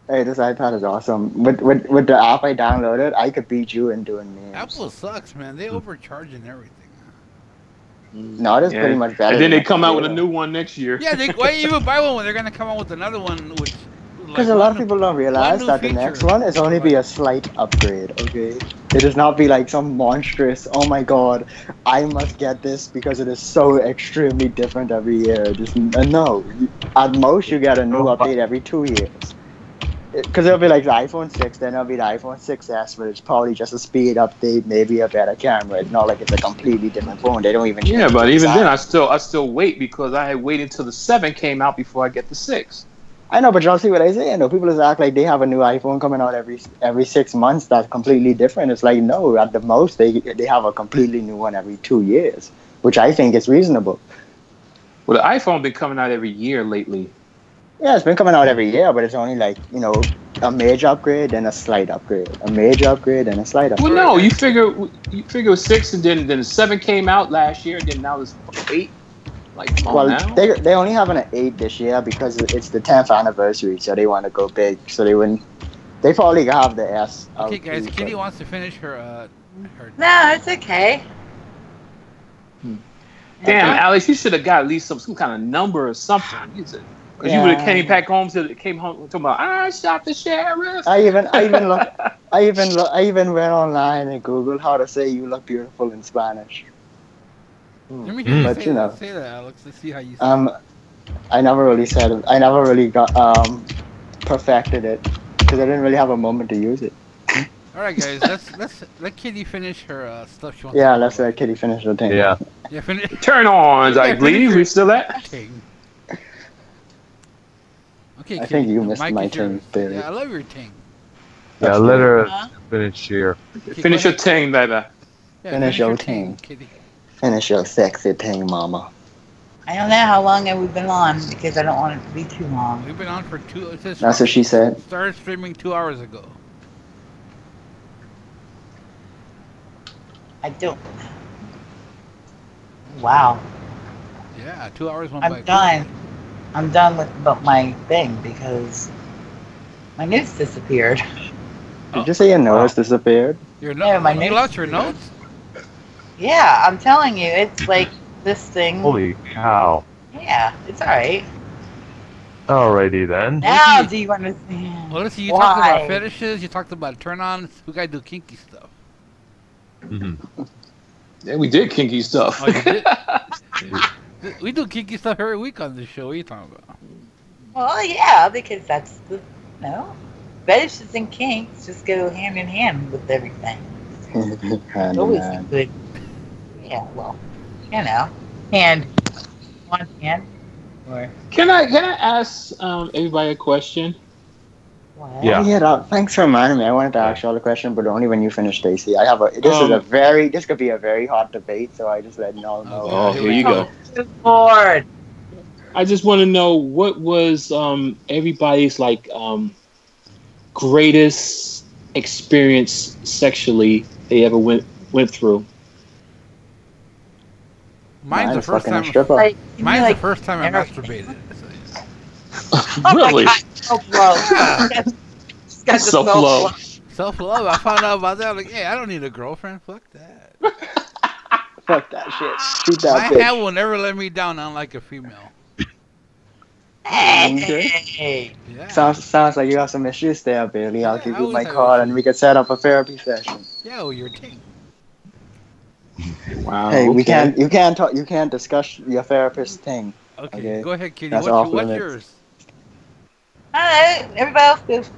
Hey, this iPad is awesome. With the app I downloaded, I could beat you in doing memes. Apple sucks, man. They overcharging everything. No, it is pretty much better. And then they come out with a new one next year. Yeah, why even buy one when they're gonna come out with another one? Because a lot of people don't realize that the next one is only be a slight upgrade. Okay, it does not be like some monstrous. Oh my god, I must get this because it is so extremely different every year. Just no. At most, you get a new update every 2 years. Because it'll be like the iPhone 6, then it'll be the iPhone 6S, but it's probably just a speed update, maybe a better camera. It's not like it's a completely different phone. They don't even. Yeah, but even then, I still wait because I had waited until the 7 came out before I get the 6. I know, but y'all see what I say? People just act like they have a new iPhone coming out every 6 months that's completely different. It's like, no, at the most, they have a completely new one every 2 years, which I think is reasonable. Well, the iPhone been coming out every year lately. Yeah, it's been coming out every year, but it's only like, a major upgrade and a slight upgrade. A major upgrade and a slight upgrade. Well, no, you figure 6 and then 7 came out last year, and then now there's 8. Like, come on now. They only having an 8 this year because it's the 10th anniversary, so they want to go big. So they wouldn't. They probably have the S. Okay, guys. Kitty wants to finish her. No, it's okay. Damn, Alex, you should have got at least some kind of number or something. Because you would have came back home talking about I shot the sheriff. I even went online and Googled how to say "you look beautiful" in Spanish. Let me hear But you you know, say that, Alex. Let's see how you say I never really said it. I never really got perfected it because I didn't really have a moment to use it. All right, guys. Let's let Kitty finish her stuff. She wants Yeah, to let's let Kitty finish the thing. Yeah. Yeah, finish. Turn ons, I believe. We still at? Ting. Okay, I Kitty, think you the missed mic my is yours. ting, baby. Yeah, I love your ting. Yeah, let her finish here. Okay, Finish go your thing, baby. Yeah, Finish your ting. Kitty. Finish your sexy thing, mama. I don't know how long have we been on because I don't want it to be too long. We've been on for 2. It says That's what she said. started streaming 2 hours ago. I don't. Wow. Yeah, 2 hours went by. I'm done. I'm done with my thing because my notes disappeared. Did you say your nose disappeared? Your Yeah, my you notes lost your disappeared. notes? Yeah, I'm telling you, it's like this thing. Holy cow. Yeah, it's alright. Alrighty then. Now do you understand? Well, listen, you talked why? about fetishes, you talked about turn-ons. We gotta do kinky stuff. Mm-hmm. Yeah, we did kinky stuff. Oh, you did? We do kinky stuff every week on this show. What are you talking about? Well, yeah, because that's the fetishes and kinks just go hand in hand with everything. Hand in Always hand. good. Yeah, well, hand, one hand, or Can I ask everybody a question? what? Yeah. Oh, yeah, thanks for reminding me. I wanted to ask you all the question, but only when you finish, Stacy. I have this could be a very hot debate, so I just let you all know. Oh, here you go. Good Lord. I just want to know what was everybody's greatest experience sexually they ever went through. Mine's the Mine's first fucking a time. stripper. Like, Mine's like, the first time I never- masturbated. Oh Really? my God, self-love. She's got the Self-love. Self-love. I found out about that. I'm like, hey, I don't need a girlfriend. Fuck that. Fuck that shit. Shoot My that bitch. hand will never let me down, unlike a female. Hey. Yeah. Sounds like you got some issues there, Bailey. I'll Yeah, give I you always my have card issues. and we can set up a therapy session. Yeah, well, you're a ting. Wow. Hey, you okay. can't discuss your therapist thing. Okay, Okay. go ahead, Kitty. That's What's, off what's limits. yours? Alright, everybody else goes.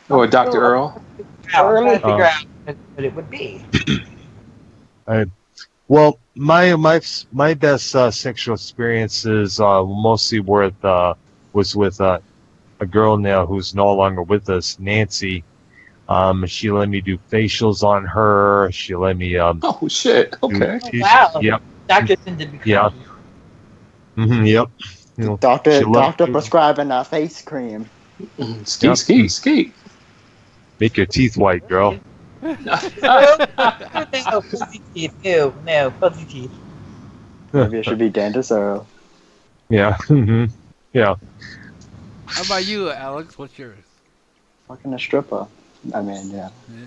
Or Dr. Earl. We're trying to Oh. figure out what it would be. Well, my best sexual experiences mostly was with a girl now who's no longer with us, Nancy. She let me do facials on her. She let me Oh shit. Okay. Wow. Yep. Doctor did become. Yeah. Yep. You know, Doctor she loved to prescribing a face cream. Ski. make your teeth white, girl. No, fuzzy teeth. No, fuzzy teeth. Maybe it should be dentist or Yeah. Yeah. How about you, Alex? What's yours? fucking a stripper. I mean, yeah. Yeah.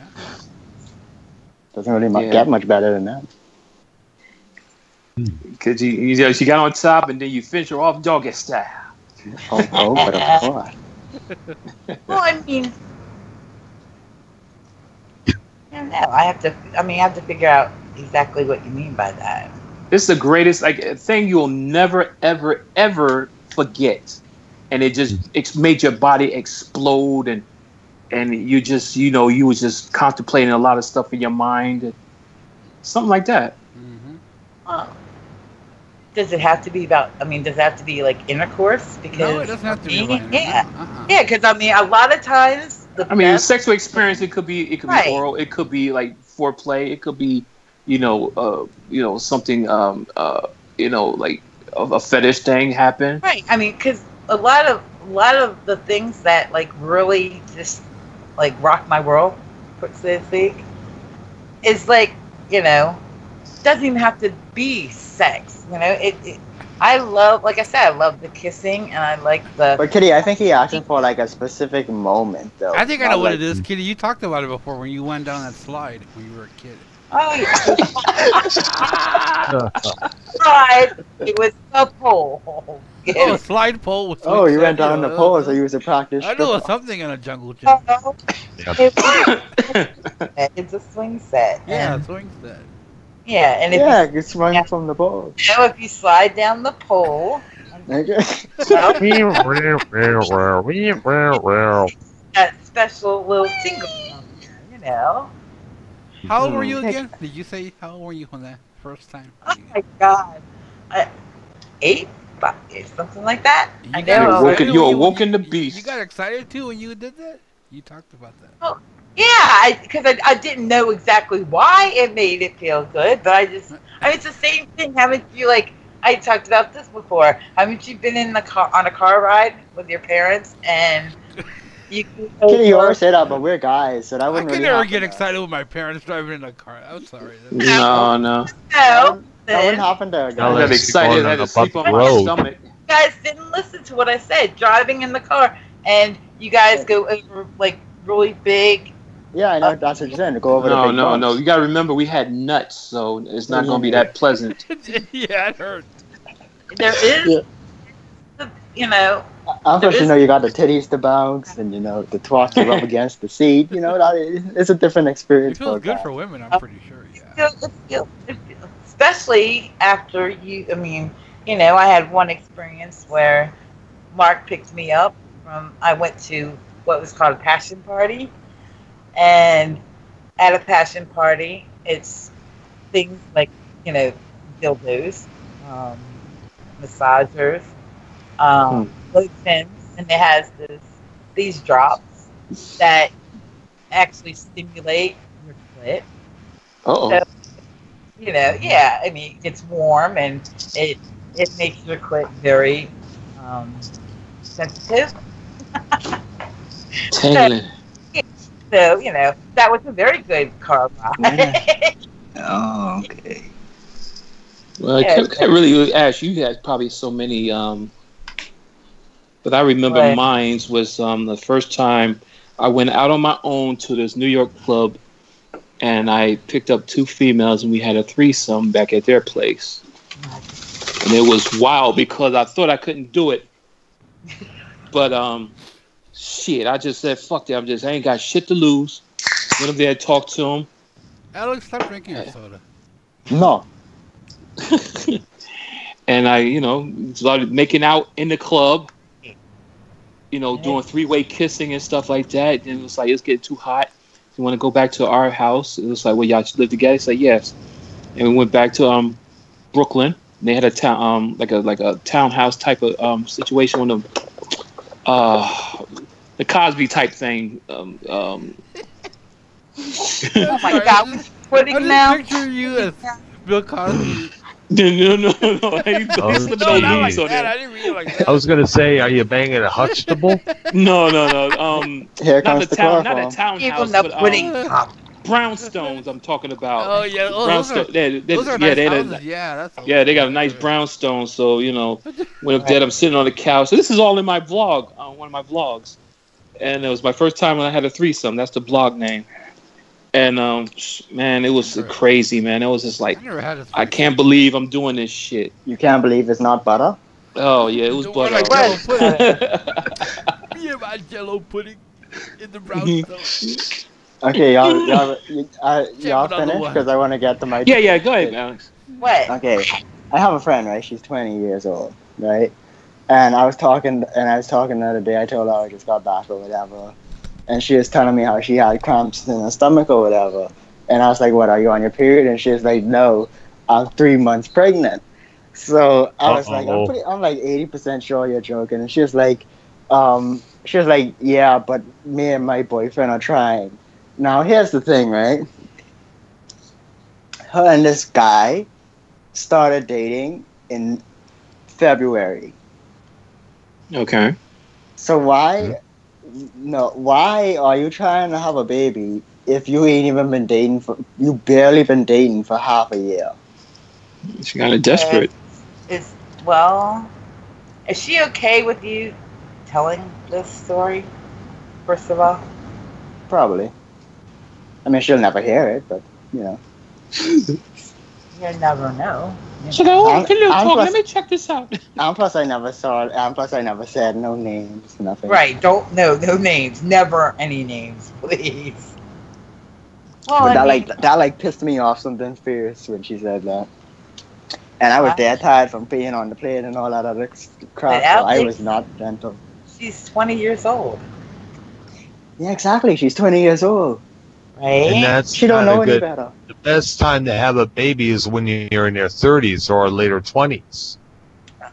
Doesn't really Yeah. get much better than that. Because you got on top and then you finish her off doggy style. Oh, but of course. Well, I mean, I don't know. I have to figure out exactly what you mean by that. This is the greatest thing you'll never, ever, ever forget. And it just made your body explode and you just, you was just contemplating a lot of stuff in your mind. And something like that. Mm-hmm. Oh. Does it have to be does it have to be like intercourse? Because No, it doesn't have to be. for me, violent. Yeah. Uh-uh. Yeah, because a lot of times the The best, sexual experience, it could be Right. oral, it could be like foreplay, it could be, something, like a fetish thing happen. right. I mean, because a lot of lot of the things that like really just like rock my world, so to speak, is like, doesn't even have to be sex. I love, like I said, I love the kissing, and I like the. But Kitty, I think he asking for like a specific moment, though. I think I know Not what like- it is, Kitty. You talked about it before when you went down that slide when you were a kid. Oh yeah. Right. It was a pole. Oh, a slide pole with Oh, swing you set, went down the pole, so you was a practice. I know stripper. something in a jungle gym. It's a swing set. Yeah, And, swing set. yeah, and if Yeah, you, you swung from the pole. if you slide down the pole, Okay. that special little tingle, How old were you again? Did you say how old were you on that first time? Oh my God, 8, 5, something like that. I got know. excited You when awoken the beast. You got excited too when you did that? You talked about that. Oh, yeah, because I didn't know exactly why it made it feel good, but it's the same thing. Haven't you, like, I talked about this before. Haven't you been in the car on a car ride with your parents and you? Kitty, you always say that, but we're guys, so that I wouldn't could really never happen, get though. excited with my parents driving in a car. I'm sorry. No. No, That wouldn't happen to a I guy. got excited. I had to sleep on my stomach. you guys didn't listen to what I said. Driving in the car, and you guys go over like really big. Yeah, I know. That's what you're saying. To go over the big bumps. No. You got to remember, we had nuts, so it's not going to be that pleasant. Yeah, it hurt. There is, Of course, you got the titties to bounce, and the twat to rub against the seat. It's a different It experience. feels for a good guy. for women, I'm pretty sure. Yeah. Especially after you. I mean, I had one experience where Mark picked me up from. I went to what was called a passion party, and at a passion party, it's things like dildos, massagers, lotions, and it has these drops that actually stimulate your clit. Uh-oh. So, yeah, I mean, it's warm and it makes your clit very sensitive. Tingling. So, that was a very good car ride. Oh, okay. Well, I can't really ask. You had probably so many, but I remember Right. mine was the first time I went out on my own to this New York club, and I picked up 2 females, and we had a threesome back at their place. And it was wild because I thought I couldn't do it, but shit, I just said fuck that. I ain't got shit to lose. Went up there and talked to them. Alex, stop drinking your soda. No. And I, started making out in the club, doing 3-way kissing and stuff like that. And it was like, it's getting too hot. You want to go back to our house? It was like, well, y'all live together? He said, yes. And we went back to Brooklyn. They had a town, like a townhouse type of situation on the Cosby type thing. Oh my God, we're putting I just now. picture you as Bill Cosby. No. He's slipping No, on not like leaves on that. there. I didn't read it like that. I was gonna say, are you banging a Huxtable? No. Here Not comes a the town, not a chloroform. townhouse, Even the but pudding. brownstones. I'm talking about. Oh, yeah. Oh, brownstone. those are nice houses. Yeah, that's Yeah, they got a nice brownstone. So went up there. I'm sitting on the couch. So this is all in my vlog, one of my vlogs, and it was my first time when I had a threesome. That's the blog name. And man, it was crazy, man. It was just like, I never had a I can't believe I'm doing this shit. You can't believe it's not butter? Oh yeah, it was We're butter. like Jello pudding. Me and my Jello pudding in the brownstone. Okay, y'all Jam another finished? one. Because I want to get to my... Yeah. Go ahead, Alex. What? Okay, I have a friend, right? She's 20 years old, right? And I was talking the other day. I told her I just got back or whatever, and she was telling me how she had cramps in her stomach or whatever. And I was like, "What? Are you on your period?" And she was like, "No, I'm 3 months pregnant." So I was like, "I'm like 80% sure you're joking." And she was like, "Yeah, but me and my boyfriend are trying." Now here's the thing, right? Her and this guy started dating in February. Okay. So why? No, why are you trying to have a baby if you ain't even been dating for? You barely been dating for half a year. She kind of desperate. Is well, is she okay with you telling this story? First of all, Probably. I mean, she'll never hear it, but you know. you never know. She's like, oh, And- hello, and Paul, plus- let me check this out. And plus, I never saw it. And plus, I never said no names, nothing. Right? Don't no names. Never any names, please. Well, But I mean, that like pissed me off something fierce when she said that. And I was dead tired from being on the plane and all that other crap, so I was not gentle. she's 20 years old, Yeah, exactly. She's 20 years old. right? And that's She don't kinda know any good. better. The best time to have a baby is when you're in your 30s or later 20s.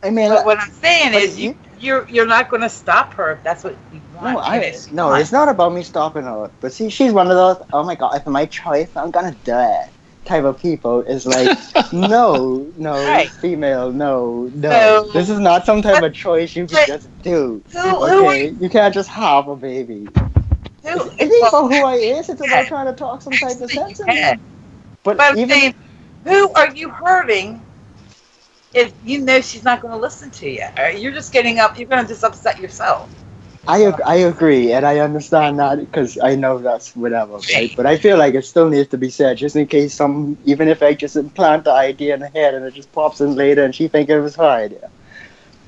I mean, But what I'm saying but is, you're not going to stop her if that's what you want. no, it's not about me stopping her. But see, she's one of those, oh my god, if my choice, I'm gonna do it type of people. Is like, no, Right. female, no. So- This is not some type of choice you can but- just do. Who Okay, you can't just have a baby. who, It ain't about who I is. It's Yeah. about trying to talk some type of Actually, sense you into can. me. But But I'm even saying, who are you hurting if you know she's not going to listen to you? You're just getting up. You're going to just upset yourself. I agree, and I understand that because I know that's whatever, right? But I feel like it still needs to be said, just in case even if I just implant the idea in her head and it just pops in later and she think it was her idea.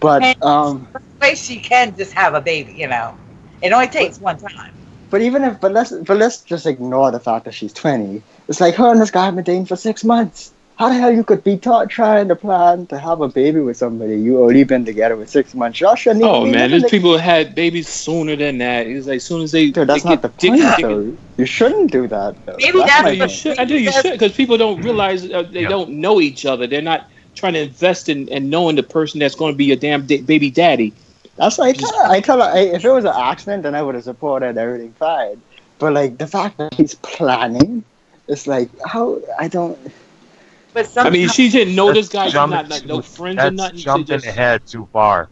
But And- Way she can just have a baby, you know. It only takes one time. let's just ignore the fact that she's 20. It's like her and this guy have been dating for 6 months. How the hell you could be trying to plan to have a baby with somebody you only been together with 6 months? Y'all shouldn't even Oh be man, living there's people who had babies sooner than that. It's like as soon as they Dude, that's they not the get point, dick- though. You shouldn't do that, though. Maybe That's that's my the- You point. should. I do. You should because people don't realize they Yeah. don't know each other. They're not trying to invest in knowing the person that's going to be your damn baby daddy. That's like, I tell her, if it was an accident, then I would have supported everything fine. But, like, the fact that he's planning, it's like, how, I don't... But I sometimes, mean, she didn't know this guy. That's She's not jumping like too- no friends or That's nothing. She jumping just ahead too far.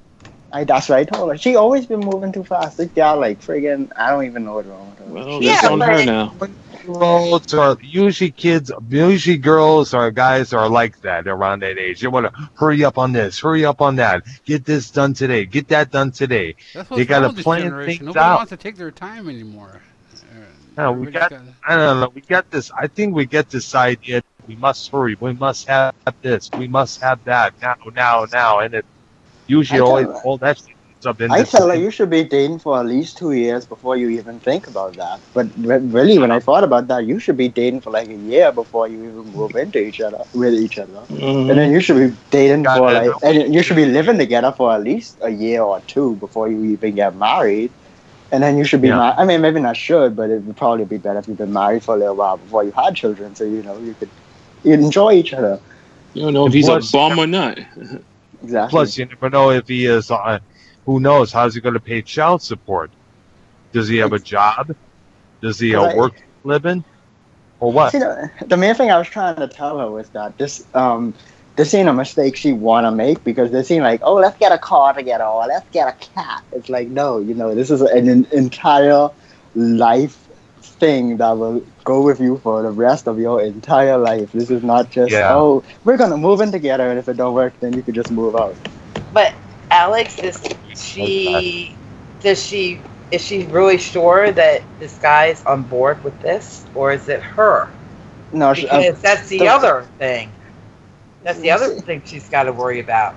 That's what I told her. She always been moving too fast. This gal, like, friggin', I don't even know what's wrong with her. well, Yeah, that's on her but- now. Girls are usually girls or guys are like that around that age. They want to hurry up on this, hurry up on that, get this done today, get that done today. That's They what's gotta wrong with this plan generation. things Nobody out. wants to take their time anymore. No, we Everybody's got. I don't know. We got this. I think we get this idea. We must hurry. We must have this. We must have that now, and it usually I always tell- all that shit ends up in I this. tell her you should be dating for at least 2 years before you even think about that. But really, when I thought about that, you should be dating for like a year before you even move into each other with each other. Mhm. And then you should be dating Got for it. like, and you should be living together for at least a year or two before you even get married. And then you should be Yeah. married. I mean, maybe not should, but it would probably be better if you've been married for a little while before you had children, so you'd enjoy each other. You don't know if he's a Plus- bum or not. Exactly. Plus, you never know if he is. Who knows? How's he going to pay child support? Does he have a job? Does he Right. work for a living? Or what? See, the main thing I was trying to tell her was that this ain't a mistake she want to make, because they seem like, oh, let's get a car together or let's get a cat. It's like, no, this is an entire life thing that will go with you for the rest of your entire life. This is not just, Yeah. oh, we're going to move in together, and if it don't work, then you could just move out. but Alex, is she really sure that this guy's on board with this, or is it her? No, Because that's the the- other thing. That's the other thing she's got to worry about.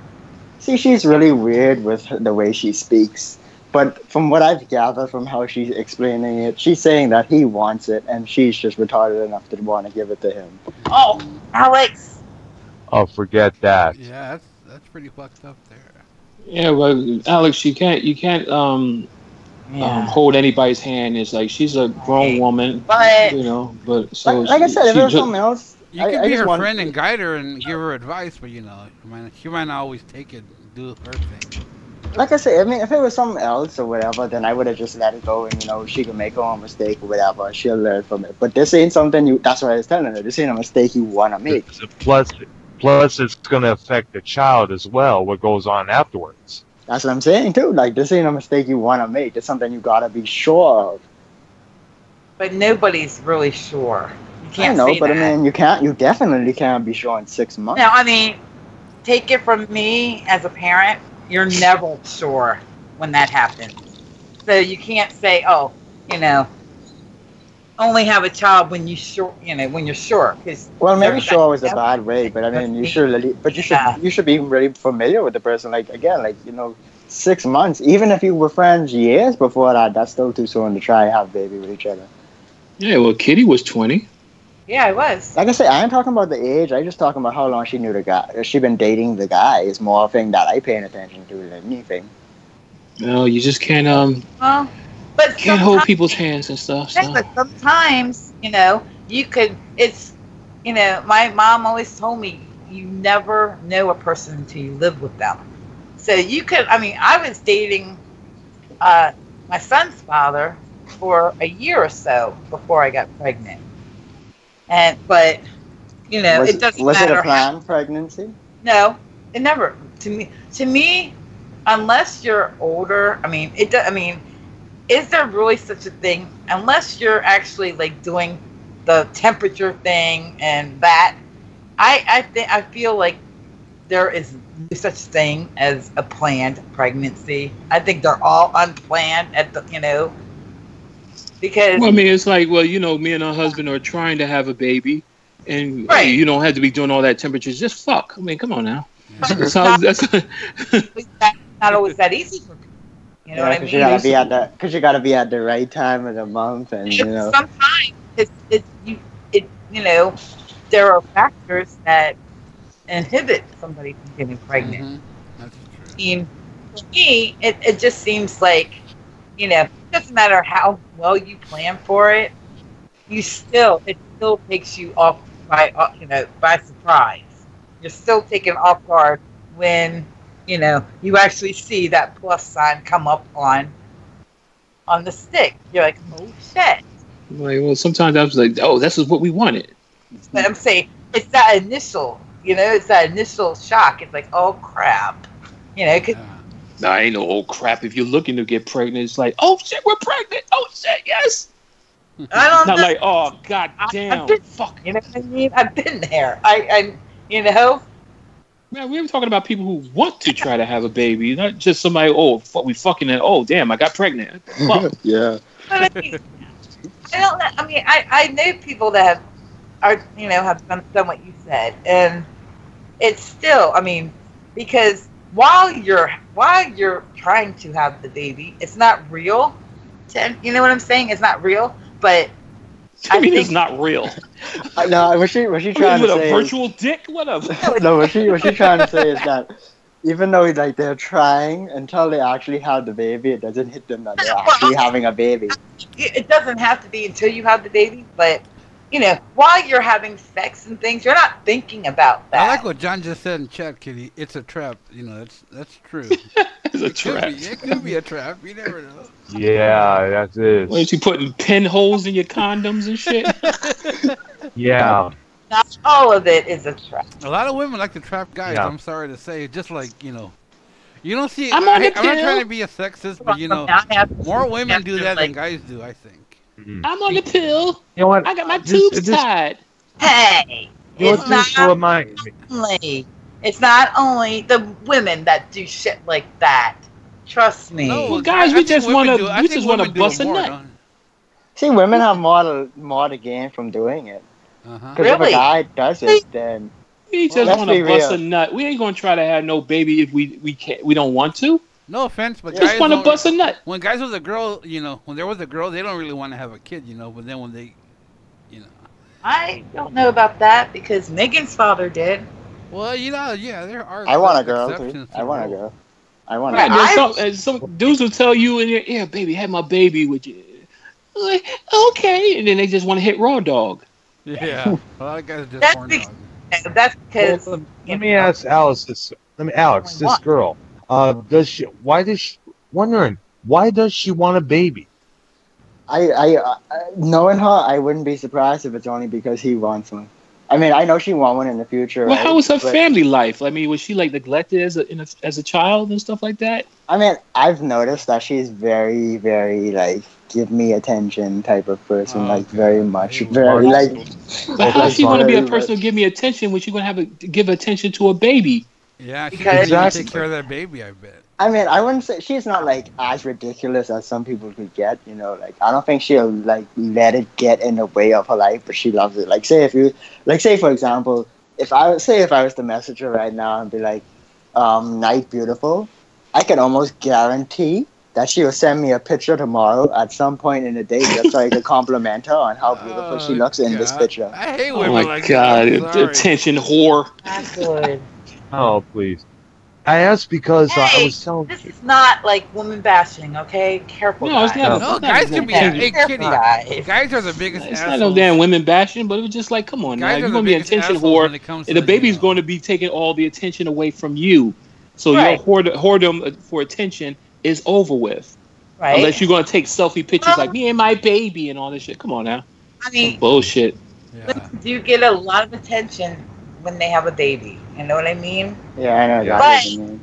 see, she's really weird with the way she speaks. But from what I've gathered from how she's explaining it, she's saying that he wants it, and she's just retarded enough to want to give it to him. Oh, Alex. Oh, forget that. Yeah, that's pretty fucked up there. Yeah, well, Alex, you can't hold anybody's hand. It's like she's a grown woman, But But so Like I said, if she it was ju- something else, You I could be just her want- friend and guide her and give her advice, but she might not always take it, do her thing. Like I said, I mean, if it was something else or whatever, then I would have just let it go, and she can make her own mistake or whatever. She'll learn from it. But this ain't something that's what I was telling her. This ain't a mistake you want to make. Plus, it's going to affect the child as well. What goes on afterwards? That's what I'm saying too. Like, this ain't a mistake you want to make. It's something you gotta be sure of. But nobody's really sure. You I can't know, say but that. I mean, you definitely can't be sure in 6 months. No, I mean, take it from me as a parent. You're never sure when that happens. So you can't say, oh, only have a child when you sure, when you're sure. Well, maybe sure was a bad way, but I mean, you should be really familiar with the person. Like, again, 6 months. Even if you were friends years before that, that's still too soon to try and have a baby with each other. Yeah, well, Kitty was 20. Yeah, I was. Like I say, I ain't talking about the age. I just talking about how long she knew the guy. She been dating the guy. It's more a thing that I paying attention to than anything. No, you just can't but can't hold people's hands and stuff. So. But sometimes, you could. It's, my mom always told me you never know a person until you live with them. So you could. I mean, I was dating my son's father for a year or so before I got pregnant. But it doesn't matter. Was it a planned pregnancy? No, it never. To me, unless you're older, is there really such a thing? Unless you're actually like doing the temperature thing and that, I feel like there is no such thing as a planned pregnancy. I think they're all unplanned because. Well, I mean, it's like, me and her husband are trying to have a baby, and right. You don't have to be doing all that temperature. Just fuck. I mean, come on now. That's not always that easy for people. You know what I mean? Because you gotta be at the right time of the month, and sometimes there are factors that inhibit somebody from getting pregnant. Mm-hmm. That's true. I mean, for me, it just seems like it doesn't matter how well you plan for it, it still takes you off by surprise. You're still taken off guard when you actually see that plus sign come up on the stick. You're like, oh shit. Like, well, sometimes I was like, oh, this is what we wanted. But I'm saying it's that initial, it's that initial shock. It's like, oh crap, No, ain't no old crap. If you're looking to get pregnant, it's like, oh shit, we're pregnant. Oh shit, yes. I don't Not know. like, oh god damn, fuck. You know what I mean? I've been there. Man, we were talking about people who want to try to have a baby, not just somebody. Oh, we fucking it. Oh, damn, I got pregnant. Fuck. Yeah. But I don't know. I mean, I know people that have done what you said, and it's still. I mean, because while you're trying to have the baby, it's not real. You know what I'm saying? It's not real, but. I mean, it's not real. No, was she trying to say a virtual dick? Whatever. No, what she trying to say is that even though they're trying, until they actually have the baby, it doesn't hit them that they're actually having a baby. It doesn't have to be until you have the baby, but while you're having sex and things, you're not thinking about that. I like what John just said in chat, Kitty. It's a trap. That's true. It's a trap. It could be a trap. You never know. Yeah, that's it. What, is you putting pinholes in your condoms and shit? Yeah. Not all of it is a trap. A lot of women like to trap guys. Yeah. I'm sorry to say, just like you don't see. I'm not trying to be a sexist, but more women do that than guys do. I think. Mm-hmm. I'm on the pill. You know what? I got my tubes tied. Hey, it's not only the women that do shit like that. Trust me. No, well, guys, we just want to bust a nut. See, women have more to gain from doing it. Because if a guy does it, then we just want to bust a nut. We ain't gonna try to have no baby if we don't want to. No offense, but just want to bust a nut. When guys with a girl, when they're with a girl, they don't really want to have a kid, But then when they, I don't know about that because Megan's father did. Well, yeah, there are. I want a girl too. I want a girl. Some dudes will tell you in your ear, baby, have my baby with you. Like, okay, and then they just want to hit raw dog. Yeah, a lot of guys are just horn dogs. That's because. Well, let me ask Alice this. This girl. Why does she want a baby? I knowing her, I wouldn't be surprised if it's only because he wants one. I mean, I know she want one in the future. Well, right? how was her But, family life? I mean, was she like neglected as a child and stuff like that? I mean, I've noticed that she's very, very like give me attention type of person. Oh, like God. very I much, hate very when like. But how is she fine. going to be a very person to give me attention when she's going to have to give attention to a baby? Yeah, she Because- couldn't even Exactly. take care of that baby, I bet. I mean, I wouldn't say she's not like as ridiculous as some people could get. You know, like I don't think she'll like let it get in the way of her life, but she loves it. Like say if you, like say for example, if I was to message her right now and be like, "Night beautiful," I can almost guarantee that she will send me a picture tomorrow at some point in the day just so I could compliment her on how beautiful she looks in this God. picture. I hate Oh women my like God! that. I'm sorry. Attention whore. Not good. Oh, please. I asked because I Hey, was telling this is not like woman bashing, okay? Careful, No, it's guys. not. No, it's not guys can be. Hey, Careful, Kitty. guys. Guys are the biggest It's assholes. not no damn women bashing, but it was just like, come on now, Guys if are you're the going to be an biggest attention assholes whore, when it comes to and the baby's you know. going to be taking all the attention away from you. So Right. your whoredom for attention is over with. Right? Unless you're going to take selfie pictures Well- like me and my baby and all this shit. Come on now. I mean, Bullshit. Yeah. women do get a lot of attention when they have a baby. You know what I mean? Yeah, I know Yeah. that. Is mean.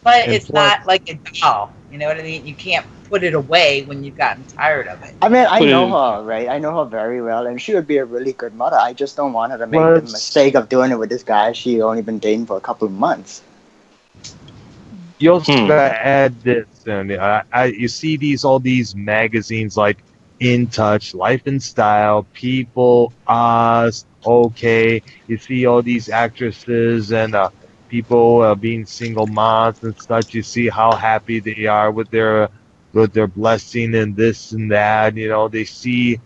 But And it's plus- not like a doll. You know what I mean? You can't put it away when you've gotten tired of it. I mean, I Put it know in- her, right? I know her very well, and she would be a really good mother. I just don't want her to make Well, the it's- mistake of doing it with this guy she only been dating for a couple of months. you also Hmm. gotta add this, and you see all these magazines like In Touch, Life and Style, People, Us, Okay. You see all these actresses and people being single moms and such. You see how happy they are with their blessing and this and that. You know, they see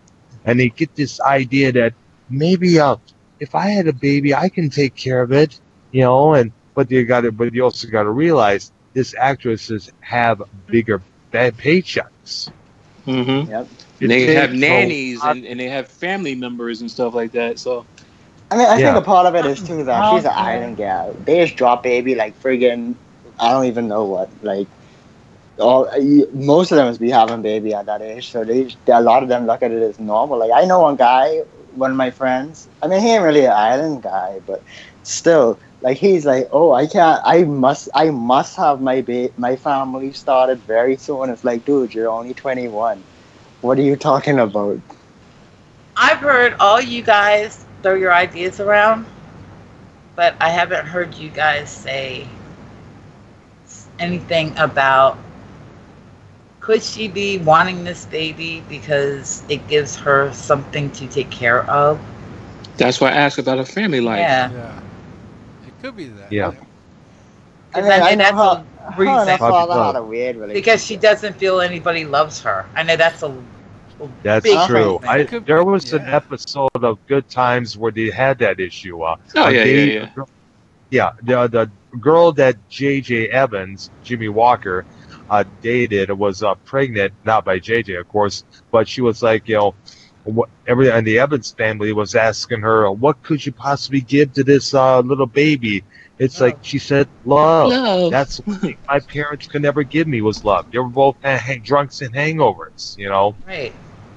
and they get this idea that maybe if I had a baby, I can take care of it. You know, but you also got to realize this actresses have bigger paychecks. Mm-hmm. Yep. They It have takes nannies a- and they have family members and stuff like that. So I mean, I Yeah. think a part of it is too that she's an island gal. They just drop baby like friggin' I don't even know what. Like most of them must be having baby at that age, so a lot of them look at it as normal. Like I know one guy, one of my friends. I mean, he ain't really an island guy, but still, like he's like, oh, I can't. I must have my family started very soon. It's like, dude, you're only 21. What are you talking about? I've heard all you guys throw your ideas around, but I haven't heard you guys say anything about could she be wanting this baby because it gives her something to take care of? that's why I asked about her family life. Yeah. Yeah. It could be that. Yeah. I mean, I know that's her a and reason. her father Probably had a weird relationship. Because she doesn't feel anybody loves her. I know that's a That's big true. reason. There was an Yeah. episode of Good Times where they had that issue. Oh yeah. Yeah, the girl that J.J. Evans, Jimmy Walker, dated was pregnant, not by J.J. of course, but she was like, you know, and the Evans family was asking her, what could you possibly give to this little baby? It's like she said, love. Love. That's what my parents could never give me was love. They were both drunks and hangovers, you know. right.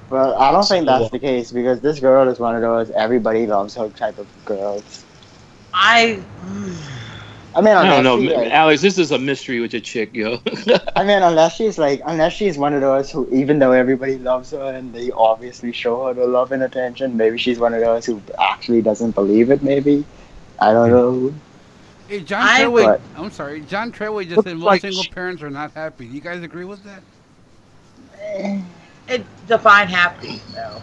Well, I don't think that's the case because this girl is one of those everybody loves her type of girls. I I mean, I don't know, unless she, like, Alex. This is a mystery with your chick, yo. I mean, unless she's one of those who, even though everybody loves her and they obviously show her the love and attention, maybe she's one of those who actually doesn't believe it. Maybe I don't know. Hey, John I Treadway. would- I'm sorry. John Treadway just Looks said most like single she- parents are not happy. You guys agree with that? it define happy though.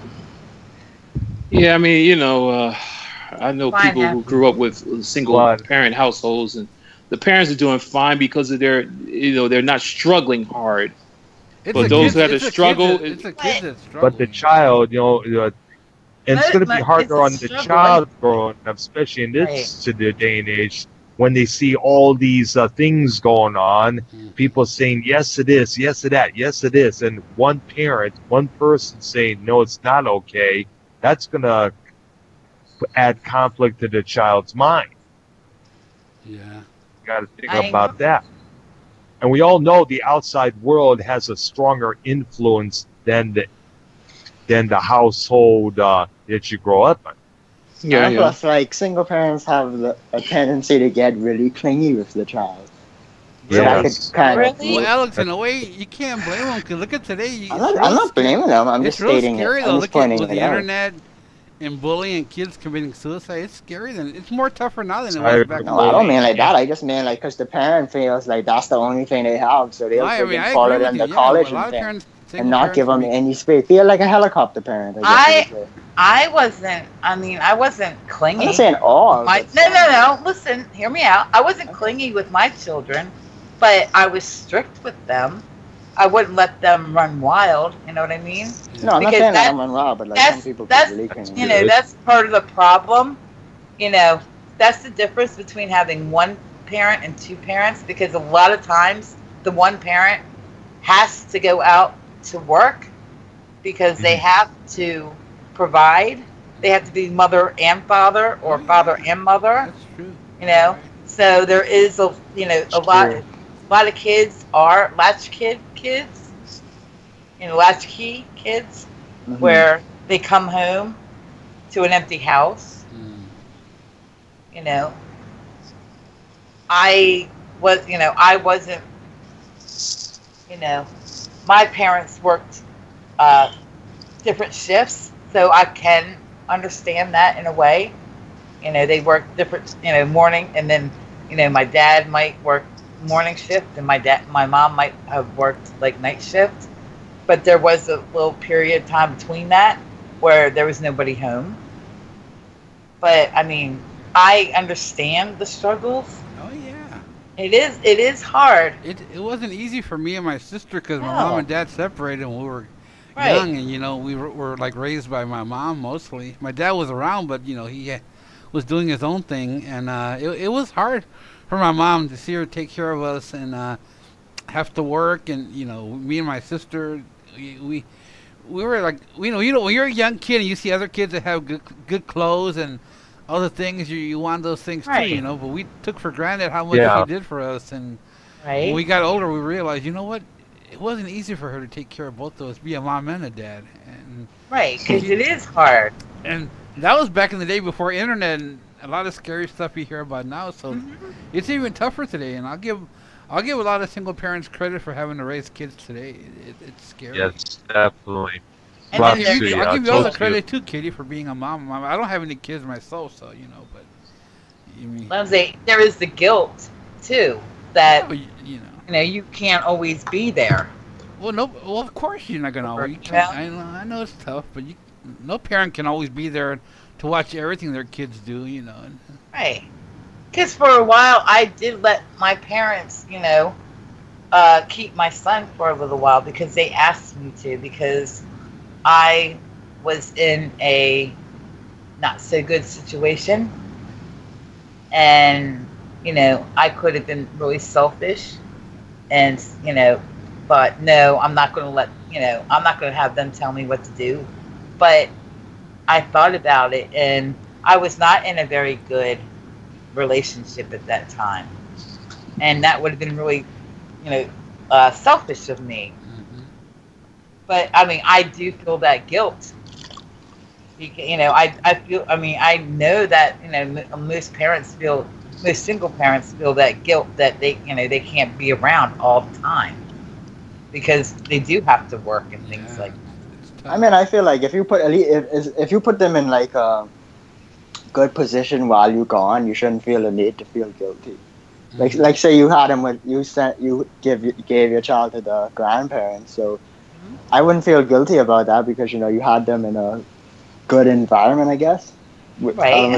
Yeah, I mean, you know, I know Fine, people who happy. grew up with single But- parent households, and the parents are doing fine because of their, you know, they're not struggling hard. It's But the those kids- who had to it's the struggle- kids that- It's the kids that struggle. But the child, you know, and it's But- going to be but harder it's a on the struggle, child growing up, especially in this to the day and age, when they see all these things going on. People saying yes to this, yes to that, yes to this, and one person saying no, it's not okay. That's going to add conflict to the child's mind. Yeah. You got to think I about agree. that. And we all know the outside world has a stronger influence than the household that you grow up in. Yeah, And yeah. plus, like, single parents have a tendency to get really clingy with the child. So that could Yes. kind of. Really? Well, Alex, in a way, you can't blame them. Cause look at today. I'm not blaming them. I'm It's just real stating it. scary I'm though. just Look at pointing with it the out. internet and bullying and kids committing suicide. It's scary. Then it's more tougher now than it I was back in No, the I don't day. mean like that. I just mean like because the parent feels like that's the only thing they have, so they'll I mean, freaking I follow agree with them you. to Yeah, college a lot and of thing, parents, and single not parents, give them can be- any space. Feel like a helicopter parent. I guess you could say. I wasn't. I mean, I wasn't I'm clingy. not saying all. My, But no, some. no, no. Listen, hear me out. I wasn't clingy with my children, but I was strict with them. I wouldn't let them run wild. You know what I mean? No, I'm not Because saying that that- I'm wrong, but like some That's people that's could really That's clingy. you know good. that's part of the problem. You know, that's the difference between having one parent and two parents. Because a lot of times the one parent has to go out to work because they have to provide. They have to be mother and father, or Oh, yeah. father and mother. That's true. You know, so there is a True. lot of kids are kids, latchkey kids, Mhm. where they come home to an empty house. Mm. You know, I wasn't. You know, my parents worked different shifts, so I can understand that in a way. You know, they work different, morning, and then, my dad might work morning shift, and my mom might have worked like night shift. But there was a little period of time between that where there was nobody home. But I mean, I understand the struggles. Oh yeah. It is hard. It wasn't easy for me and my sister because my No. mom and dad separated when we were Right. young, and we were like raised by my mom mostly. My dad was around, but he was doing his own thing, and it was hard for my mom to see her take care of us and have to work, and me and my sister, we were like, when you're a young kid and you see other kids that have good clothes and other things, you want those things Right. too, but we took for granted how much Yeah. she did for us, and Right. when we got older, we realized, you know what? It wasn't easy for her to take care of both of us, be a mom and a dad, Right, because it is hard. and that was back in the day before internet and a lot of scary stuff you hear about now. So it's even tougher today, and I'll give a lot of single parents credit for having to raise kids today. It's scary. Yes, definitely. And Rough then there's- too, yeah, I'll give you all the totally. credit too, Kitty, for being a mom. I don't have any kids myself, so but Lindsay, there is the guilt too that you can't always be there. Well, no. Well, of course you're not gonna always. Yeah. I know it's tough, but no parent can always be there to watch everything their kids do. Right. Because for a while I did let my parents, keep my son for a little while because they asked me to, because I was in a not so good situation, and I could have been really selfish, and but no, I'm not going to I'm not going to have them tell me what to do. But I thought about it, and I was not in a very good relationship at that time, and that would have been really selfish of me. But I mean, I do feel that guilt. I feel. I mean, I know that most single parents feel that guilt that they can't be around all the time because they do have to work and things like that. I mean, I feel like if you put them in like a good position while you're gone, you shouldn't feel the need to feel guilty. Like say you had them you gave your child to the grandparents, so I wouldn't feel guilty about that because you had them in a good environment, I guess. Right.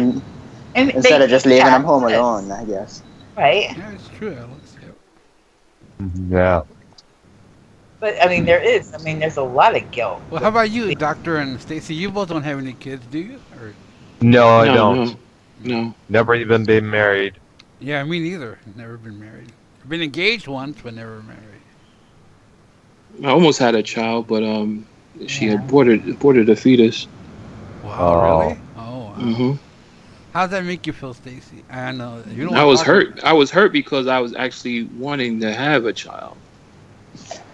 And instead of just leaving them home access. alone, I guess. Right. Yeah, it's true, Alex. Yeah. But I mean, there's a lot of guilt. Well, how about you, Doctor and Stacy? You both don't have any kids, do you? Or No, I No, don't. No. Never even been married. yeah, me neither. Never been married. I've been engaged once, but never married. I almost had a child, but she had aborted a fetus. Wow, Oh. really? Oh, wow. Hmm. How'd that make you feel, Stacy? I know you don't. I was talk- hurt. I was hurt because I was actually wanting to have a child.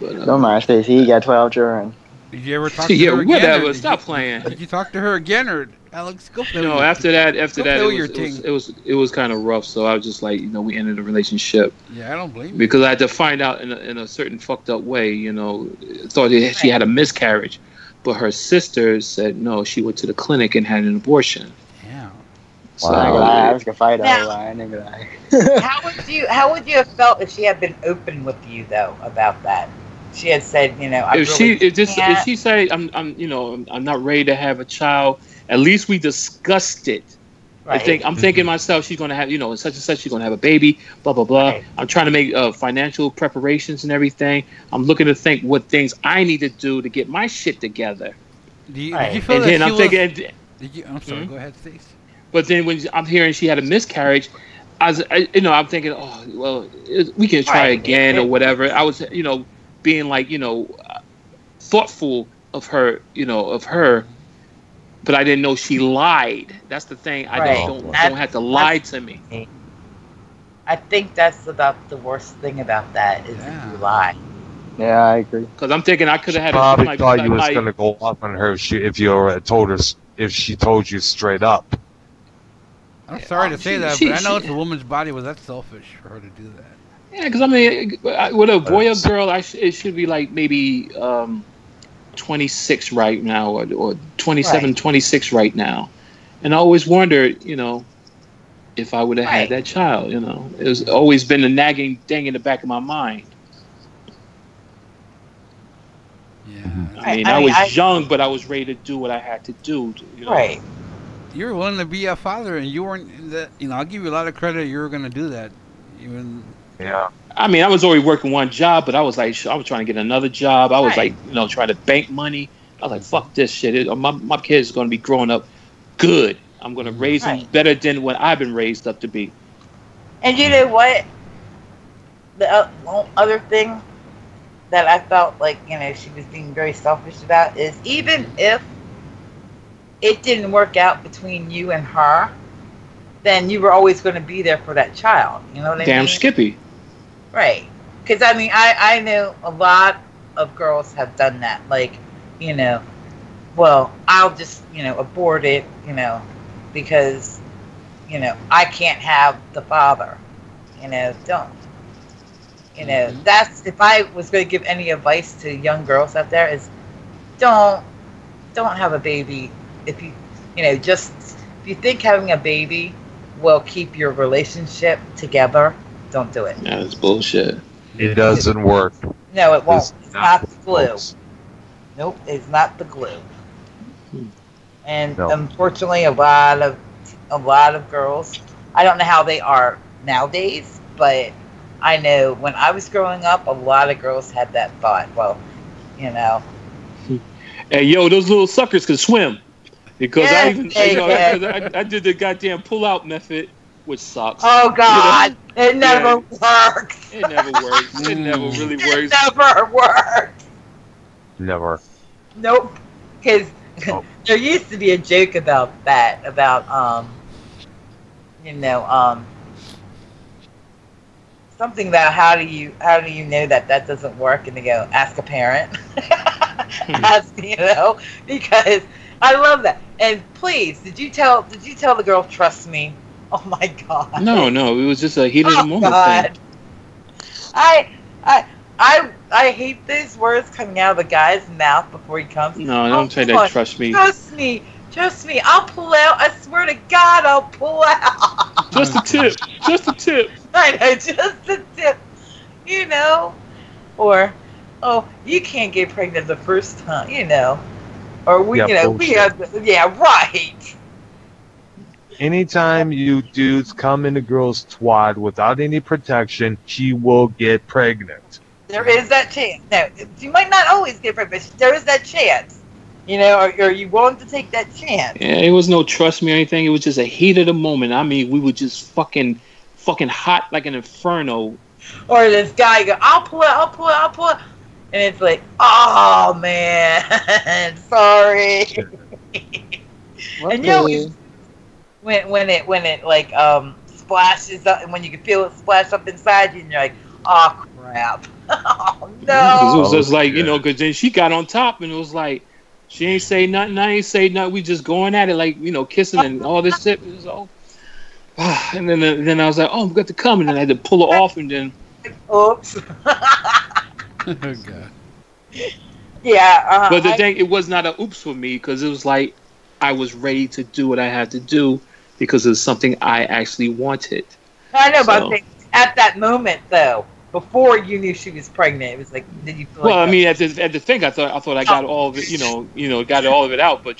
But Don't mind, Stacey. You got 12 children. Did you ever talk to yeah, her again? or whatever. did Stop you- playing. Did you talk to her again, or Alex, go play. No, after that, it was kind of rough. So I was just like, we ended the relationship. Yeah, I don't blame you. Because I had to find out in a certain fucked up way. Thought she had a miscarriage, but her sister said no. She went to the clinic and had an abortion. Yeah. So, I was gonna fight that. How would you have felt if she had been open with you though about that? She had said, if she said I'm not ready to have a child. At least we discussed it. Right. I'm thinking myself, she's gonna have such and such. She's gonna have a baby. Blah blah blah. Right. I'm trying to make financial preparations and everything. I'm looking to think what things I need to do to get my shit together. Did you feel that I'm sorry. Go ahead, Stacey. But then when I'm hearing she had a miscarriage, I'm thinking, oh well, we can try again or whatever. I was being like thoughtful of her, but I didn't know she lied. That's the thing. I don't have to lie to me. I think that's about the worst thing about that is if you lie. Yeah, I agree. Because I'm thinking I could have had. Probably thought you was gonna go off on her if she told you straight up. I'm sorry to say that, but I know it's a woman's body. Was that selfish for her to do that? Yeah, because I mean, with a boy or girl, it should be like maybe 26 right now, or 27, 26 right now. And I always wondered, if I would have had that child. It's always been a nagging thing in the back of my mind. Yeah. I mean, I was young, but I was ready to do what I had to do. Right. You were willing to be a father, and you weren't. I'll give you a lot of credit. You were going to do that, even. Yeah. I mean, I was already working one job, but I was trying to get another job. I was trying to bank money. I was like, fuck this shit. My kid's going to be growing up good. I'm going to raise them better than what I've been raised up to be. And you know what? The other thing that I felt like, she was being very selfish about is even if it didn't work out between you and her, then you were always going to be there for that child. You know what I mean? Damn Skippy. Right. Because, I mean, I know a lot of girls have done that. Like, well, I'll just, abort it, because, I can't have the father. Don't. That's, if I was going to give any advice to young girls out there is don't have a baby. If you, if you think having a baby will keep your relationship together, don't do it. Yeah, that's bullshit. It doesn't work. No, it won't. It's not the glue. Nope, it's not the glue. And unfortunately, a lot of girls, I don't know how they are nowadays, but I know when I was growing up, a lot of girls had that thought. Well, Hey, yo, those little suckers can swim. Because I did the goddamn pull-out method, which sucks. Oh God, it never works. It never works. It never really works. It never works. Never. Nope. Because there used to be a joke about that, something about how do you know that doesn't work, and they go ask a parent. Because I love that. And please, did you tell the girl trust me? Oh my God. No, it was just a heat of the moment thing. I hate those words coming out of a guy's mouth before he comes. No, don't say that. Trust me. Trust me. I'll pull out. I swear to God, I'll pull out. Just a tip. I know, just a tip. Or, you can't get pregnant the first time. Or we have. Yeah, right. Anytime you dudes come in a girl's twat without any protection, she will get pregnant. There is that chance. No, you might not always get pregnant, but there is that chance. Are you willing to take that chance? Yeah, it was no trust me or anything. It was just a heat of the moment. I mean, we were just fucking hot like an inferno. Or this guy go, I'll pull it. And it's like, oh man, sorry. And when it like splashes up, and when you can feel it splash up inside you, and you're like, oh crap, oh no. It was just like because then she got on top, and it was like, She ain't say nothing. I ain't say nothing. We just going at it like, kissing and all this shit. It was all... And then I was like, oh, I'm got to come. And then I had to pull her off and then... Oops. Oh, God. Yeah. But the thing, it was not a oops for me because it was like I was ready to do what I had to do because it was something I actually wanted. I know, but at that moment, though, before you knew she was pregnant, it was like, did you feel Well, like... I mean, at the thing, I thought I got all of it, got all of it out, but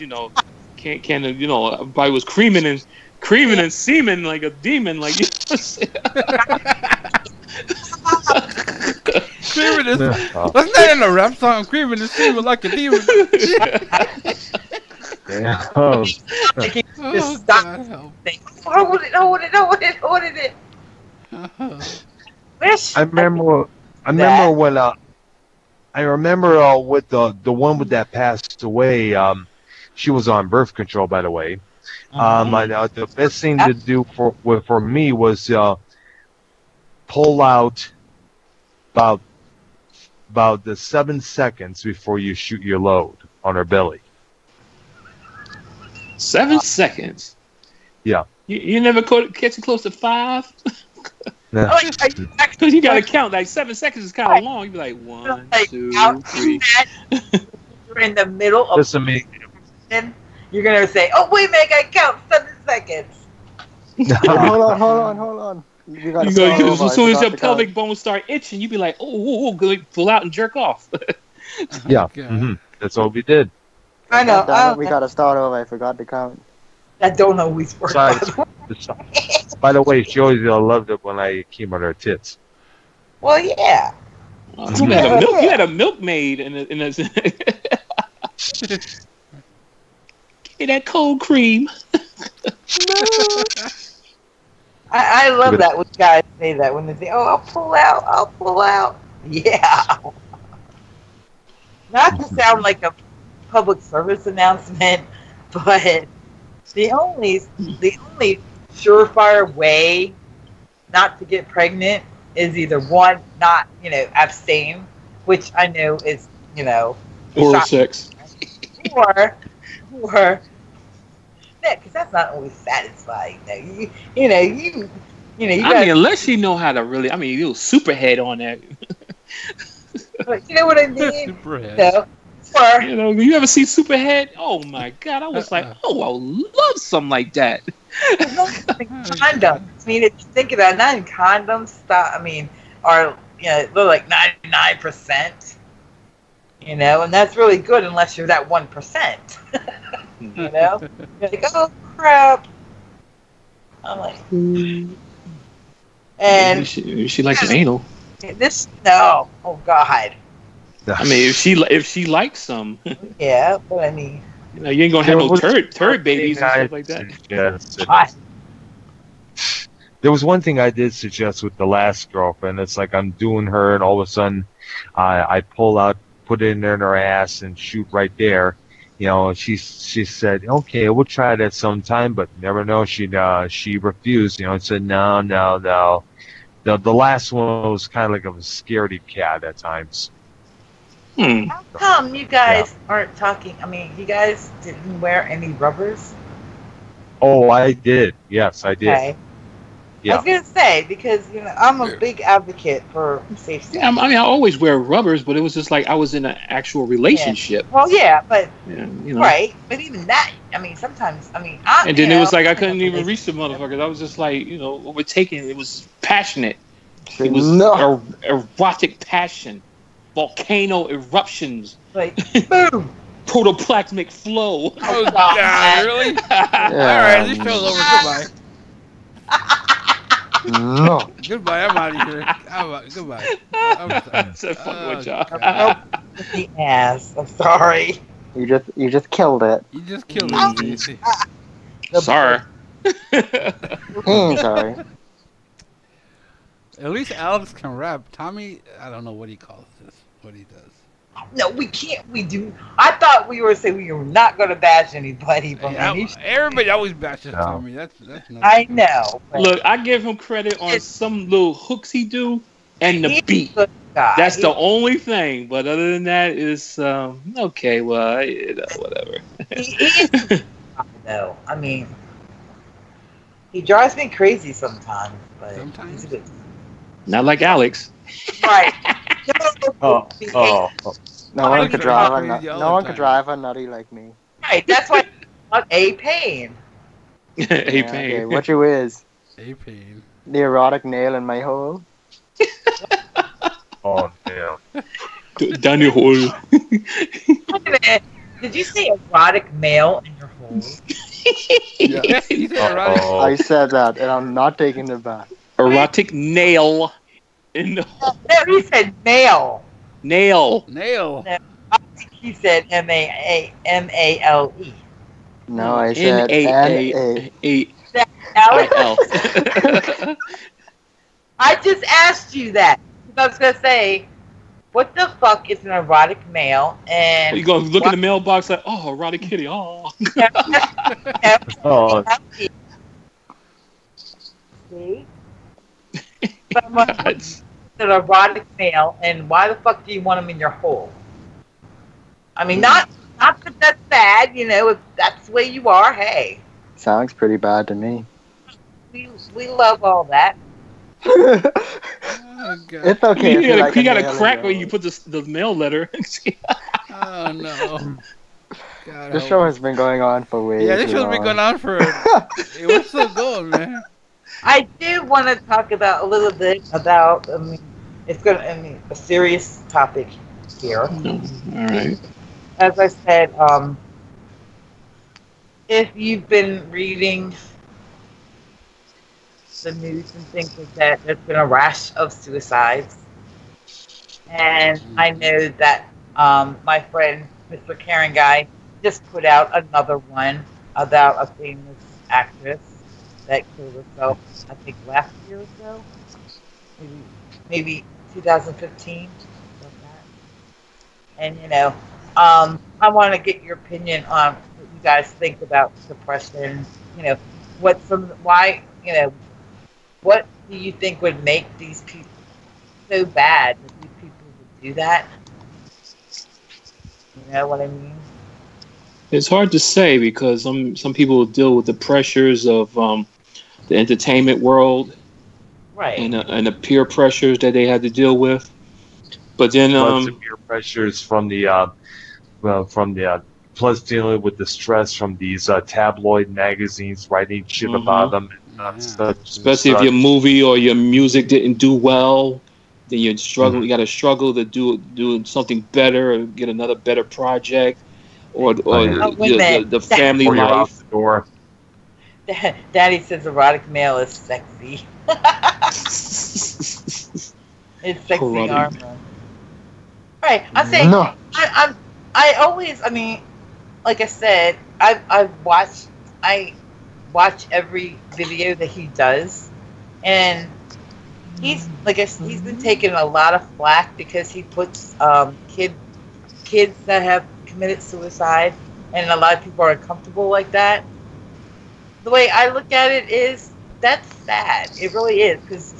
can't everybody was creaming and seeming like a demon, like Creaming is wasn't that in a rap song? Creaming and seeming like a demon. Yeah. Just stop. Hold it. I remember when with the one with that passed away. She was on birth control, by the way. The best thing to do for me was pull out about the 7 seconds before you shoot your load on her belly. 7 seconds. Yeah. You never catch it close to 5. No. Because you gotta count. Like 7 seconds is kind of long. You be like 1, 2, 3. You're in the middle of. Listen to me. You're gonna say, "Oh wait a minute, I count 7 seconds." Hold on. As soon as your pelvic bones start itching, you be like, "Oh, go pull out and jerk off." Yeah, that's what we did. I know. We gotta start over. I forgot to count. That don't always work. By the way, she always loved it when I came on her tits. Well, yeah. You had a milkmaid in a Get that cold cream. I love that when guys say that when they say, "Oh, I'll pull out." Yeah. Not to sound like a public service announcement, but the only surefire way not to get pregnant is either one, not abstain, which I know is oral sex, or because that's not always satisfying. You unless you know how to really, you superhead on that. But you know what I mean? Superhead. You ever see Superhead? Oh my God! I was like, oh, I would love something like that. Condoms. I mean, if you think about it, not in condoms. Are they're like 99%. And that's really good unless you're that 1%. You're like, oh crap. I'm like, and she likes an anal. No, oh God. If she likes some. Yeah, but you ain't gonna have no turd babies and stuff like that. There was one thing I did suggest with the last girlfriend. It's like I'm doing her, and all of a sudden, I pull out, put it in her ass, and shoot right there. She said, "Okay, we'll try that sometime," but never know. She refused. And said, "No." The last one was kind of like a scaredy cat at times. How come you guys aren't talking? You guys didn't wear any rubbers? Oh, I did. Yes, I did. Okay. Yeah. I was gonna say because I'm a big advocate for safe sex. Yeah, I always wear rubbers, but it was just like I was in an actual relationship. Yeah. Well, yeah, but right. But even that, sometimes, and then it was like I couldn't even reach the motherfuckers. I was just like, overtaken. It was passionate. It was erotic passion, volcano eruptions, like boom, protoplasmic flow. Oh God, really? All right, this show's over. Goodbye. No. Goodbye. I'm out of here. Goodbye. It's a fun job. The ass. I'm sorry. You just killed it. You just killed it. Sorry. Sorry. At least Alex can rap. Tommy, I don't know what he calls this. What he does. No, we can't. We do. I thought we were saying we were not going to bash anybody. But everybody always bashes Tommy. That's I know. Look, I give him credit on some little hooks he do and the beat. guy. That's the only thing. But other than that, is okay. Well, whatever. He is though. I mean, he drives me crazy sometimes, but Sometimes. he's a good. Not like Alex. Right. Oh. No one could drive a Crazy all no the one could time. drive a nutty like me. Right. That's why I'm a pain. Hey, Yeah, pain. okay, what you is? A pain. The erotic nail in my hole? Oh, damn. Down your hole. Wait a minute. Did you say erotic male in your hole? Yes. You said erotic. Uh-oh. I said that, and I'm not taking it back. Erotic nail in the No, he said male. nail. Nail. He said M-A-L-E. No, I said N-A. N-A-A-I-L. I just asked you that. I was going to say, what the fuck is an erotic male? And You go look in the mailbox like, oh, erotic kitty. Oh. Oh, See? But I'm like, what's an erotic male, and why the fuck do you want him in your hole? I mean, not that that's bad, if that's the way you are, hey. Sounds pretty bad to me. We love all that. Oh, God. It's okay. if You like got a a nail in crack your where hole. you put the mail letter. Oh, no. God, This show has been going on for way Yeah, this too show's been long. going on for... It was still going, man. I do want to talk about a little bit about, it's going to, a serious topic here. All right. As I said, if you've been reading the news and things like that, there's been a rash of suicides. And I know that my friend, Mr. Karen Guy, just put out another one about a famous actress that killed herself, I think last year or so. Maybe 2015. Like that. And, I want to get your opinion on what you guys think about depression. What do you think would make these people so bad that these people would do that? You know what I mean? It's hard to say because some people deal with the pressures of the entertainment world Right. and the peer pressures that they had to deal with. But then, plus the peer pressures from the plus dealing with the stress from these tabloid magazines writing shit about them, and such. especially if your movie or your music didn't do well, then you struggle. You got to struggle to do something better or get another better project, or the family or you're out life. the door. Daddy says erotic male is sexy. It's sexy Erotic. armor. Right. I'm saying No. I always, like I said, I watch every video that he does, and he's been taking a lot of flack because he puts kids that have committed suicide, and a lot of people are uncomfortable like that. The way I look at it is that's sad. It really is, because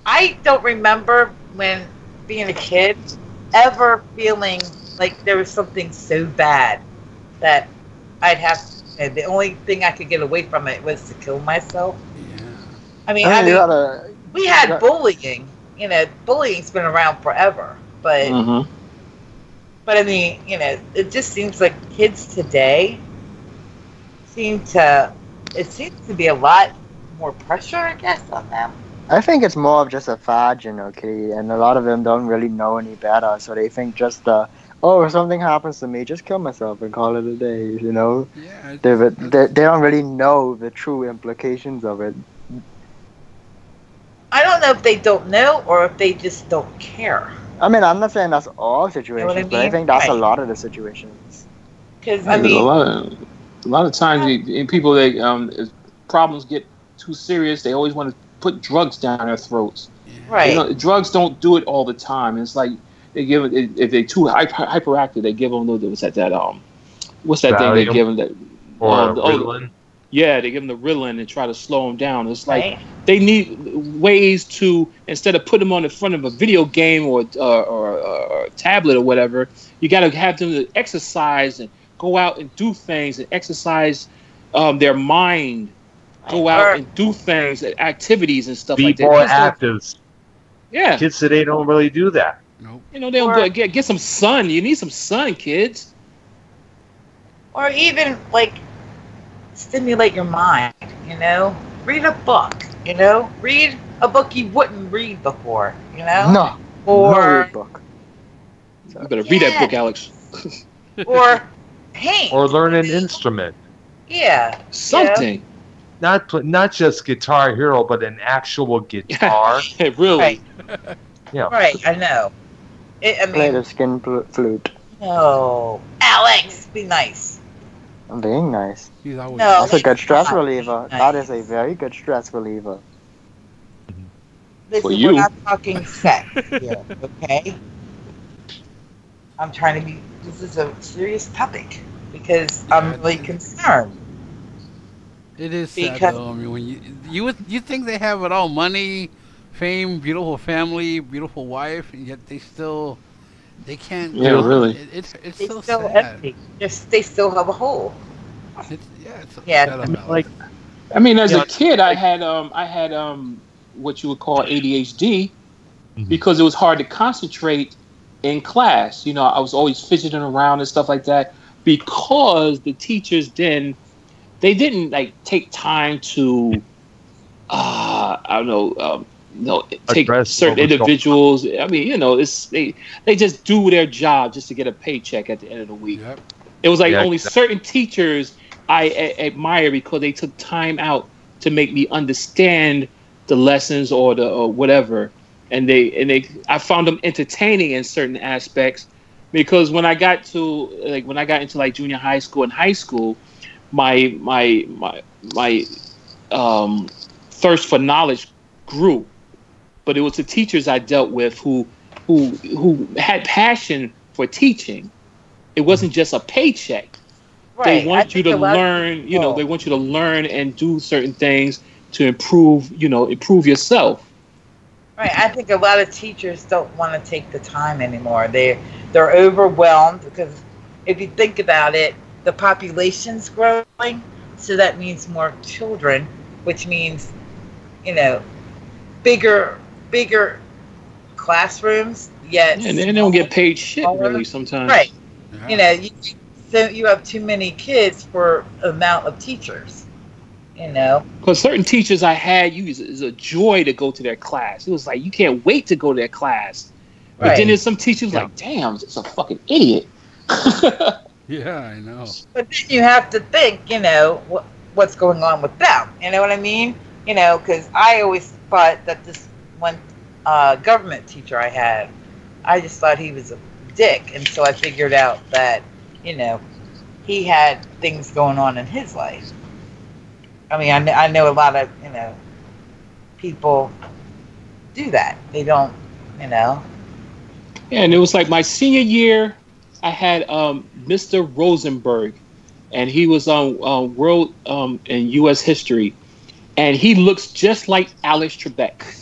I don't remember when being a kid ever feeling like there was something so bad that I'd have. The only thing I could get away from it was to kill myself. Yeah. We had bullying. Bullying's been around forever, but it just seems like kids today it seems to be a lot more pressure, I guess, on them. I think it's more of just a fad, Kitty, and a lot of them don't really know any better, so they think just if something happens to me, just kill myself and call it a day, Yeah. They don't really know the true implications of it. I don't know if they don't know or if they just don't care. I'm not saying that's all situations, I but I mean? think that's a Right. lot of the situations. Because A lot of times, people as problems get too serious, they always want to put drugs down their throats. right. Drugs don't do it all the time. It's like they give it if they're too hyperactive, they give them what's that thing they Valium? give them that Or the Ritalin. Yeah, they give them the Ritalin and try to slow them down. It's like Right. they need ways to, instead of putting them on the front of a video game or a tablet or whatever, you got to have them to exercise and go out and do things and exercise their mind, go out and do things, activities and stuff Be like that. more Kids don't- active. Yeah, Kids today don't really do that. Nope. you know they don't Or- get some sun. You need some sun, kids. Or even like stimulate your mind, you know? Read a book, you know? Read a book you wouldn't read before, you know? No. Or No book. You better read that book, Alex. or paint. Or learn an instrument. Yeah. Something. Not just Guitar Hero, but an actual guitar. Really. Right. Yeah. Right, I know. I Play mean, the skin flute. no. Alex, be nice. I'm being nice. He's always No. That's a good stress Nice. reliever. That is a very good stress reliever. Listen, For you. we're not talking sex here, okay? I'm trying to be, this is a serious topic because I'm really concerned. It is sad Because- though. I mean, when you think they have it all: money, fame, beautiful family, beautiful wife, and yet they can't. Yeah, really. It's They so still sad. empty. They still have a hole. It's Yeah, sad I I mean, about like, it. I mean, as Yeah. a kid, I had what you would call ADHD because it was hard to concentrate in class. You know, I was always fidgeting around and stuff like that because the teachers didn't like take time to I don't know, take Address certain what was going individuals. I mean, you know, they just do their job just to get a paycheck at the end of the week. Yep. It was like Yeah, only exactly. certain teachers I admire because they took time out to make me understand the lessons or whatever, and I found them entertaining in certain aspects because when I got into like junior high school and high school, my thirst for knowledge grew, but it was the teachers I dealt with who had passion for teaching. It wasn't just a paycheck. Right. They want you to learn, you know, they want you to learn and do certain things to improve yourself. Right. I think a lot of teachers don't want to take the time anymore. They're overwhelmed because if you think about it, the population's growing, so that means more children, which means, you know, bigger classrooms. Yet And they don't get paid shit smaller. really sometimes. Right. Yeah. You know, so you have too many kids for amount of teachers. You know. Because certain teachers I had, it's a joy to go to their class. It was like you can't wait to go to their class. But Right. then there's some teachers like, damn, it's a fucking idiot. Yeah, I know. But then you have to think, you know, what's going on with them. You know what I mean? You know, because I always thought that this one government teacher I had, I just thought he was a dick. And so I figured out that, you know, he had things going on in his life. I mean, I know a lot of, you know, people do that. They don't, you know. Yeah, and it was like my senior year, I had Mr. Rosenberg, and he was on World and U.S. History, and he looks just like Alex Trebek.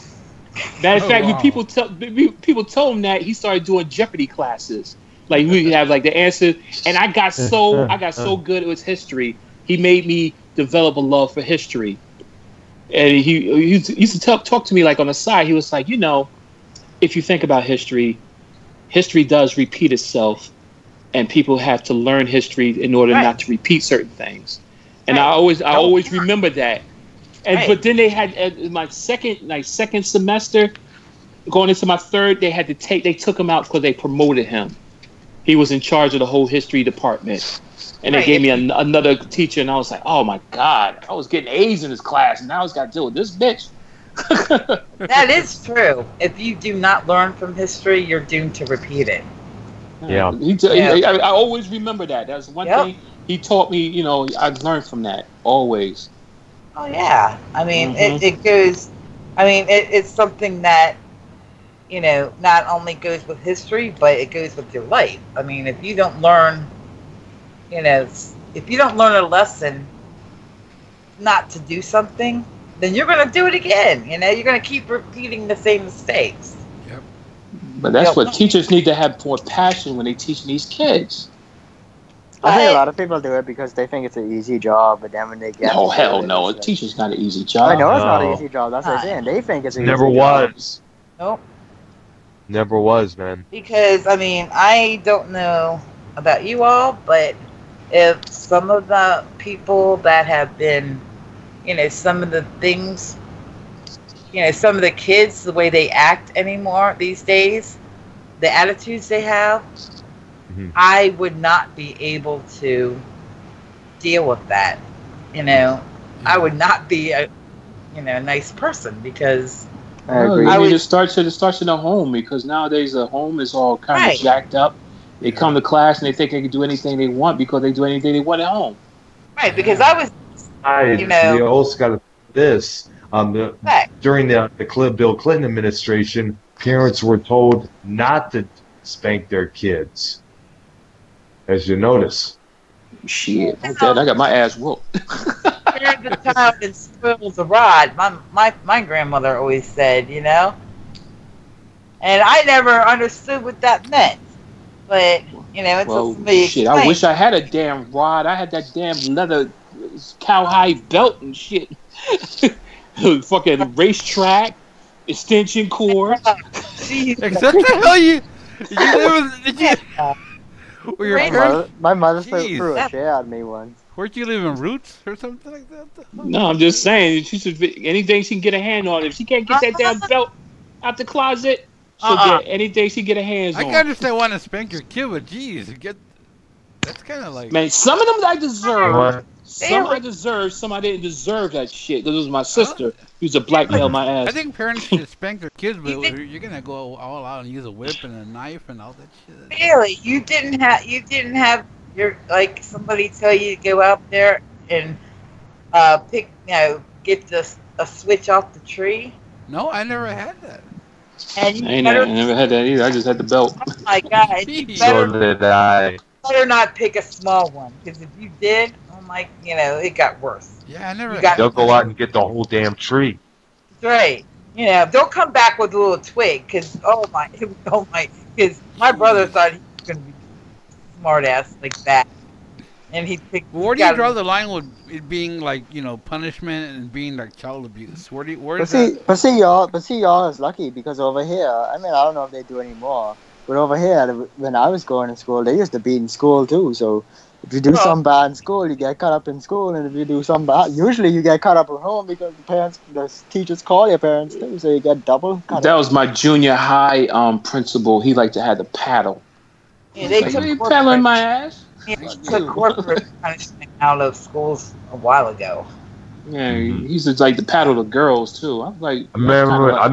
Matter of fact, when people told him that, he started doing Jeopardy classes. Like we have like the answers, and I got so good with history. He made me develop a love for history, and he used to talk to me like on the side. He was like, you know, if you think about history does repeat itself, and people have to learn history in order not to repeat certain things. And I always remember that. And but then they had my second semester, going into my third, they took him out because they promoted him. He was in charge of the whole history department. And they gave me another teacher, and I was like, oh my God, I was getting A's in his class, and now I was got to deal with this bitch. That is true. If you do not learn from history, you're doomed to repeat it. Yeah. I always remember that. That's one thing he taught me, you know, I've learned from that, always. Oh, yeah. I mean, it goes, I mean, it's something that, you know, not only goes with history, but it goes with your life. I mean, if you don't learn, you know, if you don't learn a lesson not to do something, then you're going to do it again. You know, you're going to keep repeating the same mistakes. Yep. But that's what teachers need to have more passion when they teaching these kids. I think a lot of people do it because they think it's an easy job, but then when they get no, hell it, no, a like, teacher's not an easy job. I know it's not an easy job. That's what I'm saying. They think it's an Never easy job. was. Nope. Never was, man. Because, I mean, I don't know about you all, but if some of the people that have been, you know, some of the things, you know, some of the kids, the way they act anymore these days, the attitudes they have, I would not be able to deal with that. You know, I would not be a, you know, nice person because I agree. I mean, it starts in the home, because nowadays the home is all kind of jacked up. They come to class and they think they can do anything they want because they do anything they want at home. Right, because I was, you know, we also got this. During the Bill Clinton administration, parents were told not to spank their kids. As you notice. Shit, I got my ass whooped. Parent the child and spoils the rod. My grandmother always said, you know. And I never understood what that meant. But, you know, it's me. Shit, I wish I had a damn rod. I had that damn leather cowhide belt and shit. Fucking racetrack, extension cord. Exactly. The hell you live in? Were your parents? My mother threw a chair at me once. Where'd you live in Roots or something like that? No, I'm just saying. She should anything she can get a hand on. If she can't get that damn belt out the closet, she'll get anything she get her hands on. I can understand wanting to spank your kid, but geez, that's kind of like. Man, some of them I deserve. Some I deserve. Some I didn't deserve that shit. This was my sister. She used to blackmail my ass. I think parents should spank their kids, but you're gonna go all out and use a whip and a knife and all that shit. Really, you didn't have your, like, somebody tell you to go out there and pick, you know, get a switch off the tree? No, I never had that. And I never had that either. I just had the belt. Oh my God! So did I. Better not pick a small one, because if you did, oh my, you know, it got worse. Yeah, I never. They'll go out and get the whole damn tree. That's right. You know, don't come back with a little twig, because because my brother thought he was going to be smart ass like that, and he picked. Well, where do you draw the line with it being like, you know, punishment and being like child abuse? But see, y'all is lucky, because over here, I mean, I don't know if they do anymore. But over here, when I was going to school, they used to beat in school too. So if you do something bad in school, you get cut up in school. And if you do something bad, usually you get cut up at home, because the teachers call your parents too. So you get double cut up. That was my junior high principal. He liked to have the paddle. Yeah, they took paddling my ass. He took corporate punishment out of schools a while ago. Yeah, he used to like to paddle the girls too. I was like, I remember I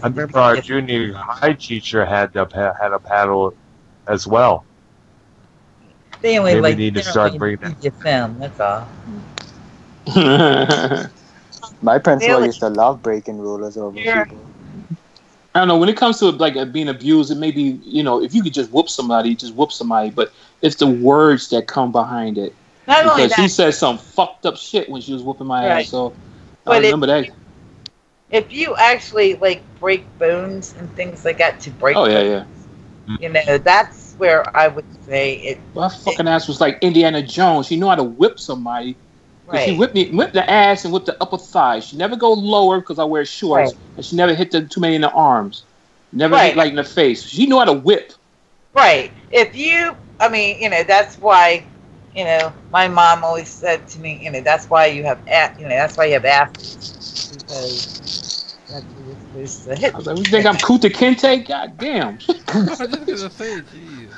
remember our junior high teacher had a paddle as well. They only Maybe need to start bringing that. Film, that's all. My principal used to love breaking rulers over people. I don't know, when it comes to like being abused, it may be, you know, if you could just whoop somebody, just whoop somebody, but it's the words that come behind it. Because she said some fucked up shit when she was whooping my ass, so I remember that. If you actually, like, break bones and things like that to break bones, you know, that's where I would say it. Well, her fucking ass was like Indiana Jones. She knew how to whip somebody. Right. She whipped the ass and whipped the upper thigh. She never go lower because I wear shorts, and she never hit too many in the arms. Never hit like in the face. She knew how to whip. Right. If you, I mean, you know, that's why, you know, my mom always said to me, you know, that's why you have, that's why you have athletes, because that's what you're supposed to hit. I was like, you think I'm Kuta Kinte? God damn. I was just gonna say, geez.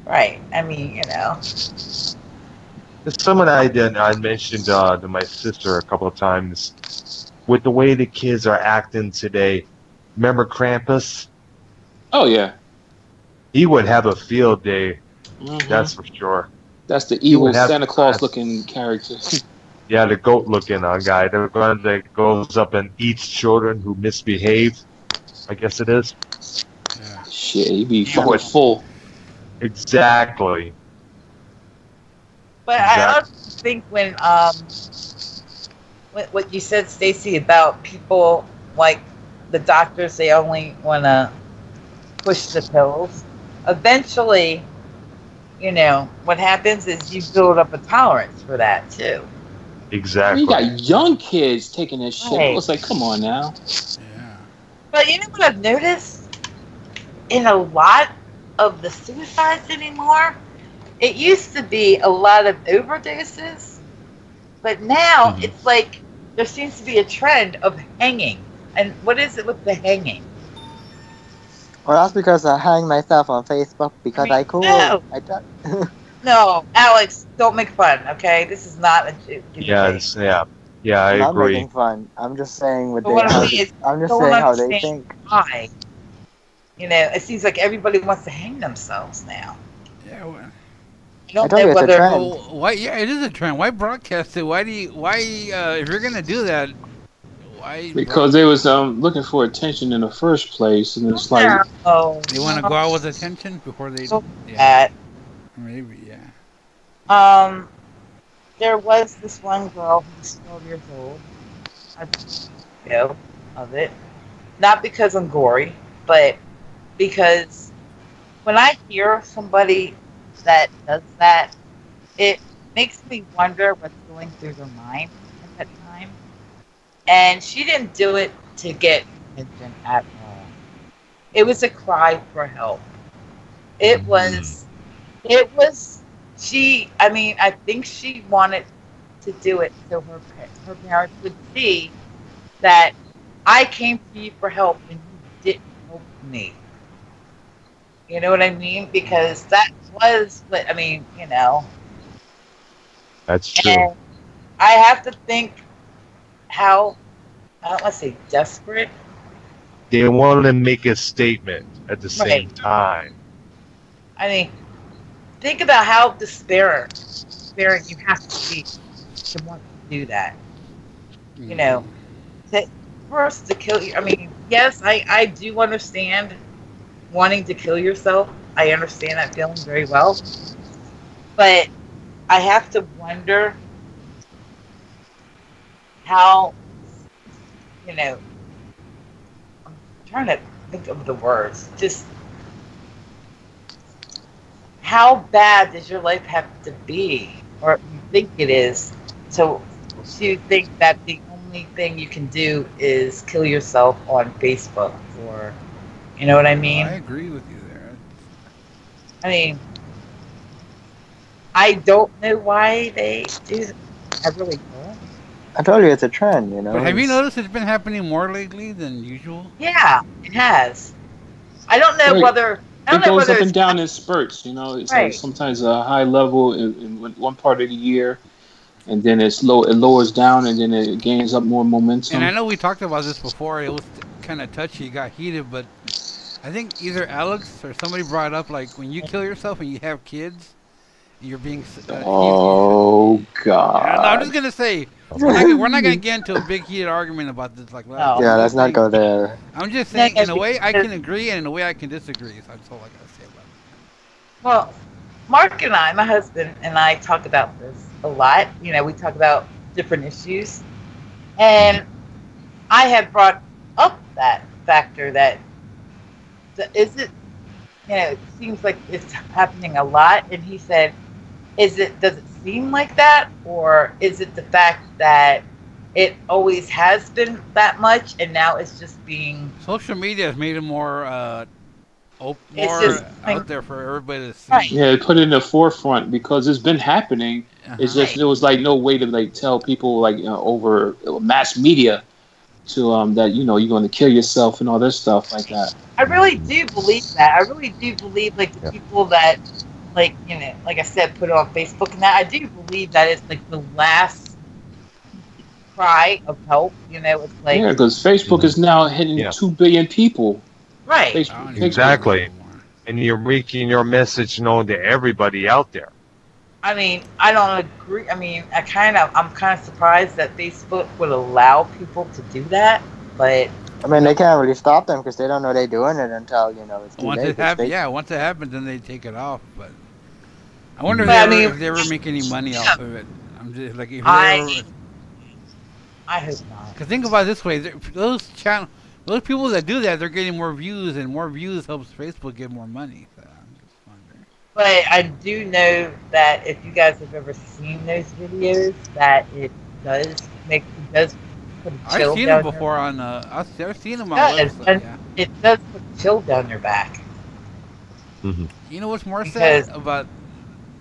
Right. I mean, you know. Someone I mentioned to my sister a couple of times, with the way the kids are acting today. Remember Krampus? Oh yeah. He would have a field day. That's for sure. That's the evil Santa Claus looking character. Yeah, the goat looking guy. The one that goes up and eats children who misbehave. I guess it is. Yeah. Shit, he be fucking full. Exactly. But think when what you said, Stacy, about people like the doctors, they only want to push the pills. Eventually, you know, what happens is you build up a tolerance for that too. Exactly. You got young kids taking this shit. Right. I was like, come on now. Yeah. But you know what I've noticed? In a lot of the suicides anymore, it used to be a lot of overdoses, but now it's like there seems to be a trend of hanging. And what is it with the hanging? Well, that's because I hang myself on Facebook because I cool. No. I don't. No, Alex, don't make fun, okay? This is not a joke. Yes, yeah, I I'm not agree. making fun. I'm just saying what But they. what I How mean they is, I'm just don't saying how they understand think. why. You know, it seems like everybody wants to hang themselves now. Yeah. Well, I don't told know you it's a whether trend. oh, why? Yeah, it is a trend. Why broadcast it? Why do you? Why? If you're gonna do that, why? Because they was looking for attention in the first place, and it's like, oh, They want to go out with attention before they. so Yeah. bad. Maybe. Yeah. There was this one girl who was 12 years old. I know of it. Not because I'm gory, but because when I hear somebody that does that, it makes me wonder what's going through their mind at that time. And she didn't do it to get attention at all. It was a cry for help. It was she, I mean, I think she wanted to do it so her parents would see that I came to you for help and you didn't help me. You know what I mean? Because that was what, I mean, you know. That's true. And I have to think how, I don't want to say desperate. They want to make a statement at the same Right. time. I mean, think about how despairing you have to be to want to do that. You know, first to kill you. I mean, yes, I do understand wanting to kill yourself. I understand that feeling very well. But I have to wonder how, you know, I'm trying to think of the words. Just how bad does your life have to be, or you think it is, to think that the only thing you can do is kill yourself on Facebook, or, you know what I mean? I agree with you there. I mean, I don't know why they do that. I really don't. I told you it's a trend, you know. But have you noticed it's been happening more lately than usual? Yeah, it has. I don't know Right. whether. I don't it know goes whether up and it's down in spurts. You know, it's Right. like sometimes a high level in one part of the year, and then it's low. It lowers down, and then it gains up more momentum. And I know we talked about this before. It was kind of touchy. It got heated, but I think either Alex or somebody brought up, like, when you kill yourself and you have kids, you're being. Oh God! No, I'm just gonna say we're not gonna get into a big heated argument about this. Like, No. Yeah, let's not go there. I'm just saying, in a way, I can agree, and in a way, I can disagree. So that's all I gotta say about it. Well, Mark and I, my husband and I, talk about this a lot. You know, we talk about different issues, and I had brought up that factor that is it. You know, it seems like it's happening a lot, and he said, does it seem like that, or is it the fact that it always has been that much and now it's just being Social media has made it more It's just out there for everybody to see. Right. Yeah, put it in the forefront because it's been happening. It's just there was like no way to like tell people like over mass media to that you're going to kill yourself and all this stuff like that. I really do believe that. I really do believe like the people that like like I said, put it on Facebook and that. I do believe that it's like the last cry of help. It's like because Facebook is now hitting 2 billion people. Right. Facebook. Exactly. And you're making your message known to everybody out there. I mean, I don't agree. I mean, I'm kind of surprised that Facebook would allow people to do that, but I mean, they can't really stop them because they don't know they're doing it until it's too Once late. it happens, once it happens, then they take it off. But I wonder But, if they ever make any money off of it. I'm just like, if I hope not. because think about it this way: those people that do that, they're getting more views, and more views helps Facebook get more money. So I'm just wondering. But I do know that if you guys have ever seen those videos, that it does put a chill I've seen down them before on. I've seen them on It website. does, Yeah. it does put a chill down your back. You know what's more Because- sad about?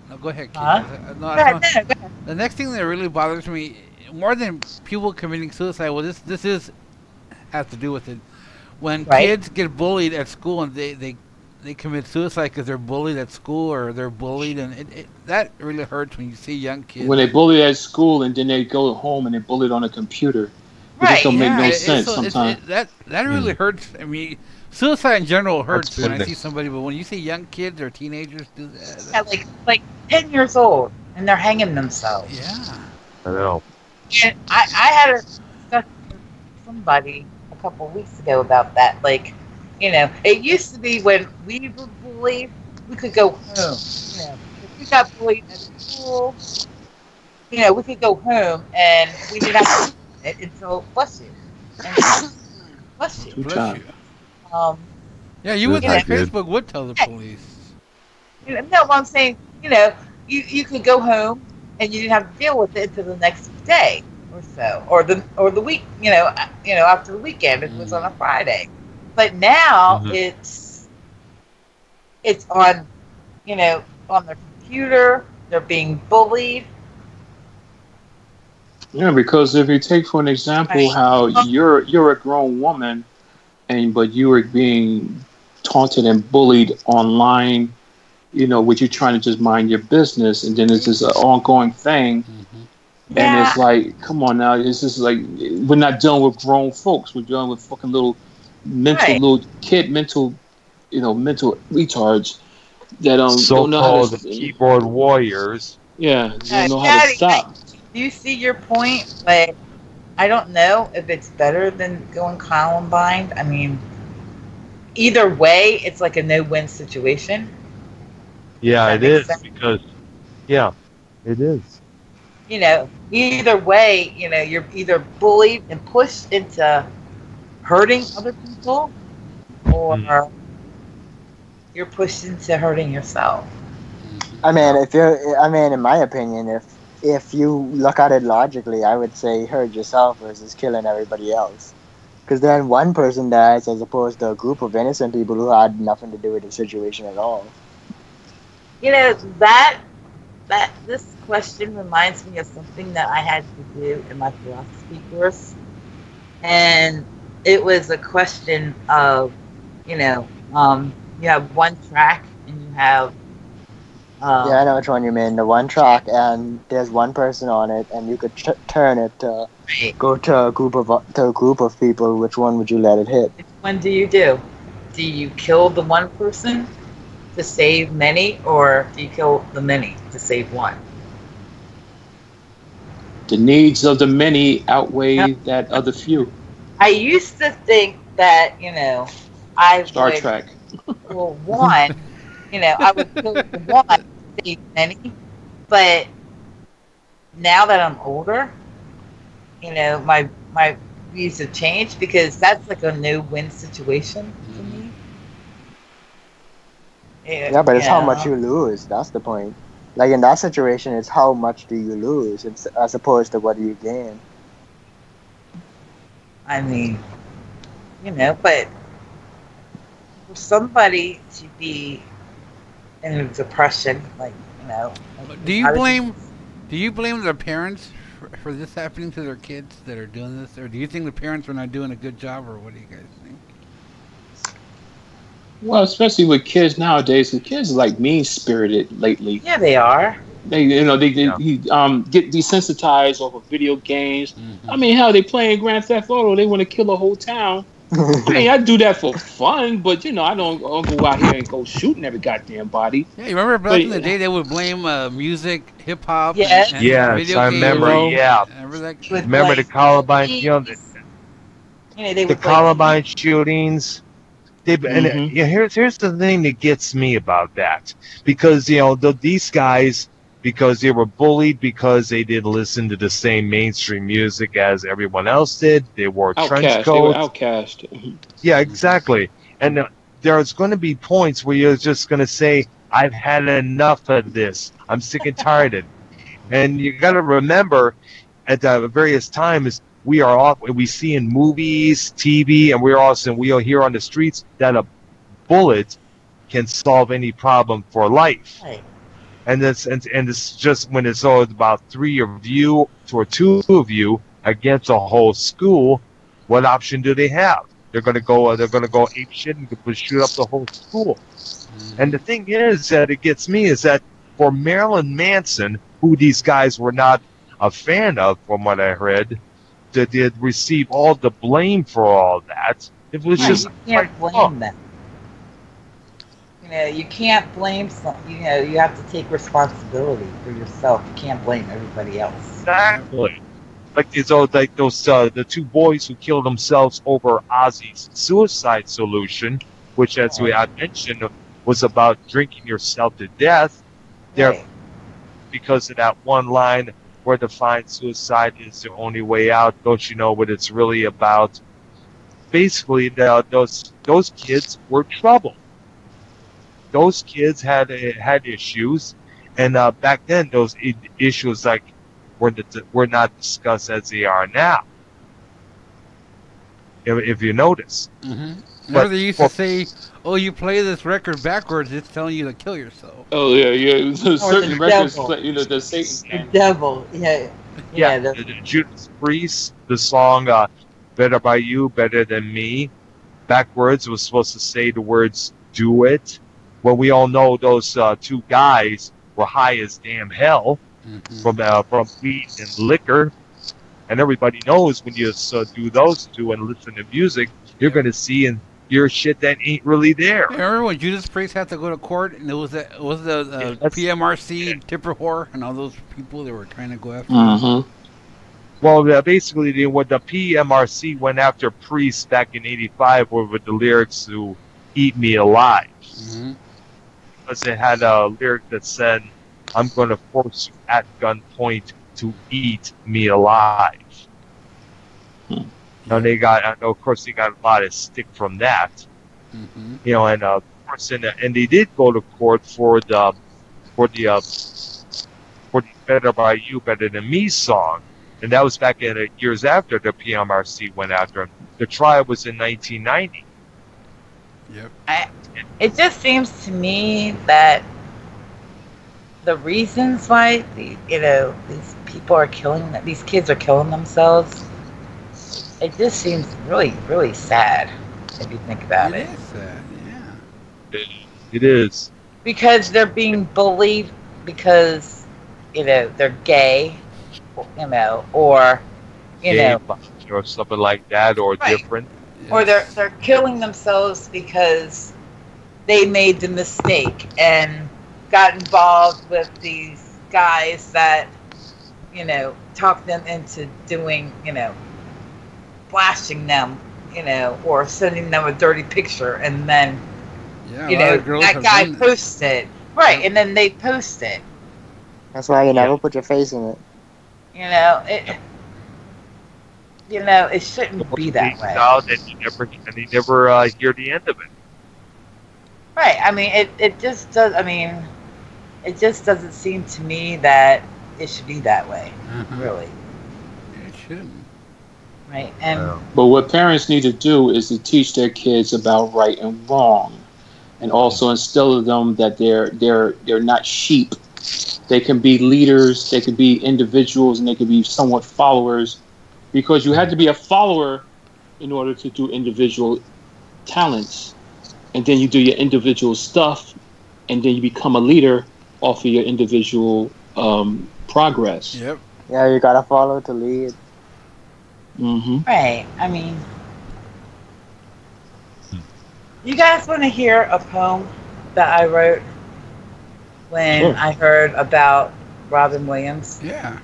No, go ahead, kid. Huh? No, Go ahead, that's no, go ahead. the next thing that really bothers me more than people committing suicide. Well, this has to do with it. When Right. kids get bullied at school and they commit suicide because they're bullied at school or they're bullied, and that really hurts when you see young kids. When they bully at school and then they go home and they bullied on a computer. It Right, just don't make no it- sense so it's- sometimes. that really hurts. I mean, suicide in general hurts That's when I goodness. see somebody, but when you see young kids or teenagers do that, Yeah, like 10 years old, and they're hanging themselves. yeah. I know. And I had a discussion with somebody a couple of weeks ago about that. Like, it used to be when we were bullied, we could go home. If we got bullied at school, we could go home and we didn't have to do it until bless you. And bless you. Two Bless times. you. Yeah, you would That's think good. Facebook would tell the Yeah. police. No, what I'm saying, you could go home and you didn't have to deal with it until the next day or so, or the week, after the weekend if it was on a Friday. But now it's on, on their computer. They're being bullied. Yeah, because if you take for an example Right. how you're a grown woman, but you were being taunted and bullied online, with you trying to just mind your business, and then it's just an ongoing thing. And Yeah. it's like, come on now, it's just like we're not dealing with grown folks. We're dealing with fucking little mental retards that don't know how So-called to keyboard warriors. don't know how to Daddy, stop. Do you see your point? But I don't know if it's better than going Columbine. I mean, either way, it's like a no-win situation. Yeah, That it makes is sense. because, yeah, it is. Either way, you're either bullied and pushed into hurting other people, or you're pushed into hurting yourself. I mean, in my opinion, if you look at it logically, I would say hurt yourself versus killing everybody else. Because then one person dies as opposed to a group of innocent people who had nothing to do with the situation at all. That this question reminds me of something that I had to do in my philosophy course, and it was a question of, you have one track and you have. Yeah, I know which one you mean. The one track, and there's one person on it, and you could turn it to go to a group of people. Which one would you let it hit? Which one do you do? Do you kill the one person to save many, or do you kill the many to save one? The needs of the many outweigh that of the few. I used to think that, I Star would Trek. kill one, I would kill the one to save many. But now that I'm older, my views have changed because that's like a no-win situation for me. Yeah, but it's how much you lose. That's the point. Like in that situation, it's how much do you lose, as opposed to what do you gain. I mean, but for somebody to be in a depression, Do you blame the parents for this happening to their kids that are doing this, or do you think the parents are not doing a good job, or what do you guys think? Well, especially with kids nowadays, the kids are like mean spirited lately. Yeah, they are. They get desensitized off of video games. I mean, hell, they playing Grand Theft Auto. They want to kill a whole town. I mean, I do that for fun, but I don't go out here and go shooting every goddamn body. Yeah, you remember back in the day they would blame music, hip hop, Yes, and yes, I remember. Yeah, remember the Columbine, the Columbine shootings. Here's the thing that gets me about that, because these guys, because they were bullied because they didn't listen to the same mainstream music as everyone else did. They wore trench Outcast. They were coats. outcast. Yeah, exactly. And there's going to be points where you're just going to say, I've had enough of this. I'm sick and tired of it. And you got to remember at various times, we see in movies, TV, and we hear on the streets that a bullet can solve any problem for life. Right. And it's just when it's all about 3 of you or 2 of you against a whole school, what option do they have? They're gonna go ape shit and shoot up the whole school. And the thing is that it gets me is that for Marilyn Manson, who these guys were not a fan of, from what I read, that did receive all the blame for all that. It was just you can't blame them. You can't blame some. You have to take responsibility for yourself. You can't blame everybody else. Exactly. Like the 2 boys who killed themselves over Ozzy's suicide solution, which, as I mentioned, was about drinking yourself to death. There, because of that one line, where to find suicide is the only way out. Don't you know what it's really about? Basically, those kids were trouble. Those kids had issues, and back then those issues were not discussed as they are now. If you notice, Remember they used to say, "Oh, you play this record backwards, it's telling you to kill yourself." Oh yeah. Certain records, devil. the Satan. The devil, the Judas Priest, the song "Better by You, Better Than Me," backwards was supposed to say the words "Do It." Well, we all know those 2 guys were high as damn hell from weed and liquor, and everybody knows when you do those 2 and listen to music, you're going to see and hear shit that ain't really there. Remember when Judas Priest had to go to court, and it was the PMRC, Tipper Whore, and all those people that were trying to go after? Well, basically, when the PMRC went after Priest back in '85 with the lyrics to "Eat Me Alive." Because it had a lyric that said, "I'm going to force you at gunpoint to eat me alive." Now of course, they got a lot of stick from that. And of course, and they did go to court for the "Better by You, Better Than Me" song, and that was back in years after the PMRC went after him. The trial was in 1990. Yep. It just seems to me that the reasons why these kids are killing themselves, it just seems really, really sad if you think about it. It is sad, yeah. It is. Because they're being bullied because, they're gay, or or something like that, or right. different. Yes. Or they're killing themselves because they made the mistake and got involved with these guys that, talked them into doing, flashing them, or sending them a dirty picture, and then, that guy posts it. Right, and then they post it. That's why you never put your face in it. It shouldn't be that way. And you never hear the end of it. Right. I mean, it just does. I mean, it just doesn't seem to me that it should be that way. Really. It shouldn't. Right. And but what parents need to do is to teach their kids about right and wrong, and also instill in them that they're not sheep. They can be leaders. They can be individuals, and they can be somewhat followers. Because you have to be a follower in order to do individual talents. And then you do your individual stuff, and then you become a leader off of your individual progress. Yep. Yeah, you gotta follow to lead. right. I mean, you guys want to hear a poem that I wrote when I heard about Robin Williams? Yeah.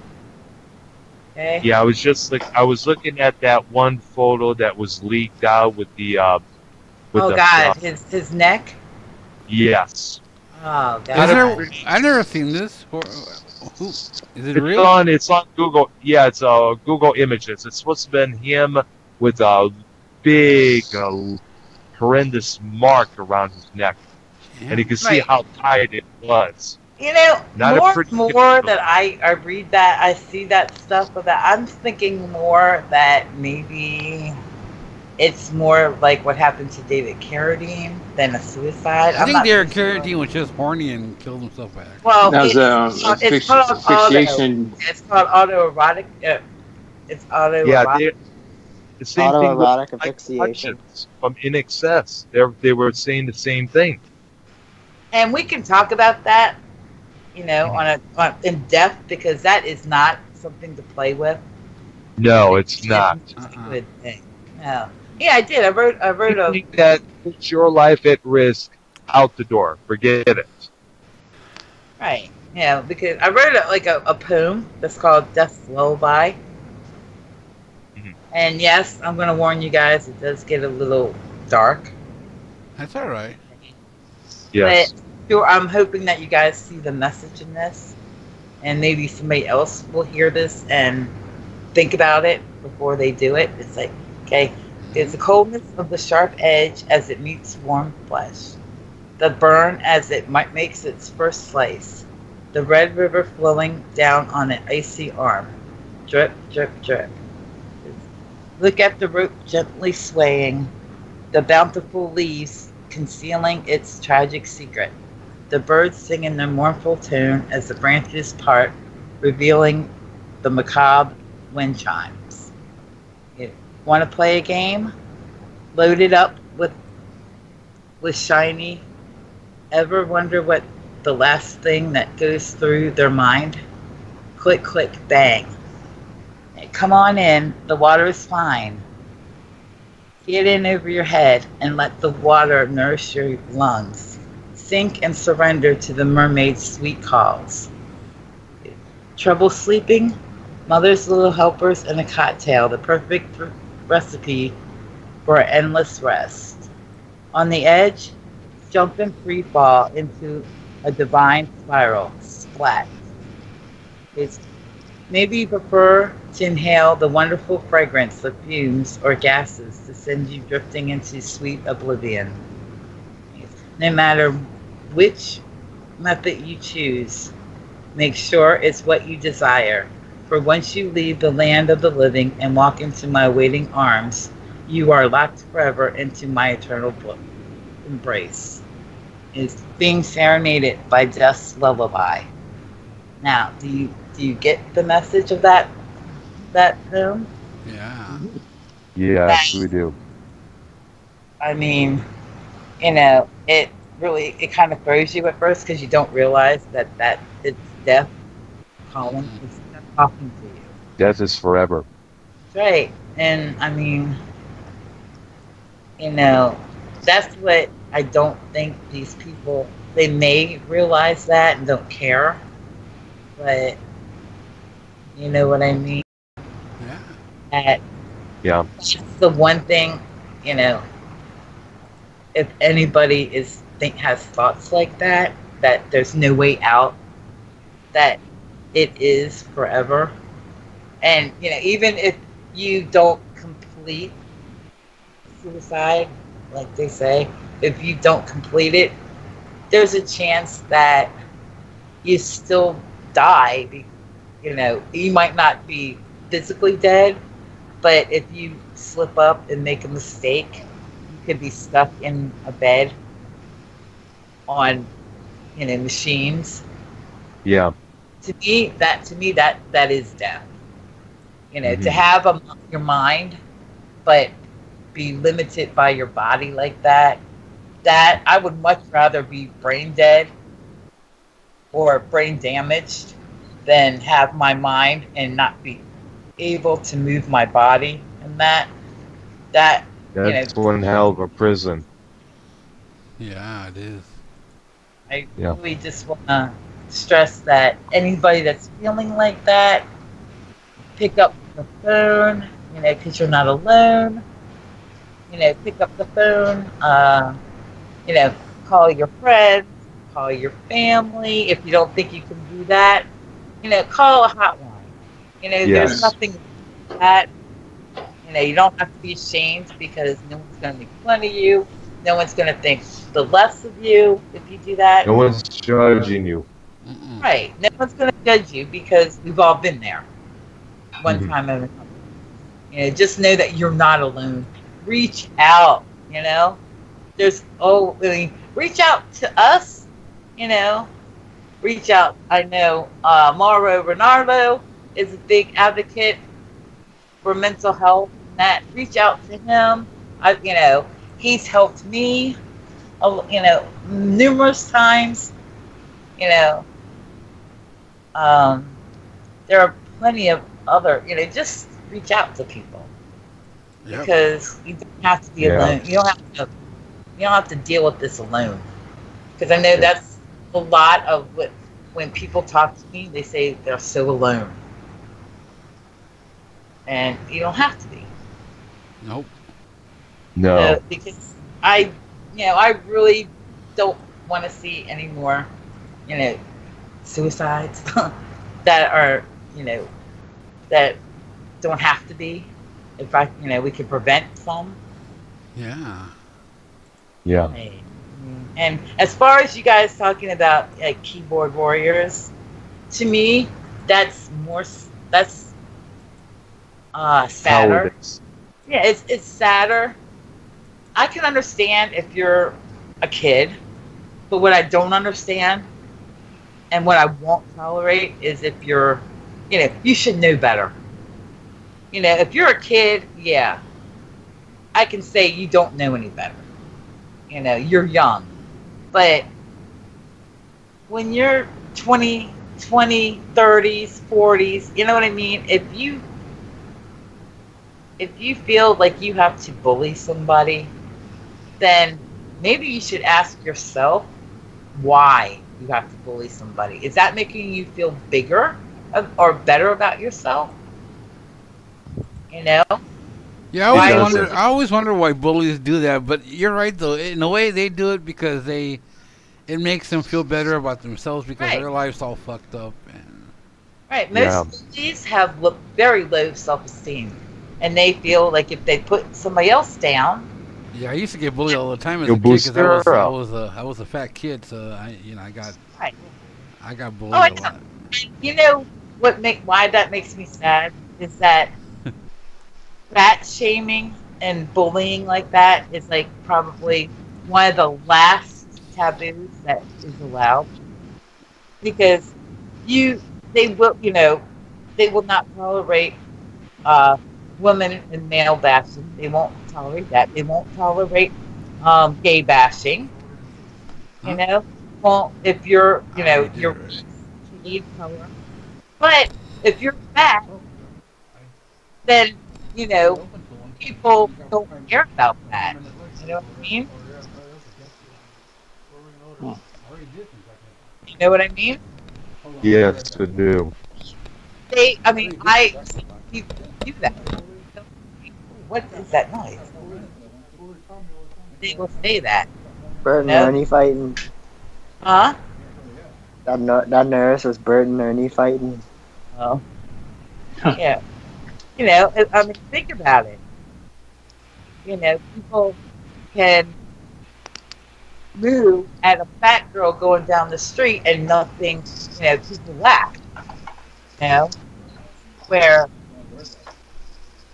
Okay. Yeah, I was looking at that one photo that was leaked out with the. His neck. Yes. Oh, Is God. there? I never seen this. Who? Is it real? It's on Google. Yeah, it's Google Images. It's supposed to have been him with a big, horrendous mark around his neck, and you can see Right. how tight it was. You know, Not a more pretty and more picture. that I read that, I see that stuff about, I'm thinking more that maybe it's more like what happened to David Carradine than a suicide. I I'm think not Derek too sure. Carradine was just horny and killed himself back. Well, That was it's called auto. asphyxiation. It's called autoerotic. It's Yeah, autoerotic. the same thing with Autoerotic asphyxiation. from In Excess. They were saying the same thing. And we can talk about that, you know, on in depth, because that is not something to play with. No, it's not. It's a good thing. No. Yeah, I did. I wrote a. Anything that puts your life at risk, out the door. Forget it. Right. Yeah, because I wrote a poem that's called Death's Lullaby. Mhm. And yes, I'm going to warn you guys, it does get a little dark. That's all right. Yes. But sure, I'm hoping that you guys see the message in this. And maybe somebody else will hear this and think about it before they do it. It's like, okay, it's the coldness of the sharp edge as it meets warm flesh. The burn as it makes its first slice. The red river flowing down on an icy arm. Drip, drip, drip. Look at the rope gently swaying. The bountiful leaves concealing its tragic secret. The birds sing in their mournful tone as the branches part, revealing the macabre wind chimes. You want to play a game? Load it up with shiny. Ever wonder what the last thing that goes through their mind? Click, click, bang. Hey, come on in. The water is fine. Get in over your head and let the water nourish your lungs. Sink and surrender to the mermaid's sweet calls. Trouble sleeping? Mother's Little Helpers and a cocktail, the perfect recipe for endless rest. On the edge, jump and free fall into a divine spiral. Splat. Maybe you prefer to inhale the wonderful fragrance of fumes or gases to send you drifting into sweet oblivion. No matter which method you choose, make sure it's what you desire. For once you leave the land of the living and walk into my waiting arms, you are locked forever into my eternal embrace. Is being serenaded by Death's Lullaby. Now, do you get the message of that poem? Yeah. Yes, we do. I mean, you know, it kind of throws you at first because you don't realize that it's death calling, it's death talking to you. Death is forever. Right. And I mean, you know, that's what I don't think these people, they may realize that and don't care, but you know what I mean? Yeah. That's the one thing, you know, if anybody has thoughts like that there's no way out, that it is forever. And, you know, even if you don't complete suicide, like they say, if you don't complete it, there's a chance that you still die. You know, you might not be physically dead, but if you slip up and make a mistake, you could be stuck in a bed on, you know, machines. Yeah. To me, that is death. You know, to have your mind, but be limited by your body like that. That I would much rather be brain dead or brain damaged than have my mind and not be able to move my body. And that's one hell of a prison. Yeah, it is. I really just want to stress that anybody that's feeling like that, pick up the phone, you know, because you're not alone. You know, pick up the phone, you know, call your friends, call your family. If you don't think you can do that, call a hotline. There's Yes. nothing like that. You don't have to be ashamed because no one's going to make fun of you. No one's going to think the less of you if you do that. No one's judging you. Mm-mm. Right. No one's going to judge you because we've all been there one Mhm. time or another. Just know that you're not alone. Reach out, reach out to us, reach out. I know Mauro Renardo is a big advocate for mental health. That reach out to him. He's helped me, numerous times. There are plenty of other, just reach out to people Yep. because you don't have to be Yeah. alone. You don't have to deal with this alone. Because I know that's a lot of what when people talk to me, they say they're so alone, and you don't have to be. Nope. No. Because I really don't want to see any more, suicides that are, that don't have to be. In fact, we can prevent some. Yeah. Yeah. And as far as you guys talking about keyboard warriors, to me, that's sadder. Cowardice. Yeah, it's sadder. I can understand if you're a kid, but what I don't understand and what I won't tolerate is if you're, you should know better. If you're a kid, yeah, I can say you don't know any better. You're young. But when you're 20, 30s, 40s, you know what I mean? If you feel like you have to bully somebody, then maybe you should ask yourself why you have to bully somebody. Is that making you feel bigger or better about yourself? Yeah, Why I always wonder why bullies do that. But you're right, though. In a way, they do it because it makes them feel better about themselves because Right. their life's all fucked up. And Right. Most bullies have very low self-esteem, and they feel like if they put somebody else down. yeah, I used to get bullied all the time as You'll a kid boost because her I up. was a fat kid, so I got Right. bullied Oh, I a know. lot. You know why that makes me sad is that fat shaming and bullying like that is like probably one of the last taboos that is allowed because they will not tolerate women and male bashing. They won't tolerate that. They won't tolerate gay bashing. Well, if you're you're need color, but if you're fat, then people don't care about that. You know what I mean? You know what I mean? Yes, I do. I see people do that. What is that noise? They will say that. Bert and No. Ernie fighting. Huh? That nurse was Bert and Ernie fighting. Oh. Yeah. Think about it. People can move at a fat girl going down the street and nothing, people laugh. Where,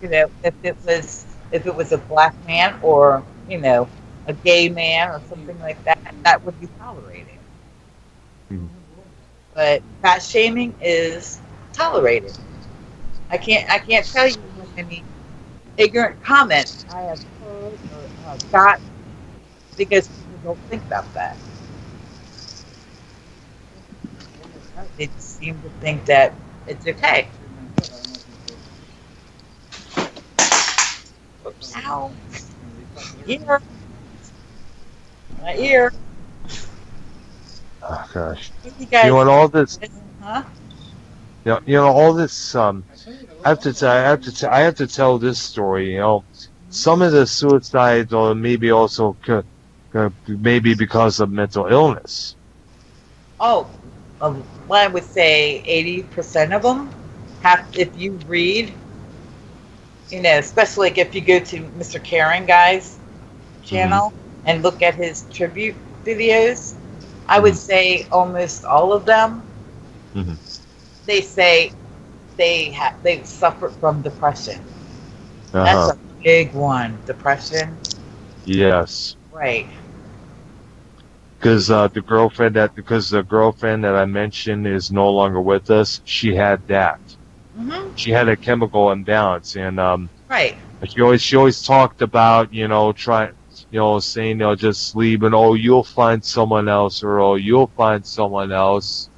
if it was a black man or, a gay man or something like that, that would be tolerated. Mhm. But fat shaming is tolerated. I can't tell you how many ignorant comments I have heard or gotten because people don't think about that. They just seem to think that it's okay. Oops. Ow. Ear. My ear. Oh gosh. You guys, And all this, huh? all this. I have to tell this story. Some of the suicides, or maybe also maybe because of mental illness. Oh, well, I would say 80% of them have. If you read, especially like if you go to Mr. Karen Guy's channel and look at his tribute videos, I would say almost all of them. They say they've suffered from depression. That's a big one, depression. Yes. Right. Because the girlfriend that I mentioned is no longer with us. She had that. She had a chemical imbalance, and right. She always talked about saying just leave, and you'll find someone else, or you'll find someone else,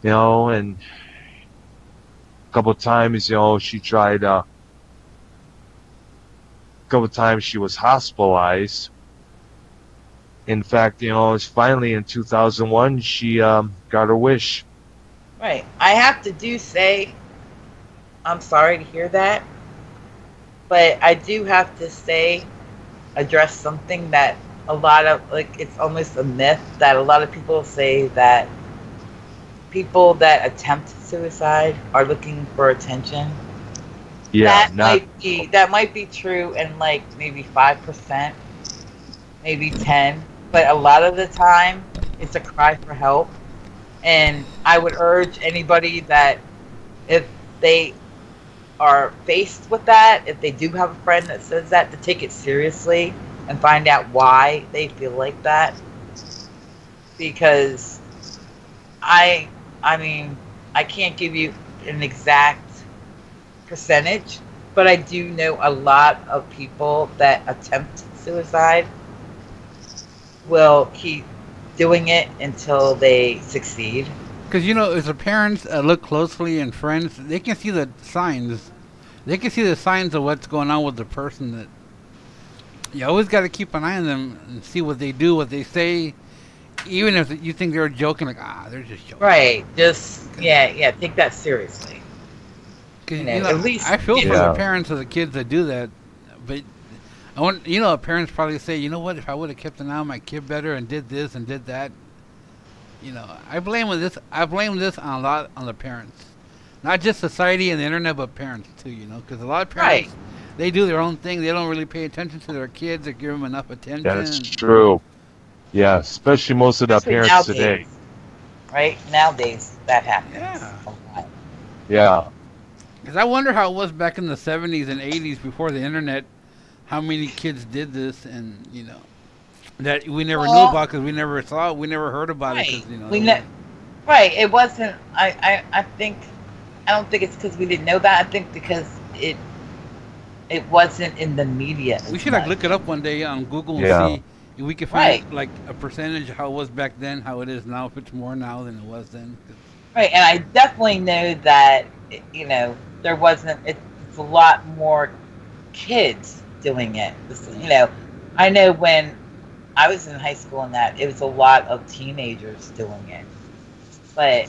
and a couple of times she tried. A couple of times she was hospitalized. In fact, finally in 2001 she got her wish. Right. I have to say, I'm sorry to hear that, but I do have to say, address something that a lot of, it's almost a myth that a lot of people say that people that attempt suicide are looking for attention. Yeah, that might be true in maybe 5%, maybe 10%, but a lot of the time it's a cry for help. And I would urge anybody that if they are faced with that, if they do have a friend that says that, to take it seriously and find out why they feel like that. Because I mean, I can't give you an exact percentage, but I do know a lot of people that attempt suicide will keep doing it until they succeed. Because as a parents look closely and friends, they can see the signs. They can see the signs of what's going on with the person. That you always got to keep an eye on them and see what they do, what they say, even if you think they're joking. They're just joking. Right. Just take that seriously. At least I feel for the parents of the kids that do that, but I want parents probably say, what, if I would have kept an eye on my kid better and did this and did that. I blame this on the parents, not just society and the internet, but parents too. Because a lot of parents, they do their own thing. They don't really pay attention to their kids or give them enough attention. That's true. Yeah, especially most of the parents nowadays, today. Right nowadays, that happens. Yeah. Yeah. Because I wonder how it was back in the 70s and 80s before the internet. How many kids did this, and that we never knew about because we never saw it, we never heard about it. Right, it wasn't. I don't think it's because we didn't know that. I think because it wasn't in the media. We should look it up one day on Google and see if we can find a percentage of how it was back then, how it is now, if it's more now than it was then. Right, and I definitely know that there wasn't. It's a lot more kids doing it. I know when I was in high school and that it was a lot of teenagers doing it, but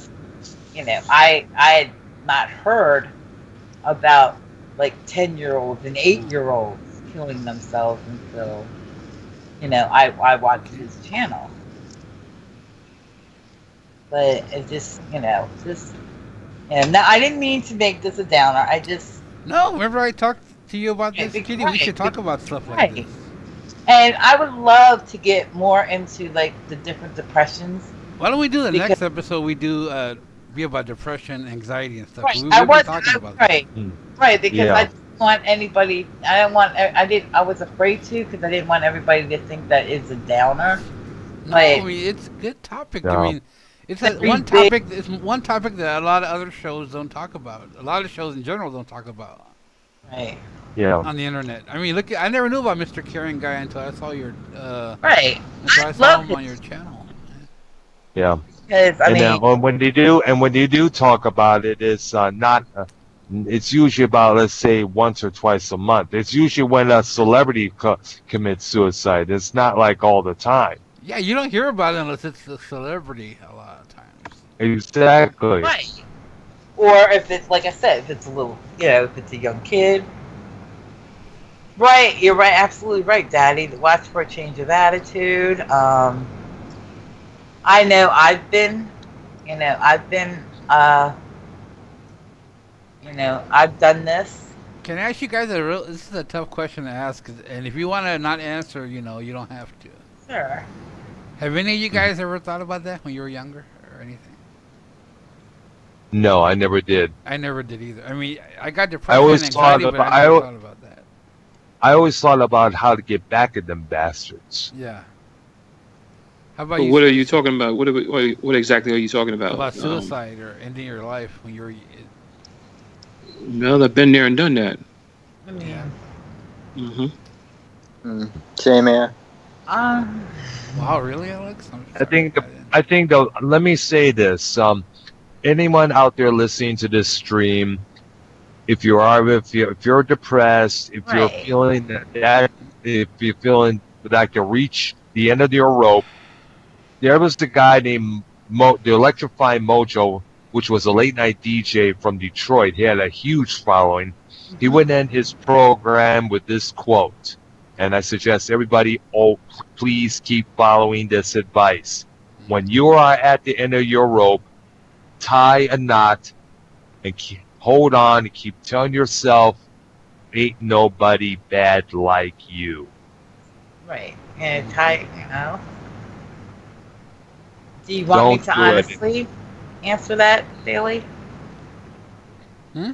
I had not heard about 10-year-olds and 8-year-olds killing themselves until I watched his channel. But it just now I didn't mean to make this a downer. No, remember I talked to you about this, Kitty? We should talk about stuff like this. And I would love to get more into the different depressions. Why don't we do the next episode? We do be about depression, anxiety, and stuff. Right. We were talking about right, because I didn't want anybody. I was afraid to, because I didn't want everybody to think that it's a downer. No, I mean it's a good topic. No. I mean, it's one topic. It's one topic that a lot of other shows don't talk about. A lot of shows in general don't talk about. Right. Yeah. On the internet. I mean, look, I never knew about Mr. Karen Guy until I saw your right. Until I saw him on your channel. Yeah. Because I mean, when they do talk about it, it's not. It's usually about, let's say, once or twice a month. It's usually when a celebrity commits suicide. It's not all the time. Yeah, you don't hear about it unless it's a celebrity a lot of times. Exactly. Right. Or if it's, like I said, if it's a little, if it's a young kid. Right, you're right, absolutely right, Daddy. Watch for a change of attitude. I know I've been, I've been, I've done this. Can I ask you guys a real? This is a tough question to ask, and if you want to not answer, you don't have to. Sure. Have any of you guys ever thought about that when you were younger or anything? No, I never did. I never did either. I mean, I got I depression and always thought anxiety, but about I never thought about that. I always thought about how to get back at them bastards. Yeah. How about But you? what are you talking about? What exactly are you talking about? About suicide or ending your life when you were? Well, I've been there and done that. I mean, Yeah. Same here. Wow, really, Alex? I think though, let me say this. Anyone out there listening to this stream, if you're depressed, if you're Right. feeling that if you're feeling like you reach the end of your rope, there was the guy named the Electrifying Mojo, which was a late night DJ from Detroit. He had a huge following. He would end his program with this quote, and I suggest everybody, please keep following this advice. When you are at the end of your rope, tie a knot and hold on and keep telling yourself, ain't nobody bad like you. Right. And Do you want me to honestly answer that, Bailey? Hmm?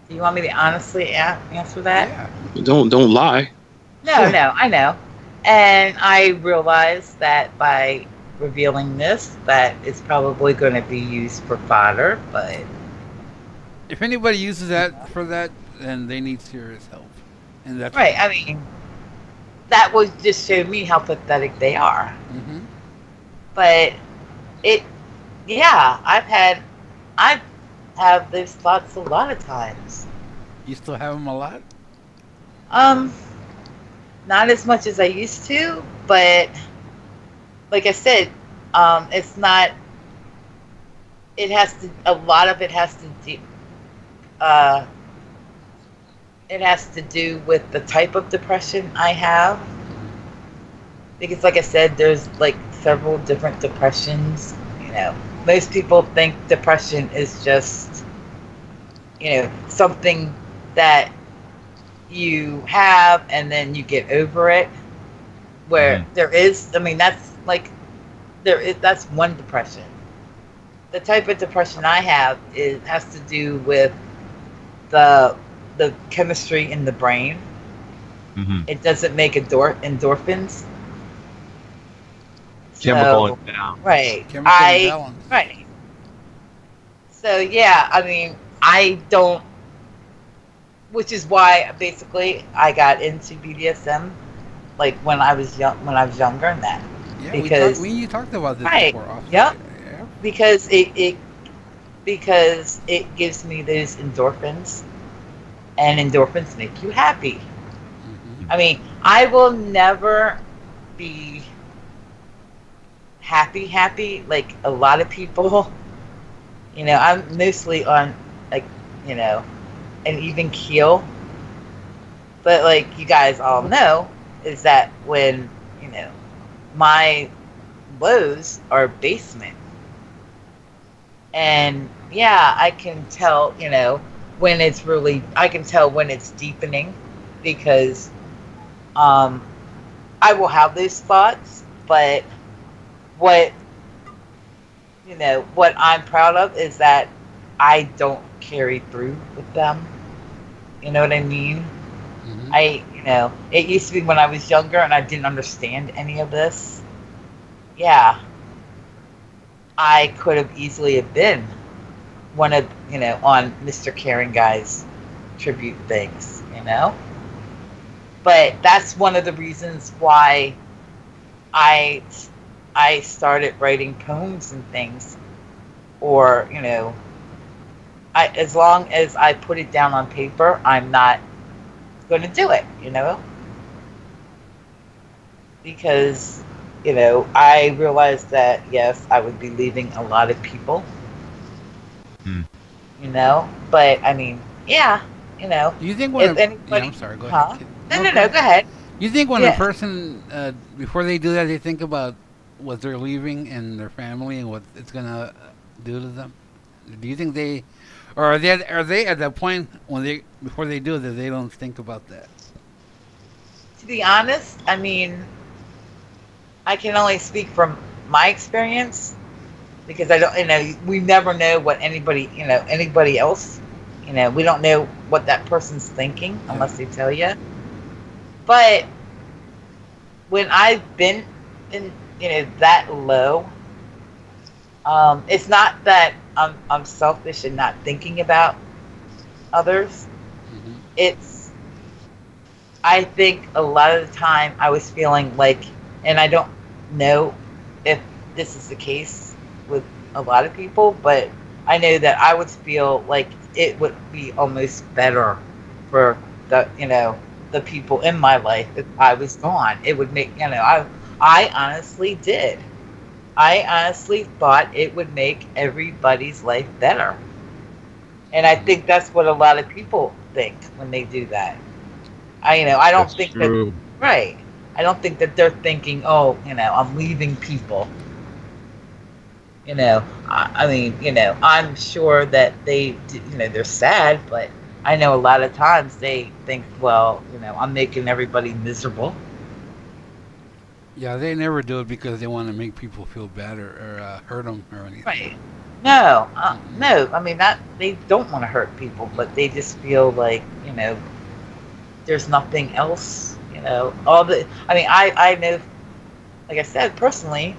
Do you want me to honestly answer that? Yeah. Don't lie. No, I know. And I realized that by revealing this, that it's probably going to be used for fodder, but... If anybody uses that for that, then they need serious help. And that's right, I mean, that would just show me how pathetic they are. Mm-hmm. But I've have those thoughts a lot of times. You still have them a lot? Not as much as I used to, but like I said, it's not. It has to. A lot of it has to do. It has to do with the type of depression I have, because, like I said, there's like several different depressions. Most people think depression is just, something that you have and then you get over it. Where there is, that's like, that's one depression. The type of depression I have has to do with the chemistry in the brain. Mm-hmm. It doesn't make endorphins. Chemical imbalance. Right. Chemical imbalance. Right. So yeah, I don't, which is why basically I got into BDSM, like when I was younger and that. Yeah, because you talked about this right. before. Often. Yep. Yeah. Because it gives me those endorphins, and endorphins make you happy. Mm-hmm. I will never be happy like a lot of people. I'm mostly on an even keel. But like you guys all know, is that when, my lows are basement. And yeah, I can tell, when it's really, I can tell when it's deepening, because I will have those thoughts, but what I'm proud of is that I don't carry through with them. You know what I mean? Mm-hmm. It used to be when I was younger and I didn't understand any of this. Yeah. I could have easily have been one of, on Mr. Caring Guy's tribute things, But that's one of the reasons why I started writing poems and things, or as long as I put it down on paper, I'm not going to do it, because I realized that yes, I would be leaving a lot of people, but yeah, Do you think if anybody, yeah, I'm sorry, go ahead. No, go ahead. You think when a person, before they do that, they think about what they're leaving and their family and what it's gonna do to them? Do you think they, or are they at that point when they before they do that they don't think about that? To be honest, I mean, I can only speak from my experience because I don't, we never know what anybody else, we don't know what that person's thinking unless they tell you. But when I've been in, that low, it's not that I'm selfish and not thinking about others. Hmm. It's, I think a lot of the time I was feeling like, and I don't know if this is the case with a lot of people, but I know that I would feel like it would be almost better for the people in my life if I was gone. It would make, I honestly did. I honestly thought it would make everybody's life better. And I think that's what a lot of people think when they do that. I don't That's think true. that, right. I don't think that they're thinking, oh, I'm leaving people. I mean, I'm sure that they're sad, but I know a lot of times they think, well, I'm making everybody miserable. Yeah, they never do it because they want to make people feel bad or hurt them or anything. Right. No, no. I mean, that they don't want to hurt people, but they just feel like, there's nothing else. All the. I mean, I know, like I said personally,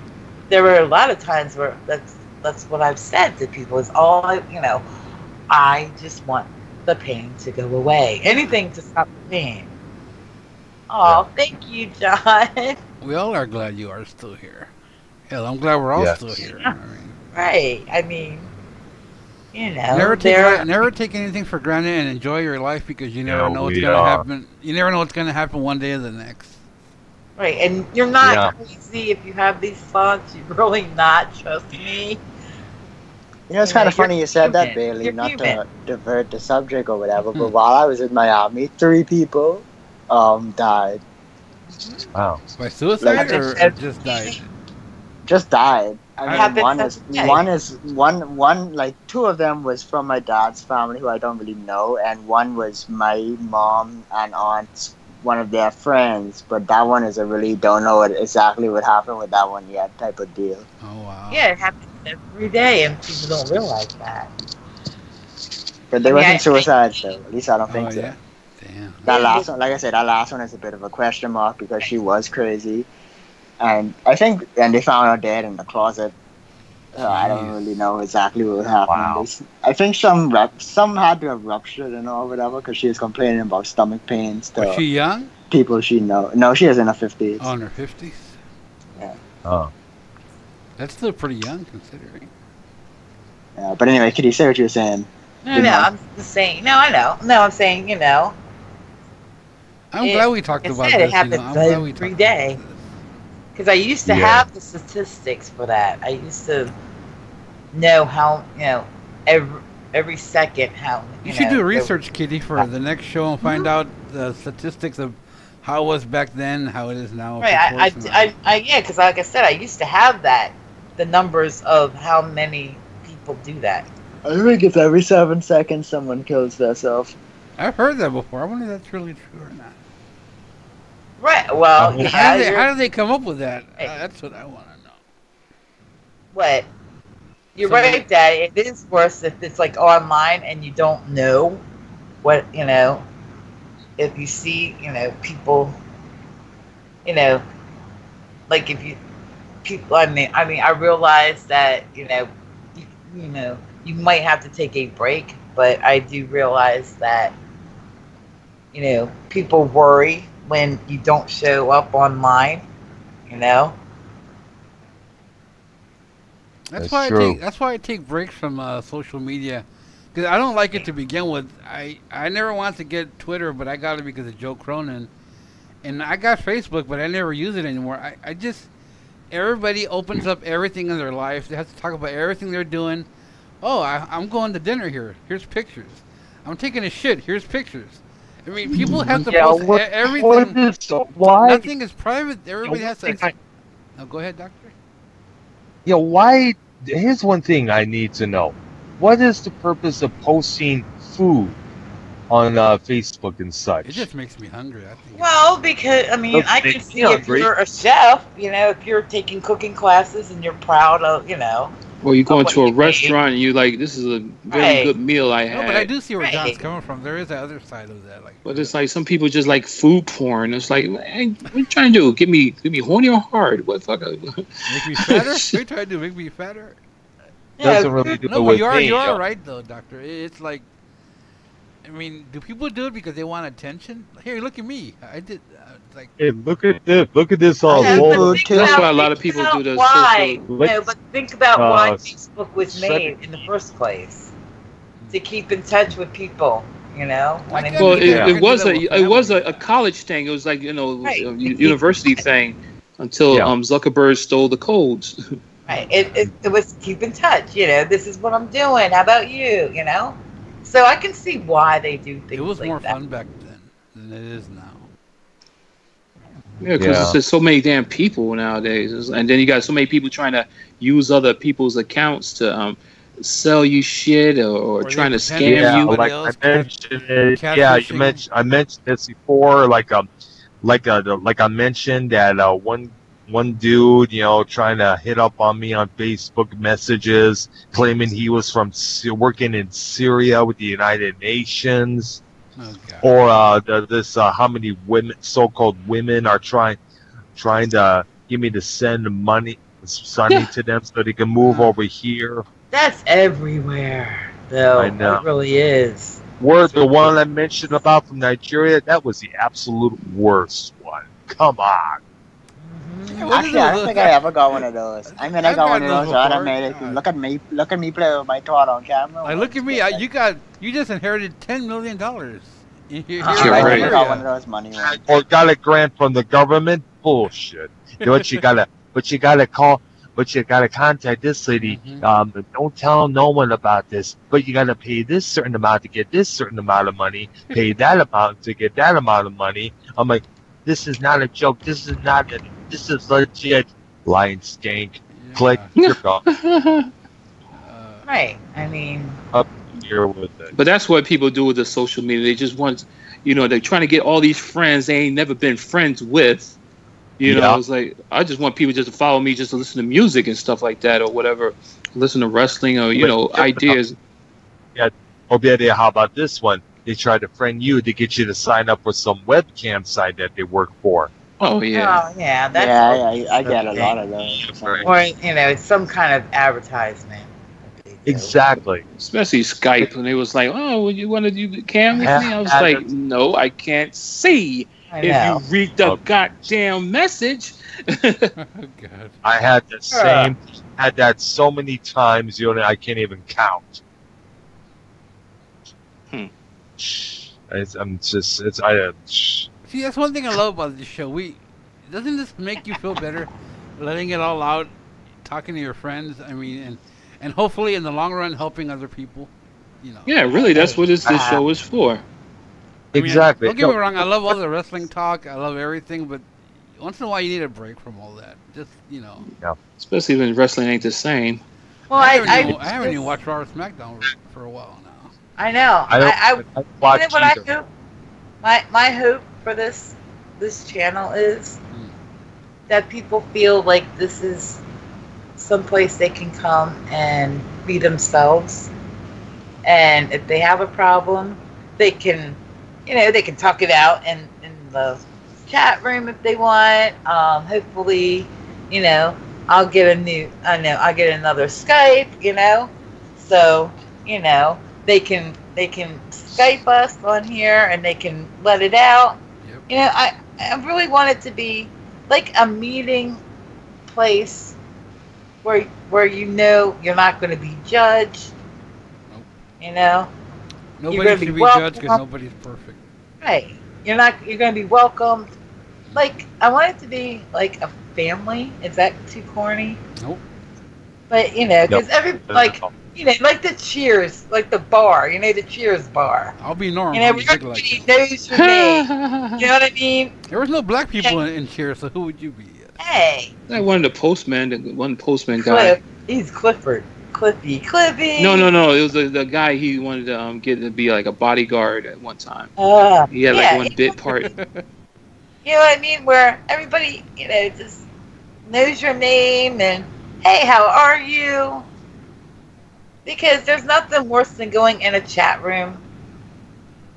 there were a lot of times where that's what I've said to people is I just want the pain to go away. Anything to stop the pain. Oh, thank you, John. We all are glad you are still here. Hell, I'm glad we're all Yes. still here. I mean, Right. I mean, never take anything for granted and enjoy your life because you never Yeah, know what's we gonna are. happen. You never know what's gonna happen one day or the next. right, and you're not Yeah. crazy if you have these thoughts. You're really not. Trust me. It's kind of You're funny you said that, human. Bailey, You're not human. to divert the subject or whatever, but while I was in Miami, 3 people died. By Wow. Like, suicide or Happens just died? just died. I mean, Happens one every is day. one like 2 of them was from my dad's family who I don't really know, and one was my mom and aunt's one of their friends, but that one is I really don't know exactly what happened with that one yet type of deal. Oh wow. Yeah, it happens every day, and people don't realize that. But they I mean, wasn't suicides though. At least I don't Oh think so. yeah. Damn. That last one, like I said, that last one is a bit of a question mark because she was crazy, and I think, and they found her dead in the closet. I don't Jeez. really know exactly what happened. Wow. I think some had to have ruptured and all whatever because she was complaining about stomach pains Was to she young? people she know. No, she was in her 50s. Oh, in her 50s. Oh. That's still pretty young considering. Yeah, but anyway, Kitty, say what you were saying. No, Good no, night. I'm just saying. No, I know. No, I'm saying, I'm It- glad we talked like I about said, it this. happens I'm glad we every talked day. about this. because I used to Yeah. have the statistics for that. I used to know how, every second how. You should do there- research, Kitty, for the next show and find out the statistics of how it was back then, how it is now. Right, proportionally. yeah, because like I said, I used to have the numbers of how many people do that. I think it's every 7 seconds someone kills themselves. I've heard that before. I wonder if that's really true or not. Right. Well, Uh-huh. yeah. How do they come up with that? Hey. That's what I want to know. What? You're So- right, Dad. It is worse if it's like online and you don't know what if you see people, like if you people. I mean, I realize that you might have to take a break, but I do realize that people worry when you don't show up online. That's That's why true. that's why I take breaks from social media, because I don't like it to begin with. I never wanted to get Twitter, but I got it because of Joe Cronin, and I got Facebook, but I never use it anymore. I just everybody opens up everything in their life. They have to talk about everything they're doing. Oh, I'm going to dinner here. Here's pictures. I'm taking a shit. Here's pictures. I mean, people have to post everything. So why? Nothing is private. Everybody has to. Oh, go ahead, doctor. why? Here's one thing I need to know: what is the purpose of posting food on Facebook and It such? just makes me hungry. I think. Well, because I mean, I can see if you're a chef, if you're taking cooking classes and you're proud of, Or you go of into what a you made. restaurant and you like, this is a really Right. good meal I had. No, but I do see where John's Right. coming from. There is the other side of that. Like, But it's like some people just like food porn. It's like, hey, what you trying to do? Get me horny or hard? What fuck? make me fatter? What are you trying to do? Make me fatter? Doesn't really do No, it but with you me. are right though, Doctor. It's like, I mean, do people do it because they want attention? Here, look at me. I did. Like, Hey, look at this! Look at this all Yeah, but over. think That's about- why a lot of people do the why. social. Let's- But think about why uh, Facebook was second- made in the first place, to keep in touch with people. When Why they can't Well, meet Yeah. it was Yeah. it was a college thing. It was like Right. university thing until Yeah. Zuckerberg stole the codes. Right. It was to keep in touch. This is what I'm doing. How about you? So I can see why they do things it was like more that. fun back then than it is now. Yeah, because Yeah. there's so many damn people nowadays, and then you got so many people trying to use other people's accounts to sell you shit or they trying to pretend scam Yeah, you. Somebody like else I mentioned it. Yeah, catfishing. I mentioned this before. Like I mentioned that one dude, trying to hit up on me on Facebook messages, claiming he was from working in Syria with the United Nations, Oh god. or how many women, so-called women, are trying to get me to send money to them so they can move over here. That's everywhere, though. I know. It really is. The one I mentioned about from Nigeria, that was the absolute worst one. Come on. Yeah, what is Actually, I it? don't think I ever got one of those. I mean, I I've got one gotten of those those before. automatic. God. Look at me play with my thought on camera. Like, look at me. You just inherited $10 million. Here, Yeah, I right. never got one of those money ones. Or got a grant from the government? Bullshit. But you gotta contact this lady. Mhm. Don't tell no one about this. But you gotta pay this certain amount to get this certain amount of money. Pay that amount to get that amount of money. I'm like, this is not a joke. This is legit. Lying skank. Yeah. Click. You're gone. Right. I mean, Here with it. But that's what people do with the social media. They just want, they're trying to get all these friends they ain't never been friends with. Yeah. It's like, I just want people just to follow me just to listen to music and stuff like that or whatever. Listen to wrestling or, ideas. Oh, yeah, how about this one? They try to friend you to get you to sign up for some webcam site that they work for. Oh, yeah. oh yeah, that's Yeah, I get a lot of those. Right. or it's some kind of advertisement. that they do. Exactly. Especially Skype. And they was like, oh, would you want to do cam with me? I was Yeah. like, no, I can't see. I If know. you read the Oh. goddamn message. Oh god. I had that so many times, I can't even count. See, that's one thing I love about this show. Doesn't this make you feel better, letting it all out, talking to your friends? I mean, and hopefully in the long run helping other people. Yeah, really, that's what this show is for. I mean, Exactly. Don't get me wrong. I love all the wrestling talk. I love everything, but once in a while you need a break from all that. Just Especially when wrestling ain't the same. Well, I haven't even watched Raw or SmackDown for a while now. I know. I don't watch you know what I either. hope? My hope for this channel is that people feel like this is someplace they can come and be themselves, and if they have a problem, they can, they can talk it out in the chat room if they want. Hopefully, I'll get another Skype, so they can Skype us on here and they can let it out. Yep. I really want it to be like a meeting place where you're not going to be judged. Nope. You're Nobody gonna should be be judged because welcome. nobody's perfect. Right. You're going to be welcomed. Like, I want it to be like a family. Is that too corny? Nope. But because like the Cheers, like the bar, the Cheers bar. I'll be Norm. Everybody knows your name. You know what I mean? There was no black people in Cheers, so who would you be? Hey, Like one of the postmen, one postman guy. Cliff. He's Clifford. Cliffy. No. It was the guy he wanted to get to be like a bodyguard at one time. He had like Yeah, one bit part. you know what I mean? Where everybody, just knows your name and, hey, how are you? Because there's nothing worse than going in a chat room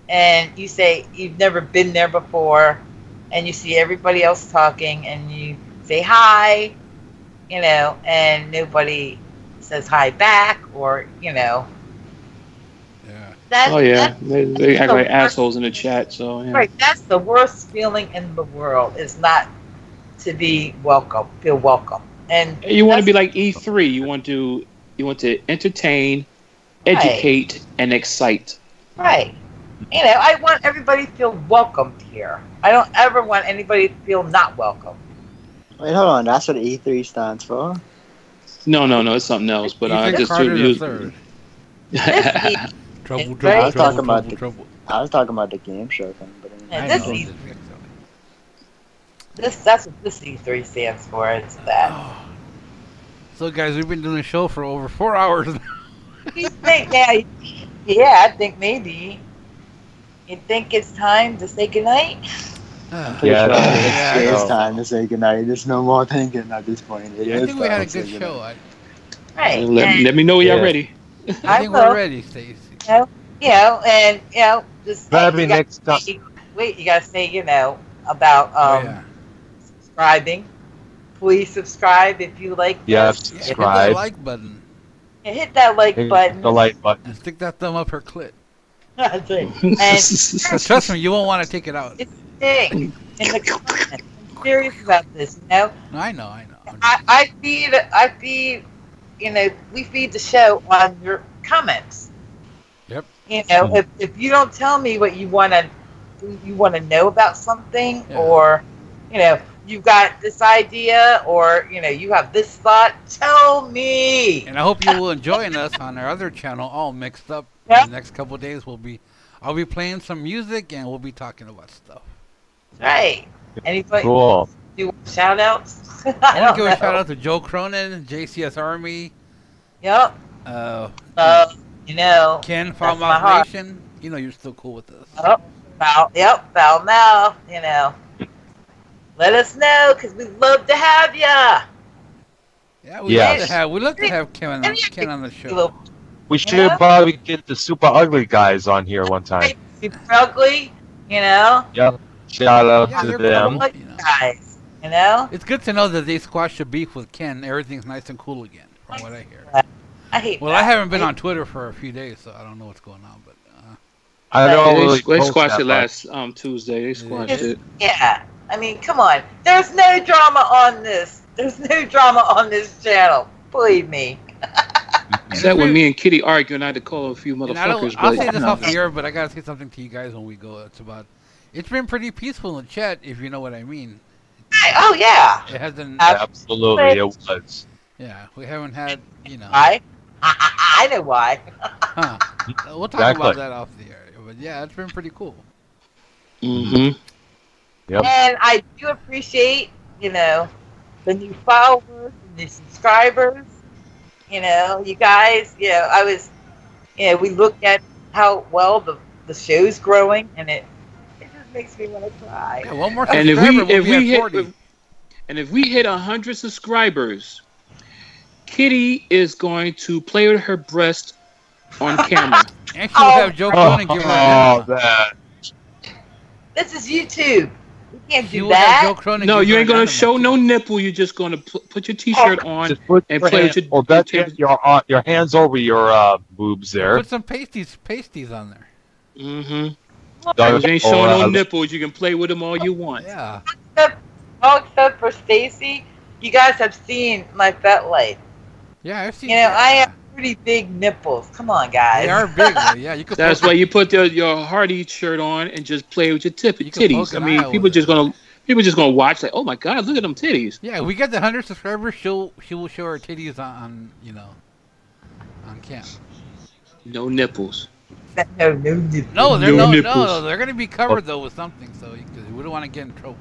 and you say you've never been there before and you see everybody else talking and you say hi, and nobody says hi back, or Yeah. Oh yeah, they act like assholes in the chat. So yeah. Right, that's the worst feeling in the world, is not to be feel welcome. And You want to be like E3. You want to entertain, educate, and excite. Right. I want everybody to feel welcomed here. I don't ever want anybody to feel not welcome. Wait, hold on. That's what E3 stands for? No, it's something else. But I just Carter the use. third. Trouble. I was talking about the game show thing. But Yeah, I this know. is- That's what this E3 stands for. It's that. So, guys, we've been doing a show for over 4 hours now. You think, yeah, I think maybe. You think it's time to say goodnight? Yeah, It's time to say goodnight. There's no more thinking at this point. I think we had a good show. Right. Let me know when y'all ready. I think we're ready, Stacey. Just Maybe you gotta next time. say- Wait, you gotta say, about subscribing. Please subscribe if you like Yes, this. Hit that subscribe. like button Yeah, hit that like Hit button. the like button. and stick that thumb up her clit. That's it. So trust me, you won't want to take it out. It's thing in the comments. I'm serious about this, I know. I feed, we feed the show on your comments. Yep. If you don't tell me what you want to know about something, Yeah. or, you've got this idea, or, you have this thought, tell me. And I hope you will join us on our other channel, All Mixed Up. Yep. The next couple of days, I'll be playing some music and we'll be talking about stuff. Right. Anybody Cool. do shout outs? I want to give a shout out to Joe Cronin, JCS Army, Yep. Ken that's my Foulmouth heart. Nation. You're still cool with us. Oh, foul mouth, Let us know, because we'd love to have ya. Yeah, Yes. we'd love to have Ken on the show. Little We should probably get the super ugly guys on here one time. super ugly, Yep. Shout out Yeah, to they're them. cool. guys, It's good to know that they squashed the beef with Ken. Everything's nice and cool again, from what I hear. I hate Well, that. I haven't been on Twitter for a few days, so I don't know what's going on. But I don't really They post squashed that it much. last Tuesday. They squashed It's- it. Yeah, I mean, come on. There's no drama on this. There's no drama on this channel. Believe me. Except when me and Kitty arguing, I had to call a few and motherfuckers. I'll but- say this off the air, but I gotta say something to you guys when we go. It's been pretty peaceful in the chat, if you know what I mean. Oh, yeah. It hasn't. Absolutely, it was. Yeah, we haven't had. I know why. Huh. We'll talk Exactly. about that off the air. But yeah, it's been pretty cool. Mm-hmm. Yep. And I do appreciate, the new followers, the new subscribers. You guys, we look at how well the show's growing, and it just makes me want to cry. Yeah, one more And subscriber, if we'll we be at 40. hit 100 subscribers, Kitty is going to play with her breast on camera. And she'll have Joe Cronin give her a nipple. that. This is YouTube. We can't She do will have Joe that. Cronin No, give you her ain't an gonna animal, show too. no nipple. You're just gonna put your T-shirt on Just put and your play hand, with or that's your hands over your boobs there. Put some pasties on there. Mm-hmm. Dog- You ain't showing or, no nipples. You can play with them all you want. Yeah. Except for Stacy, you guys have seen my butt light. Yeah, I've seen. I have pretty big nipples. Come on, guys. They are big. Though. Yeah, you could. That's poke- why you put your Hardy shirt on and just play with your You can poke titties. I an mean, eye people with just it. gonna watch like, oh my god, look at them titties. Yeah, we get the 100 subscribers. She will show her titties on cam. No nipples. No nipples. No, they're No no, nipples. they're gonna be covered though with something, so because we don't want to get in trouble.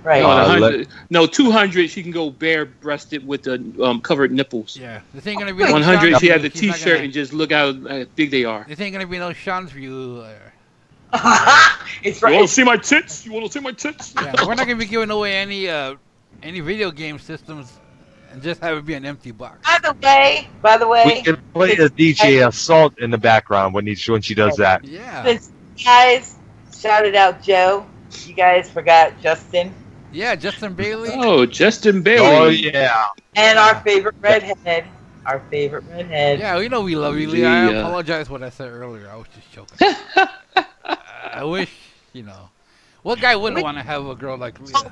Right. No, Uh, 100. No, 200. She can go bare-breasted with the covered nipples. Yeah, this ain't gonna be no 100. Sean's She had view. the She's not T-shirt gonna- and just look how big they are. This ain't gonna be no Sean's view. It's You want right. to see my tits? You want to see my tits? Yeah, we're not gonna be giving away any video game systems, and just have it be an empty box. By the we way, can play the DJ Assault in the background when she does that. Yeah, since you guys shouted out Joe, you guys forgot Justin yeah, Justin Bailey. Oh, Justin Bailey. Oh yeah. and our favorite redhead. Our favorite redhead. Yeah, we know we love you, Lee. The, I apologize what I said earlier. I was just joking. I wish, what guy wouldn't want to have a girl like Leah?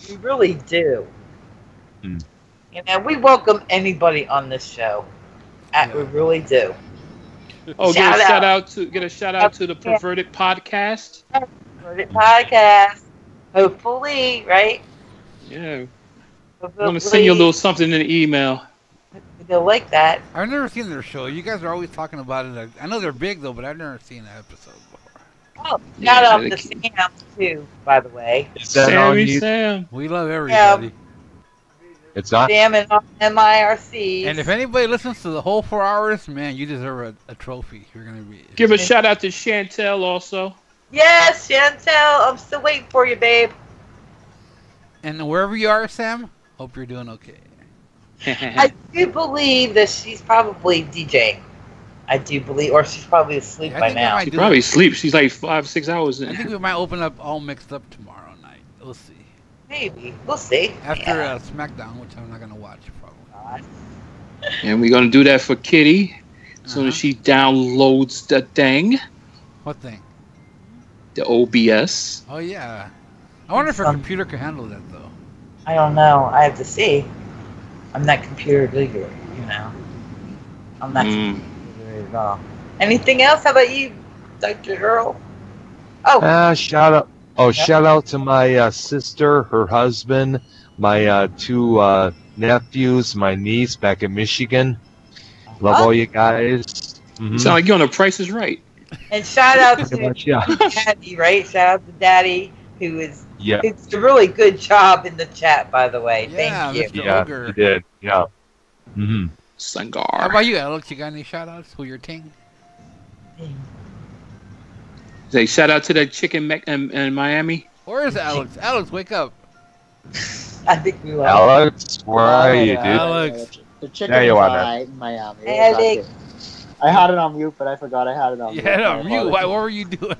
We really do. Hmm. We welcome anybody on this show. We really do. Oh, Shout get a shout out to the Perverted Podcast. Perverted Podcast. Hopefully, right? Yeah. I'm gonna send you a little something in the email. They'll like that. I've never seen their show. You guys are always talking about it. I know they're big though, but I've never seen an episode before. Oh, Yeah, shout out they to keep- Sam too, by the way. Is that on Sammy you? Sam. We love everybody. It's not. Sam and MIRC. And if anybody listens to the whole 4 hours, man, you deserve a trophy. You're gonna be. Give a shout out to Chantel also. Yes, Chantel, I'm still waiting for you, babe. And wherever you are, Sam, hope you're doing okay. I do believe that she's probably DJing. I do believe, or she's probably asleep I by think we now. might She do probably that. sleeps. She's like 5-6 hours I in. think we might open up all mixed up tomorrow night. We'll see. Maybe. We'll see. After Yeah. SmackDown, which I'm not gonna watch probably. And we're gonna do that for Kitty. As soon as Uh-huh. she downloads the thing, What thing? the OBS. Oh yeah. I wonder if her Some- computer can handle that though. I don't know. I have to see. I'm not computer literate, I'm not Mm. computer literate at all. Anything else? How about you, Dr. Earl? Oh, Shout out! Oh, shout out to my sister, her husband, my two nephews, my niece back in Michigan. Love all you guys. Mhm. Sound like you're on The Price is Right. and shout out Pretty to much, yeah. Daddy, right? Shout out to Daddy, who is Yeah, it's a really good job in the chat, by the way. Yeah, Thank you. Mr. yeah, Ogre. you did. Yeah. Mm-hmm. How Sangar. about you, Alex? You got any shout outs? Who your ting? Say shout out to that chicken in Miami. Where is Alex? Alex, wake up. I think we will. Alex, where are you, dude? Alex. The chicken There you is are, man. alright in Miami. Hey, It's Alex. okay. I had it on mute, but I forgot I had it on mute. Yeah, no, My you. What apologies. were you doing?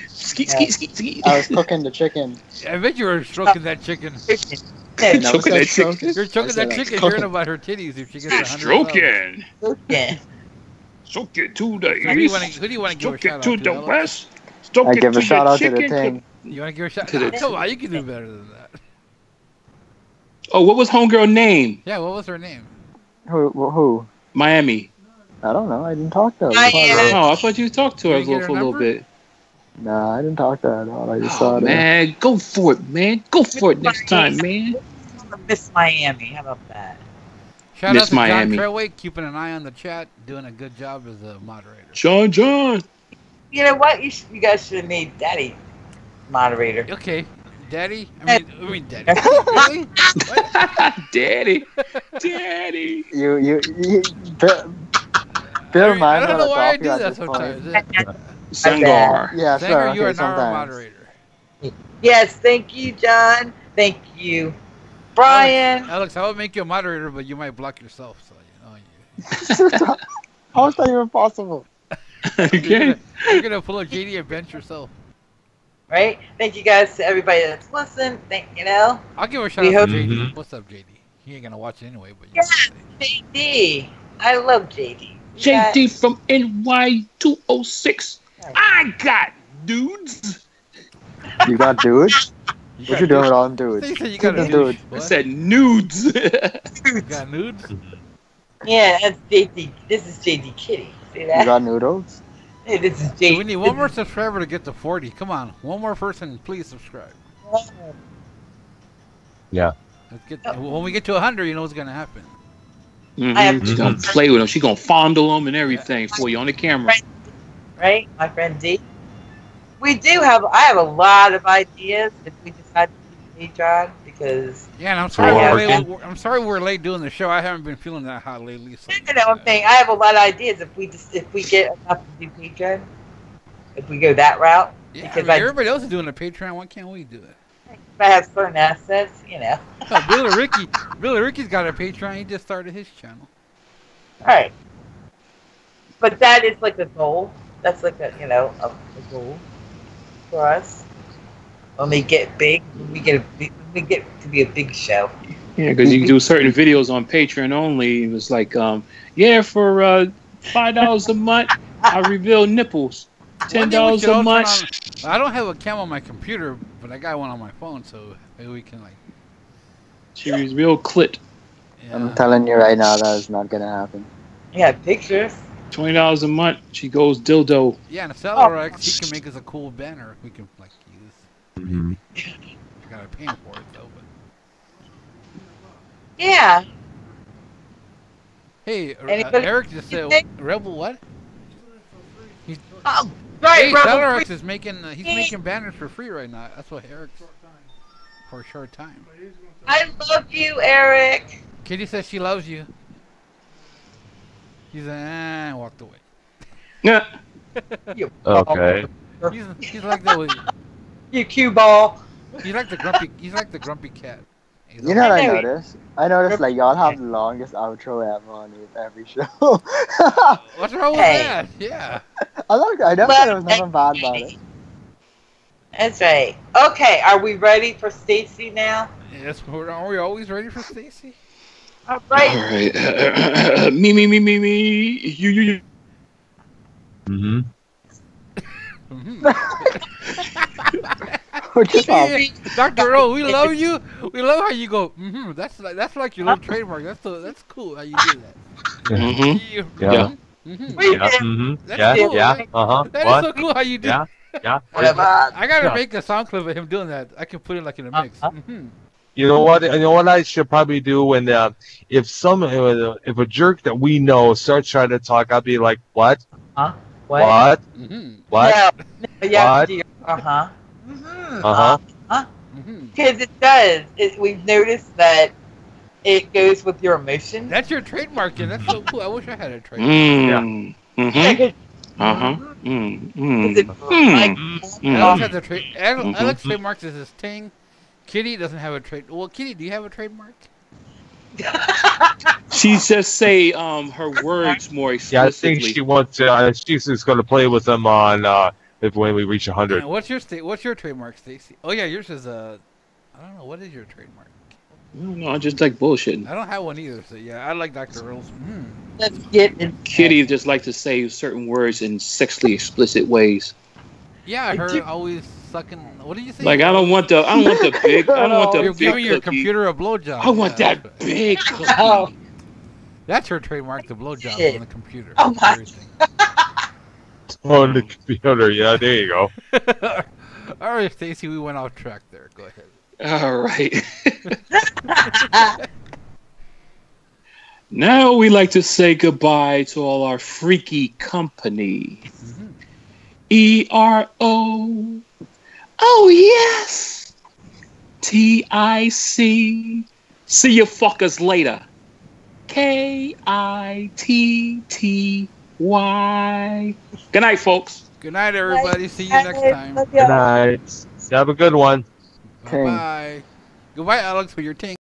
Skeet, skeet, skeet, skeet. I was cooking the chicken. I bet you were stroking that chicken. I never Choking said that chicken. stroking. You're I choking said that I was chicken, cooking. hearing about her titties if she gets 100 Stroking. Okay. Stroke it to the Who do you east. want to give a Stroke shout it out to to? the Alex? west. Stroke I it give to a shout out to the chicken. thing. You want to give a shout To the- out? Come on, you can do better than that. Oh, what was homegirl name? Yeah, what was her name? Who? Miami. I don't know. I didn't talk to her. Diane. Oh, I thought you talked to her Did you get her for a little number? bit. Nah, I didn't talk to her at all. I just saw Oh it. man, go for it, man. Go for it next time, man. Miss Miami. How about that? Shout Miss out to Miami. John Trailway, keeping an eye on the chat, doing a good job as a moderator. John. You know what? You guys should have made Daddy moderator. Okay, Daddy. I mean Daddy. Really? What? Daddy. Daddy. You Bill, man. I don't know why I you do at that this point. sometimes. Sangar. Yeah, Sanger, sure. you are Okay, now our sometimes. moderator. Yes, thank you, John. Thank you, Brian. Alex, I would make you a moderator, but you might block yourself. So How is that even possible? Okay. you're gonna pull a JD and bench yourself. Right? Thank you guys to everybody that's listened. I'll give a shout We out to hope- JD. Mhm. What's up, JD? He ain't gonna watch it anyway, but you Yeah. can say. JD. I love JD. JD from NY206. I got dudes. You got dudes? What you doing with all them dudes? They said you Keep got a them dude. dudes. I What? said nudes. You got nudes? Yeah, that's JD. This is JD Kitty. See You that? got noodles? Hey, this is We JD. need one more subscriber to get to 40. Come on, one more person, please subscribe. Yeah. Let's get when we get to 100, you know what's gonna happen. I have She's gonna play with them. She's gonna fondle them and everything for you on the camera. Right? My friend D. We do have. I have a lot of ideas if we decide to do Patreon because. Yeah, and I'm sorry we're late doing the show. I haven't been feeling that hot lately. So, You know what I'm saying? I have a lot of ideas if we get enough to do Patreon. If we go that route. Yeah, because everybody else is doing a Patreon. Why can't we do it? If I have certain assets, you know. Oh, Billy Ricky's got a Patreon. He just started his channel. All right. But that is like a goal. That's like a goal for us. When we get big, when we get to be a big show. Yeah, because you can do certain videos on Patreon only. It was like, for $5 a month, I reveal nipples. $10 a month. I don't have a cam on my computer, but I got one on my phone, so maybe we can like. She reveal clit. Yeah. I'm telling you right now, that is not gonna happen. Yeah, pictures. $20 a month. She goes dildo. Yeah, and a Celerex, he can make us a cool banner. We can like use. Mm-hmm. I gotta pay for it though. But... Yeah. Hey, Eric just said, Rebel what? Oh, right, hey, Rebel. Celerex is making he's making banners for free right now. That's what Eric for a short time. I love you, Eric. Kitty says she loves you. He's walked away. Yeah. Okay. He's like that. You cue ball. He's like the grumpy cat. You know what I noticed? I noticed like y'all have the longest outro ever on every show. What's wrong with that? Yeah. I never said there was nothing bad about it. That's right. Okay, are we ready for Stacy now? Yes, are we always ready for Stacy? All right. All right. Me. You. Mm-hmm. Dr. O, we love you. We love how you go. That's like your little trademark. That's cool how you do that. Mm-hmm. Yeah. Mm-hmm. Yeah. Mm-hmm. That's cool, Yeah. right? Uh-huh. That What? is so cool how you do. Yeah. Yeah. I gotta make a sound clip of him doing that. I can put it like in a mix. You know what? You know what I should probably do when if a jerk that we know starts trying to talk, I'll be like, what? Huh? What? What? Yeah. What? Uh-huh. Because it does. We've noticed that it goes with your emotions. That's your trademark, and that's so cool. I wish I had a trademark. Alex has a Alex trademarks is his ting. Kitty doesn't have a trade. Well, Kitty, do you have a trademark? She just say her words more explicitly. Yeah, I think she wants. She's just going to play with them on when we reach 100. What's your trademark, Stacy? Oh yeah, yours is I don't know. What is your trademark? No, I just like bullshitting. I don't have one either. So yeah, I like Dr. Earl's. Let's get in. Kitty just like to say certain words in sexually explicit ways. Yeah, her always sucking. What do you say? Like I don't want the big. I don't want the You're big giving your cookie. computer a blowjob. I want Yeah, that big cookie. Oh, That's her trademark, the blowjob Shit. on the computer. Oh my. Everything. On the computer. Yeah, there you go. All right, Stacy, we went off track there. Go ahead. All right. Now we like to say goodbye to all our freaky company. ERO. Oh yes. TIC. See you fuckers later. KITTY. Good night, folks. Good night, everybody. See you next time. Love Good ya. night. Have a good one. Bye. Goodbye, Alex, for your ting.